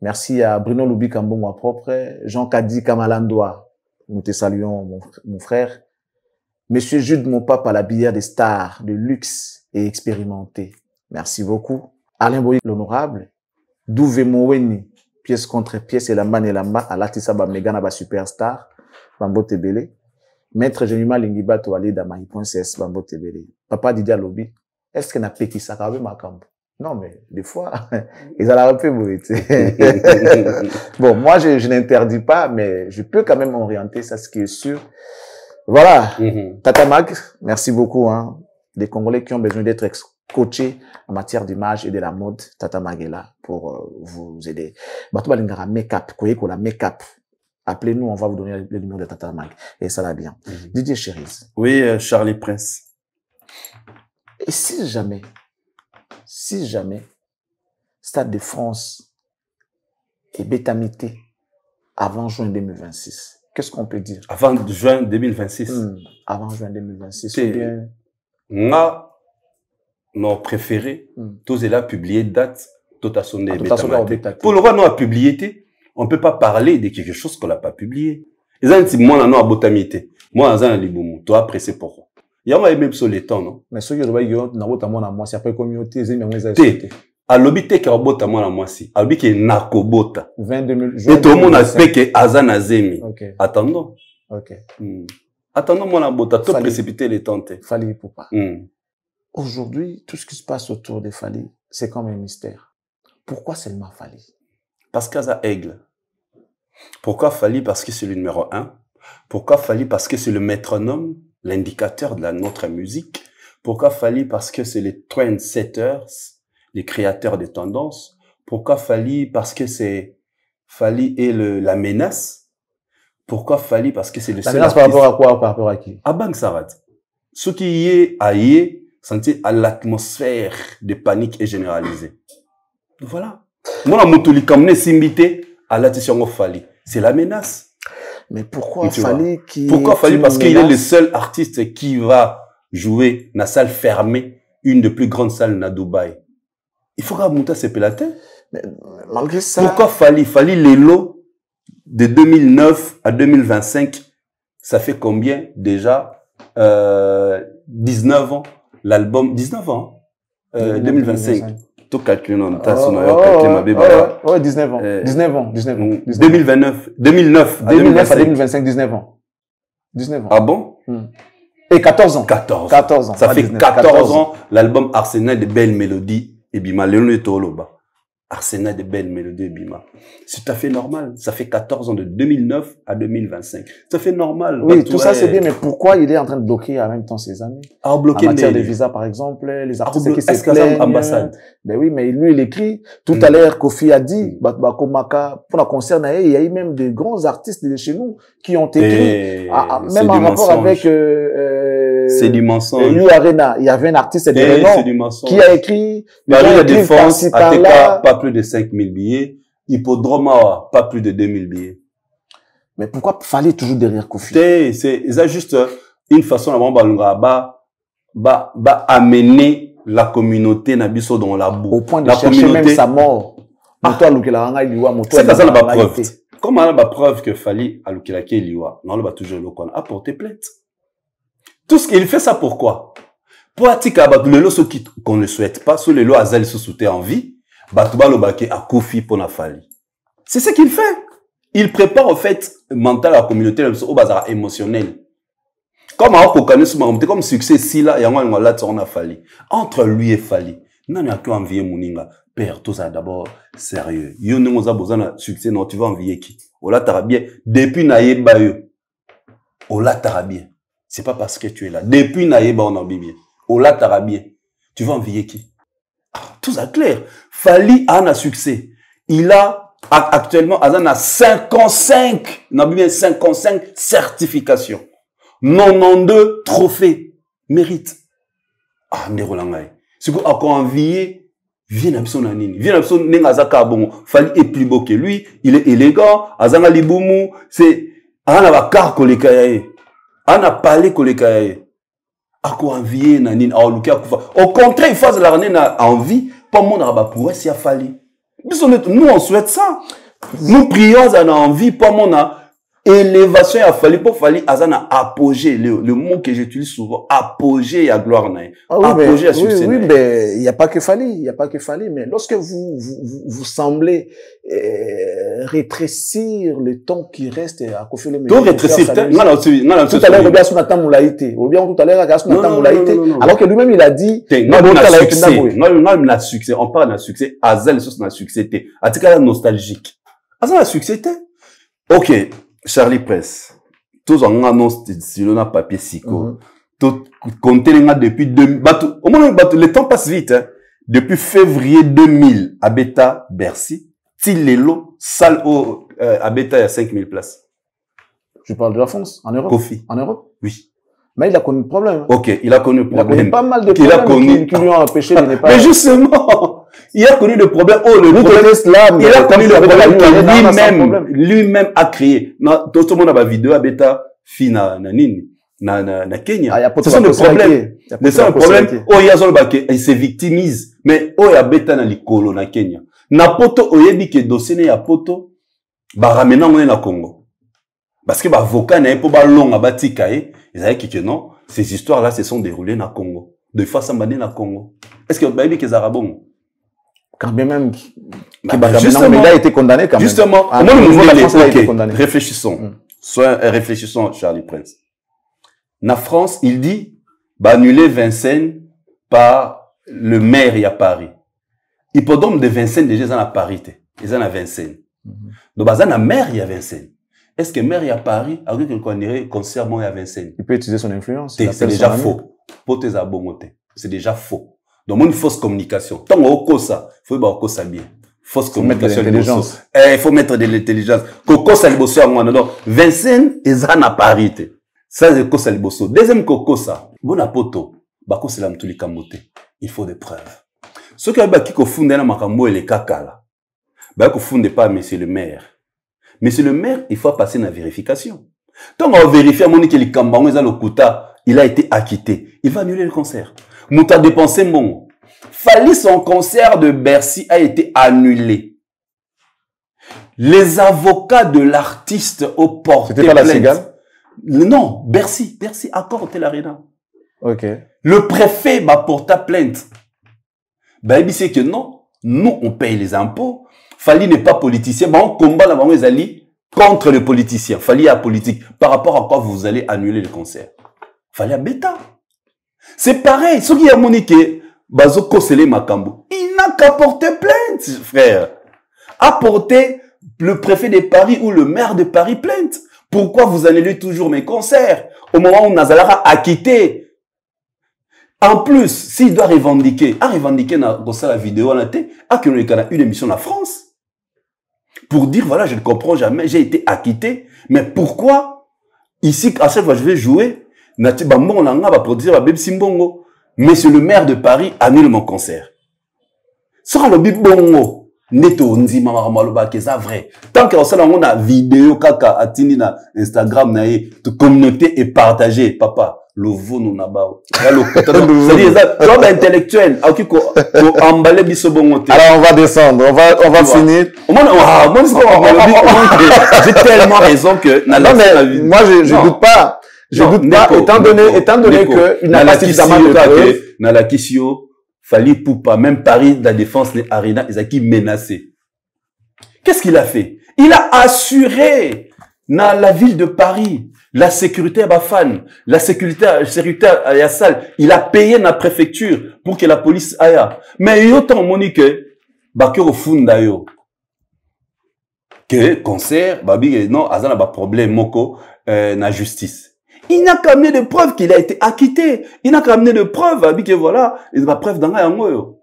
Merci à Bruno Loubi Kambongo propre. Jean Kadi Kamalandoa, nous te saluons, mon frère. Monsieur Jude Mopapa, la bière des stars, de luxe et expérimenté. Merci beaucoup. Alain Boy, l'honorable. Douve Moweni, pièce contre pièce, et la man et la ma, Alatissa Bamegana, ba superstar, Bambo Tebele. Maître Jenima Lingiba, Toali, Damaï.cs, Bambo Tebele. Papa Didia Lobby, est-ce qu'il n'a pas qui s'accabe ma camp? Non, mais des fois, ils allaient un peu bourriter. Bon, moi, je n'interdis pas, mais je peux quand même orienter, ça, ce qui est sûr. Voilà. Tata Mag, merci beaucoup, hein. Des Congolais qui ont besoin d'être coachés en matière d'image et de la mode. Tata Mag est là pour vous aider. Batou Balingara Make-up, la Make-up. Appelez-nous, on va vous donner le numéro de Tata Mag. Et ça va bien. Didier Chéris. Oui, Charlie Prince. Et si jamais, Stade de France est bétamité avant juin 2026, qu'est-ce qu'on peut dire? Avant juin 2026. Avant juin 2026. C'est bien. Nos préférés, tous là publié date, tout à son pour le roi, non a publié, on ne peut pas parler de quelque chose qu'on n'a pas publié. Ils ont dit, moi, non, a botamité. Moi, on a liboumou. Toi, apprécié pourquoi? Il y a même sur les temps, non? Mais ceux qui ont moi, c'est après communauté, ils ont à l'obité qui a bota moi la moisi, à l'obité qui est nakobota. 22 000 et tout le monde a fait que Azan Azemi. Attendons. Ok. Attendons moi la bota, tout précipiter les tenter. Fally Ipupa. Aujourd'hui, tout ce qui se passe autour de Fally, c'est comme un mystère. Pourquoi seulement Fally? Parce qu'Aza Aigle. Pourquoi Fally? Parce que c'est le numéro 1. Pourquoi Fally? Parce que c'est le métronome, l'indicateur de notre musique. Pourquoi Fally? Parce que c'est les trendsetters, les créateurs de tendances. Pourquoi Fally? Parce que c'est Fally et la menace. Pourquoi Fally? Parce que c'est le seul menace artiste. Par rapport à quoi? Par rapport à qui? À Bang Sarat. Ce qui y est aillé, senti à l'atmosphère de panique est généralisée. Voilà. Moi, la moutuli kamne simbité à l'attention Fally. C'est la menace. Mais pourquoi Fally qui... Pourquoi Fally? Parce qu'il est le seul artiste qui va jouer dans la salle fermée, une des plus grandes salles à Dubaï. Il faut remonter ces pélatins. Mais malgré ça... Pourquoi Fally les lots de 2009 à 2025, ça fait combien déjà 19 ans. L'album, 19 ans, 2025. Tout calculé dans le tas, sinon, ouais, 19 ans. 19 ans, 19 ans. 2029, 2009 à 2025, 19 ans. 19 ans. Ah bon? Et 14 ans. 14 ans. Ça fait 14 ans, l'album Arsenal de belles mélodies, et Bima, Léon Toloba. Arsenal de belles mélodies, et Bima. C'est tout à fait normal. Ça fait 14 ans, de 2009 à 2025. Ça fait normal. Oui, tout ça c'est bien, mais pourquoi il est en train de bloquer en même temps ses amis? En matière de visa, par exemple, les artistes qui se plaignent. Ambassade. Ben oui, mais lui, il écrit. Tout à l'heure, Kofi a dit, Komaka, pour la concerne, il y a eu même des grands artistes de chez nous qui ont écrit, même en rapport avec, c'est du mensonge. You Arena, il y avait un artiste de renom qui a écrit, Paris La Défense, ATK, pas plus de 5000 billets. Hippodrome, pas plus de 2000 billets. Mais pourquoi fallait toujours derrière Kofi? C'est juste une façon amener la communauté Nabiso dans la boue. Au point de chercher même sa mort. C'est ça la preuve. Comme on a la preuve que Fali a l'oukelake liwa, non, on va toujours le connaître, apporter plainte. Tout ce qu'il fait ça pourquoi? Pour attirer le lot qu'on ne souhaite pas, sur le lot Azali se soutient en vie, Batouba Lobake a Kofi pour la Fali. C'est ce qu'il fait. Il prépare, en fait, mental à la communauté, au bazar émotionnel. Comme à Okokané, comme succès, si là, il y a un là, on a Fali. Entre lui et Fali, non, il n'y a qu'à envier Mouninga. Père, tout ça d'abord, sérieux. Yo, nous, on a besoin de succès, non, tu vas envier qui? Ola Tarabien, depuis Naïba, Ola Tarabien. C'est pas parce que tu es là. Depuis Naïba, on a bien. Ola Tarabien. Tu vas envier qui? Tout ça clair. Fali a un succès. Il a actuellement, Azan a 55 certifications. 92 trophées. Mérite. Ah, Nerolangaï. C'est quoi, encore envier, viens à Bisson Nanini. Viens à Bisson Nengazaka bon. Fali est plus beau que lui. Il est élégant. Azan Liboumou. C'est, Azan a car kolekaye. Azan a parlé kolekaye. Ako envier Nanini. Au contraire, il faut la ramener en vie. Pas mon arabe pourrait s'y affaler. Nous, on souhaite ça. Nous prions à envie, pas mon élévation à fallu pour fallu à apogée. Le mot que j'utilise souvent, apogée à gloire. Apogée à succès. Oui, mais il n'y a pas que fallu, il n'y a pas que fallu. Mais lorsque vous semblez rétrécir le temps qui reste à Kofi Olomide. Donc rétrécir, tout à l'heure, il y a son attente moulaïté. Ou bien tout à l'heure, il y a son attente moulaïté. Alors que lui-même, il a dit, succès, on parle d'un succès, Azel, c'est un succès, à tout cas, nostalgique. Azel, un succès, ok, Charlie Press. Tous en annonce, sur le papier, sico. Tout, compter les depuis 2000, au moins, le temps passe vite, hein. Depuis février 2000, à Beta, Bercy, Tilelo, salle au, à Beta, il y a 5000 places. Je parle de la France, en Europe. Kofi. En Europe? Oui. Mais il a connu le problème. Ok, il a connu le problème. Il a connu pas mal de problèmes qui lui ont empêché de ne pas... Mais justement, il a connu le problème. Oh, le problème. Il a connu le problème que lui-même a créé. Tout le monde a ma vidéo à Beta, Fina, Nanini, na Kenya. Ce sont des problèmes. C'est ça le problème. Oh, il y a Zolbake, il se victimise. Mais, oh, il y a Beta na Likolo, na Kenya. Na poto, oh, il y a que dossier na poto, bah, ramenant on est na Congo. Parce que, bah, avocat n'a pas long à batikaye. Ils avaient dit que non, ces histoires-là se sont déroulées na Congo. De face à Mbane na Congo. Est-ce que, bah, il y a des Arabons? Quand même, justement, il a été condamné quand même. Justement, au moins, nous la France a été condamné. Réfléchissons. Réfléchissons, Charlie Prince. Na France, il dit, bah, annuler Vincennes par le maire à Paris. Hippodrome de Vincennes, déjà, ils ont la parité. Ils ont la Vincennes. Donc, bah, ils ont la maire à Vincennes. Est-ce que maire à Paris, avec quelqu'un concert bon à Vincennes? Il peut utiliser son influence. C'est déjà faux. Pour tes abomotés. C'est déjà faux. Donc, une fausse communication. Tant qu'on ça, il faut que ça bien. Fausse communication. Il faut mettre de l'intelligence. Coco Salibosso à moi. Donc, Vincennes, ils ont la parité. Ça, c'est Coco Salibosso. Deuxième Coco ça. Bon apoto. Bako c'est la mtuli kamote. Il faut des preuves. Ce qui est qui fonde na makambo et les kakala. Bah, qu'on fonde pas monsieur le maire. Monsieur le maire, il faut passer la vérification. Tant on vérifie à mon que les kambango le kuta, il a été acquitté. Il va annuler le concert. Mouta dépensé mon. Fali son concert de Bercy a été annulé. Les avocats de l'artiste au porte. C'était pas la Cigale? Non, Bercy, accord Hôtel Arena. Ok. Le préfet m'a porté plainte. Ben, il dit que non, nous, on paye les impôts. Fali n'est pas politicien, mais on combat la banque contre les politiciens. Fali à politique. Par rapport à quoi vous allez annuler le concert? Fali à bêta. C'est pareil. Ce qui a moniqué, Bazo Kosele Makambo, il n'a qu'à porter plainte, frère. A porté le préfet de Paris ou le maire de Paris plainte. Pourquoi vous annulez toujours mes concerts? Au moment où Nazalara a quitté. En plus, s'il doit revendiquer dans la vidéo, qu'il y a une émission en France. Pour dire, voilà, je ne comprends jamais, j'ai été acquitté. Mais pourquoi, ici, à chaque fois que je vais jouer, Monsieur le maire de Paris annule mon concert. Sera le bongo. Neto ndima maramaloba keza vrai. Tant que on a vidéo kaka atini na Instagram na ye, te communauté et partager, papa. Le veau nous nabao. C'est-à-dire, l'homme intellectuel, alors on va descendre, on va finir. J'ai tellement raison que, non, mais, moi, je doute pas. Je doute pas, étant donné que, il n'a pas suffisamment de preuves. Nalakisio, Fali Poupa, même Paris, la défense, les Arena, ils ont qui menacé. Qu'est-ce qu'il a fait? Il a assuré, dans la ville de Paris, la sécurité à Bafan, la sécurité à Yassal, il a payé la préfecture pour que la police aille. Mais il y a autant monique, Bakero Funda yo. Que concert, babi, non, azana ba problème, moko, na justice. Il n'a qu'à amener de preuves qu'il a été acquitté. Il n'a qu'à amener de preuves, babi, que voilà, il y a preuve dans la yo.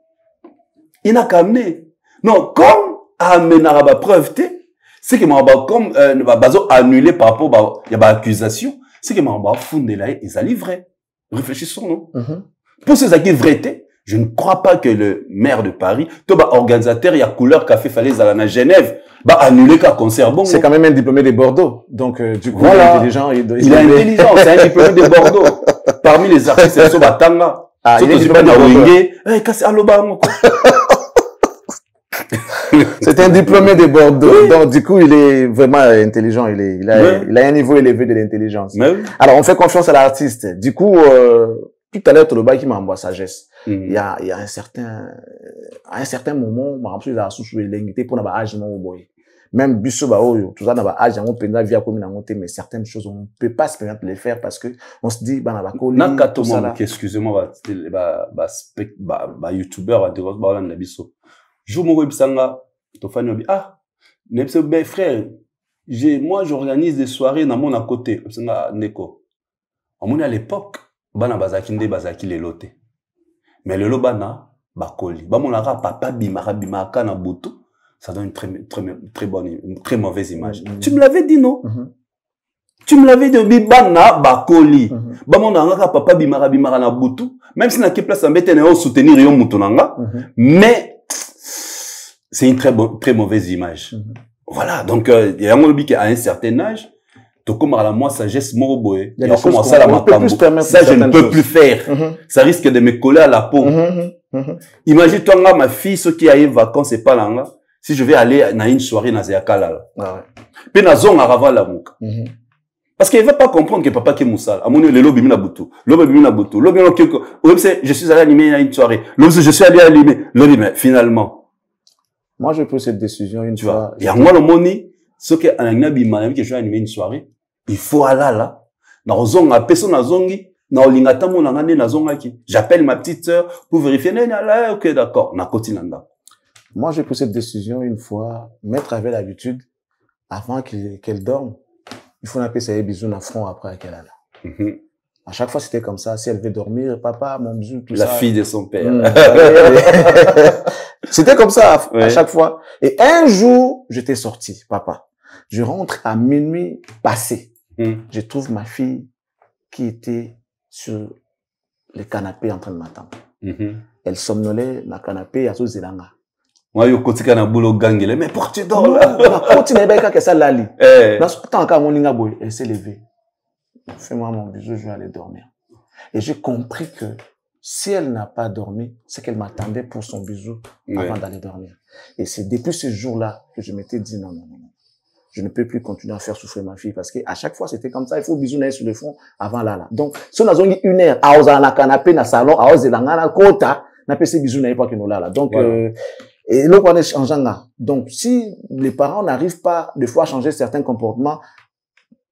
Il n'a qu'à amener. Non, comme amener la preuve, c'est que comme bazo annulé par rapport il y a accusation, c'est que fondé là ils a livré. Réfléchissons non. Pour ceux qui vérité, je ne crois pas que le maire de Paris, tout organisateur il y a couleur café fallait à Genève, annuler qu'un concert bon. C'est quand même un diplômé de Bordeaux. Donc du coup voilà. Il est intelligent, il est intelligent, c'est un diplômé de Bordeaux. Parmi les artistes c'est Batanga. Ah, il est diplômé de Bordeaux. C'est un diplômé de Bordeaux. Oui. Donc, du coup, il est vraiment intelligent. Il a un niveau élevé de l'intelligence. Oui. Alors, on fait confiance à l'artiste. Du coup, tout à l'heure, Toloba qui m'a envoyé sagesse. Il y a un certain moment, il a sous l'ingité pour n'avoir âge boy. Même Bisso Baoyo, tout ça n'a pas âge, on peut pas via comme mais certaines choses, on ne peut pas se permettre de les faire parce que on se dit, excusez-moi, youtubeur, je me websanga, frère, moi j'organise des soirées dans mon à côté, Neko. À l'époque, bana bazaki les lote. Mais le lobana, bakoli. Bamonara papa bimaka na butu, ça donne une très mauvaise image. Tu me l'avais dit, non? Tu me l'avais dit, bibana bakoli. Bamonara papa bimaka na butu, même si na ki place en bête na soutenir yo mutunanga, mais c'est une très mauvaise image. Voilà, donc il y a un lobby qui a un certain âge, donc comme à la moi sagesse moroboé, il y a commencé à la macambo. Ça je ne peux plus faire. Ça risque de me coller à la peau. Imagine toi ma fille ce qui a eu vacances et pas là, si je vais aller dans une soirée dans Zéakala. Puis na zone à Raval la mouka. Parce qu'elle ne va pas comprendre que papa qui est moussal. À mon avis, le lobby mina butu. Lobby mina butu. Lobby je suis allé animer à une soirée. Lobby je suis allé animer. Lobby mais finalement moi, je prends cette décision une fois. Il y a moi le money, ce que un abima que je vais animer une soirée, il faut aller là. Na zonga personne na zongi, na olingata mo na ngane na zonga ki. J'appelle ma petite sœur pour vérifier là, OK d'accord, na kotinanda. Moi, je prends cette décision une fois, mettre avec l'habitude avant qu'elle dorme. Il faut appeler ça bisous na front après qu'elle a là. À chaque fois, c'était comme ça. Si elle veut dormir, papa, mon bisou, tout ça. La fille de son père. C'était comme ça à chaque fois. Et un jour, j'étais sorti, papa. Je rentre à minuit passé. Je trouve ma fille qui était sur le canapé en train de m'attendre. Elle somnolait dans le canapé à sous Zélanga. Moi, je continue à boulot gangele. Mais pourquoi tu dors là? Continue à ça lali. Tant qu'à mon boy, elle s'est levée. Fais-moi mon bisou, je vais aller dormir. Et j'ai compris que si elle n'a pas dormi, c'est qu'elle m'attendait pour son bisou avant d'aller dormir. Et c'est depuis ce jour-là que je m'étais dit non. je ne peux plus continuer à faire souffrir ma fille parce que à chaque fois c'était comme ça, il faut bisouner sur le front avant là. Donc, si on a une heure, à oser na canapé, na salon, à oser na kota, na pc bisouner pas que nous là. Donc, voilà. Et là, on est changeant là. Donc, si les parents n'arrivent pas, des fois, à changer certains comportements,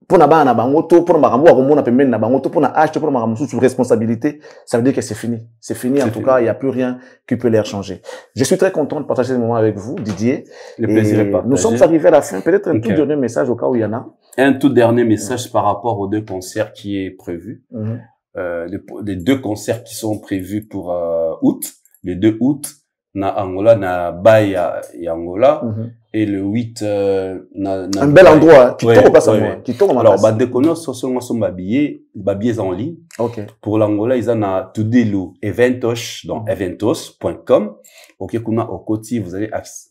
pour na bangoto, pour na bangoto, na bangoto, pour na acheter, pour na bangoto sous responsabilité, ça veut dire que c'est fini. C'est fini. En tout cas, il n'y a plus rien qui peut les changer. Je suis très content de partager ce moment avec vous, Didier. Le plaisir est partagé. Nous sommes arrivés à la fin. Peut-être un tout dernier message au cas où il y en a. Un tout dernier message par rapport aux 2 concerts qui est prévu. Les 2 concerts qui sont prévus pour août. Le 2 août, na Angola, na Bahia et Angola. Et le 8, un bel endroit, qui tombe pas ça, moi. Alors, bah, dès qu'on a son billets en ligne. Pour l'Angola, ils en a Tudilu Eventos, donc eventos.com. Ok, qu'on a au côté, vous allez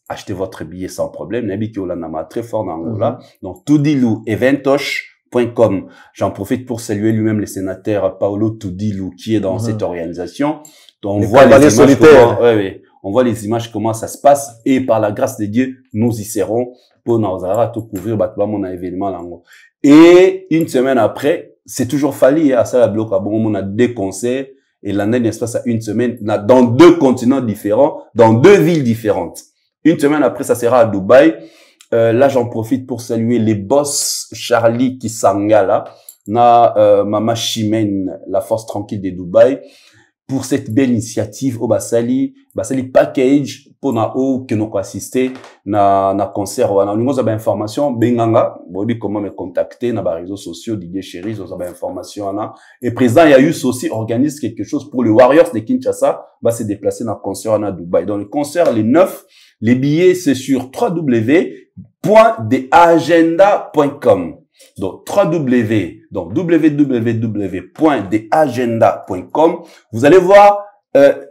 acheter votre billet sans problème. N'habitez pas là, très fort en Angola. Donc, Tudilu Eventos.com. J'en profite pour saluer lui-même le sénateur Paolo Tudilu, qui est dans cette organisation. Donc, on voit les images on voit les images, comment ça se passe, et par la grâce de Dieu, nous y serons pour nous tout couvrir, mon événement là. Et une semaine après, c'est toujours fallu, à ça la bloc, on a 2 concerts, et l'année n'est pas ça, une semaine, dans 2 continents différents, dans 2 villes différentes. Une semaine après, ça sera à Dubaï. Là, j'en profite pour saluer les boss Charlie Kisangala, Mama Chimène, la force tranquille de Dubaï, pour cette belle initiative au Basali package pour na o que nous assister na concert wana nous avons information benganga bobi comment me contacter na ba réseaux sociaux Didier Chéris nous avons information na et président Yayus aussi organise quelque chose pour les Warriors de Kinshasa va se déplacer dans concert na Dubaï. Dans le concert les 9 les billets c'est sur www.deagenda.com. Donc, www.deagenda.com. Vous allez voir,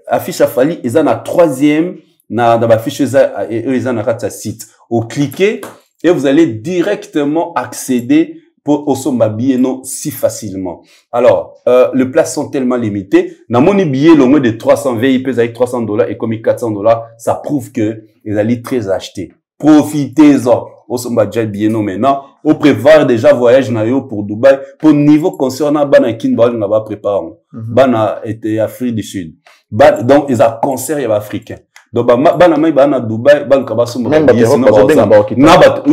affiche à Fali, ils en a 3e, dans la fiche, ils en a 4 site. Vous cliquez, et vous allez directement accéder pour au sommet billet non si facilement. Alors, les places sont tellement limitées. Dans mon billet, le moins de 300 VIP avec $300 et comme $400, ça prouve que ils allaient très acheter. Profitez-en. Au sommet billet non maintenant. Au prévoir déjà voyage nayo pour Dubaï. Pour niveau concernant Bana Kinbal, on va préparer. Bana était Afrique du Sud. Donc, ils ont concert africain. Donc, Bana Dubaï, Bana Kabasso, oui,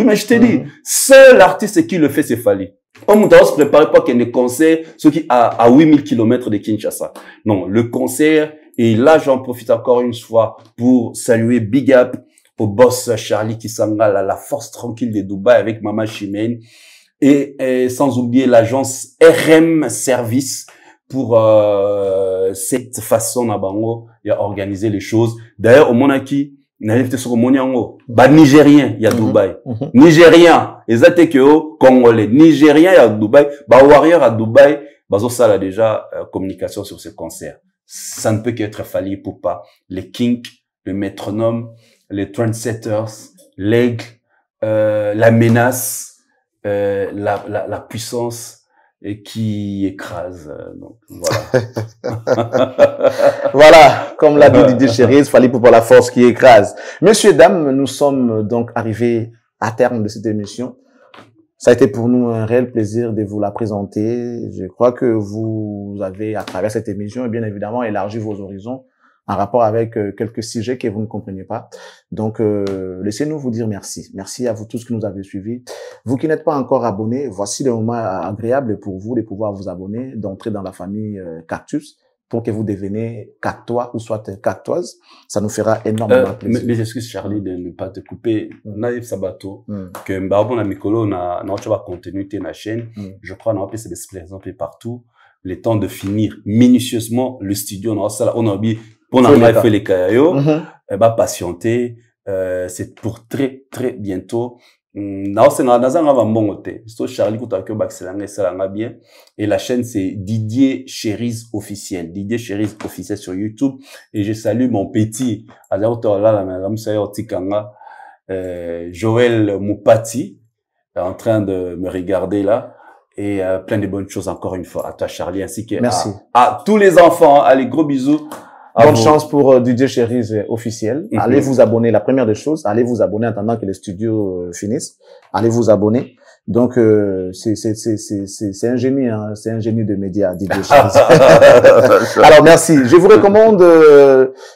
mais je te dis, seul artiste qui le fait, c'est Fali. On doit se préparer pour qu'il y ait des concerts, ceux qui à 8000 km de Kinshasa. Non, le concert, et là, j'en profite encore une fois pour saluer Big Up au boss Charlie Kisangala, la force tranquille de Dubaï avec Mama Chimène et sans oublier l'agence RM Service pour cette façon d'organiser organiser les choses. D'ailleurs, au Monaki, n'arrive sur Moniango, Nigérien, il y a Dubaï. Nigérien, exactement Congolais. Nigérien, il y a Dubaï. Warrior à Dubaï, ça là déjà communication sur ce concert. Ça ne peut qu'être fallu pour pas les kinks, le métronome, les trendsetters, l'aigle, la menace, la puissance et qui écrase. Donc voilà. Voilà, comme l'a dit Didier Chéris, fallait pour la force qui écrase. Messieurs, dames, nous sommes donc arrivés à terme de cette émission. Ça a été pour nous un réel plaisir de vous la présenter. Je crois que vous avez, à travers cette émission, bien évidemment, élargi vos horizons en rapport avec quelques sujets que vous ne compreniez pas. Donc, laissez-nous vous dire merci. Merci à vous tous qui nous avez suivis. Vous qui n'êtes pas encore abonnés, voici le moment agréable pour vous de pouvoir vous abonner, d'entrer dans la famille Cactus pour que vous deveniez cactois ou soit cactoise. Ça nous fera énormément plaisir. Mais j'excuse Charlie de ne pas te couper. Naïf Sabato, que Mbarbon a Mikolo, na continuité na chaîne. Je crois qu'on a fait des exemples partout. Le temps de finir minutieusement le studio, on a oublié pour n'a fait les cailloux, patienter, c'est pour très bientôt. Charlie bien. Et la chaîne c'est Didier Chéris officiel. Didier Chéris officiel sur YouTube. Et je salue mon petit, Joël Moupati, en train de me regarder là. Et plein de bonnes choses encore une fois à toi Charlie ainsi que à tous les enfants. Allez, gros bisous. Bonne chance pour DJ Cherise officiel. Allez vous abonner. La première des choses, allez vous abonner en attendant que les studios finissent. Allez vous abonner. Donc c'est un génie, hein, c'est un génie de médias, DJ Cherise. Alors merci. Je vous recommande,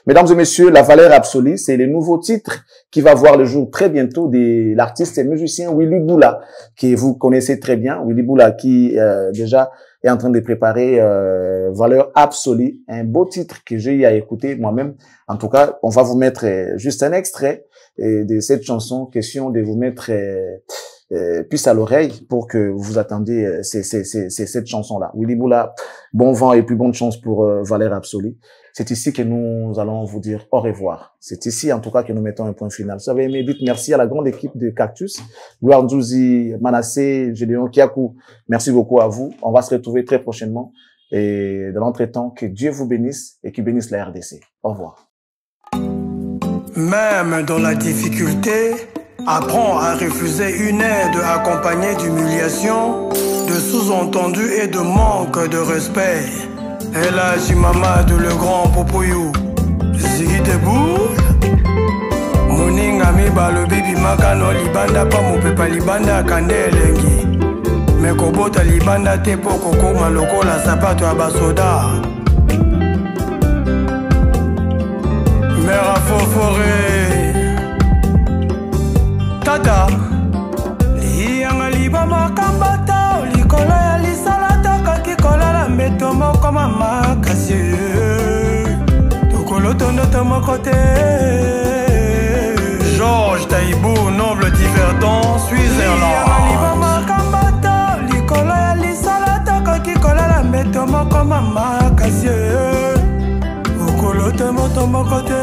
mesdames et messieurs, La Valeur Absolue. C'est le nouveau titre qui va voir le jour très bientôt de l'artiste et musicien Willy Boula, que vous connaissez très bien. Willy Boula qui déjà est en train de préparer Valeur Absolue, un beau titre que j'ai eu à écouter moi-même. En tout cas, on va vous mettre juste un extrait de cette chanson, question de vous mettre puce à l'oreille pour que vous attendiez cette chanson-là. Willy Boula, bon vent et puis bonne chance pour Valeur Absolue. C'est ici que nous allons vous dire au revoir. C'est ici, en tout cas, que nous mettons un point final. Si vous avez aimé, dites merci à la grande équipe de Cactus. Gloire Ndouzi, Manassé, Gédéon Kiakou. Merci beaucoup à vous. On va se retrouver très prochainement. Et dans l'entretemps, que Dieu vous bénisse et qu'il bénisse la RDC. Au revoir. Même dans la difficulté, apprends à refuser une aide accompagnée d'humiliation, de sous-entendus et de manque de respect. Et là, Mamadou le grand Popoyou, Ziggy Deboul, Moninga Miba le bibi Makano Libanda, pas mon pepa Libanda, Kandelengi. Mais Kobota Libanda, Tepo Koko Maloko, la sapato Abasoda. Mère à Foforé, Tata, Lianga Libama Kambata, Likola Lisalata, Kakikola, la Metomo comme un macassier. Tokolo Tondo Tomo côté. Georges Taïbou, noble diverdant, Suisse-Irlande. Libama Kambata, Likola Lisalata, Kakikola, la Metomo comme un macassier. Tomo côté.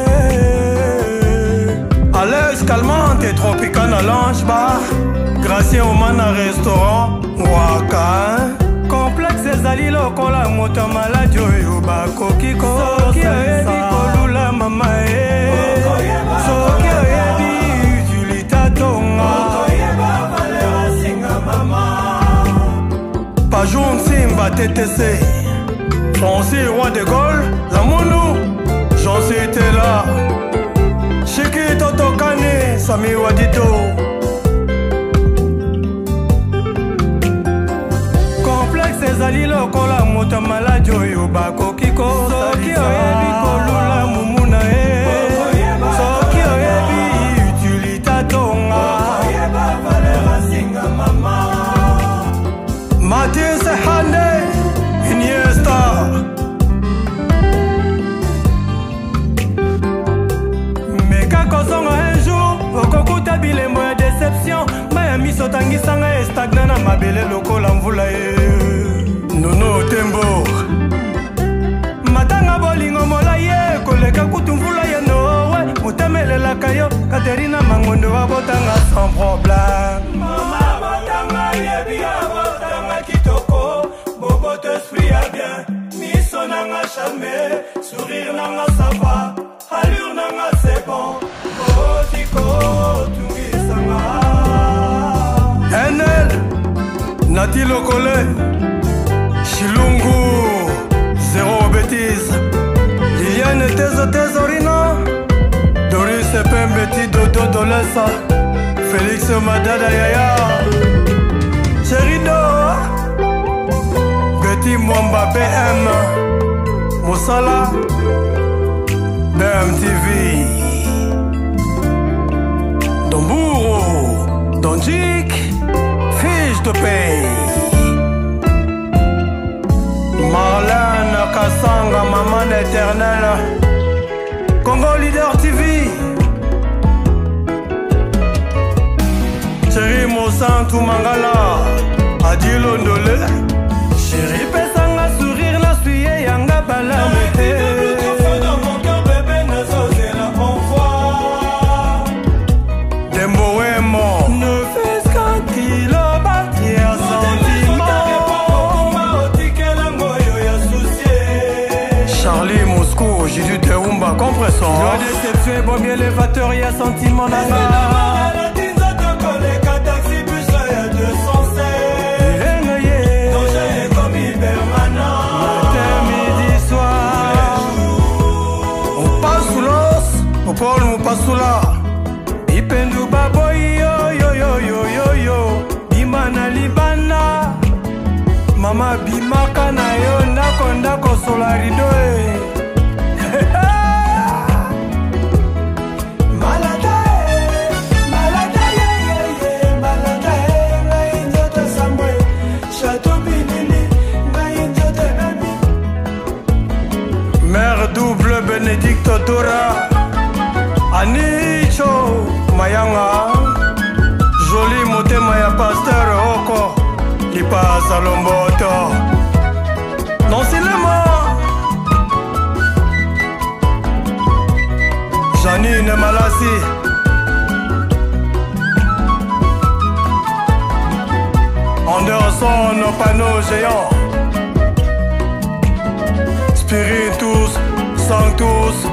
Alex calmante et Tropicana Lounge Bar, Gracien Omana Restaurant, Waka. Complexe Zali Lokola Moto Maladio Yuba Kokiko. Soki Ebi Kolula Mama Soki Ebi Julita Tonga Valera Singa Mama Pajoun Simba TTC Francis Roi de Gaulle, la Mounou, j'en suis été là. Chiki Toto Kane, Sami Wadito. Complexe Zali Lokola, Mota Maladio, Yoba Kokiko. Soki Oyebi Kolula Mumuna Soki Oyebi Utilita Tonga Valera Singa Mama Mathieu Sehane Iniesta. Un jour, Okokuta Bilembo ya déception. Miami Sotangisa Stagnana Mabele Loko Lamvula Nono Tembo Matanga Bolingo Molaye Koleka Kutumvula ya Nowe Mutemele Lakayo Katerina Mangondo Botanga sans problème. Mama Botanga Yebia Botanga Kitoko Bobo t'esprit à bien Miso Nanga jamais Sourire Nanga ça va Allure Nanga c'est bon NL Nati Lokole Chilungu Zéro bêtise Liliane Tesorina Doris Pembeti Dodo Dolessa Félix Madada Yaya Cherido Betty Mwamba BM Moussala BMTV Domburo, Donjik, fiche de paye. Marlène Kassanga, maman éternelle. Congo Leader TV. Chéri Mosantou Mangala, Adilo Ndole. Chéri Pesanga sourire, la suye Yanga Balamete. Ne fais qu'un kilobattre à sentiment. Charlie Moscou, j'ai du Teumba compressor. La déception est bon, bien élévateur, y'a sentiment là-bas. Pasula Ipendu baboy yo yo yo yo yo yo Bimana libana Mama bimaka na yo ndako solarido Mère double Bénédicte Dora Anicho Mayanga Joli motema ya pasteur Oko Lipa Salomboto Non c'est le mot Janine Malassi Anderson au panneau géant Spiritus Sanctus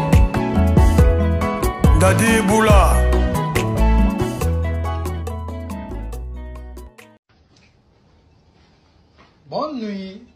Dadi Boula. Bonne nuit.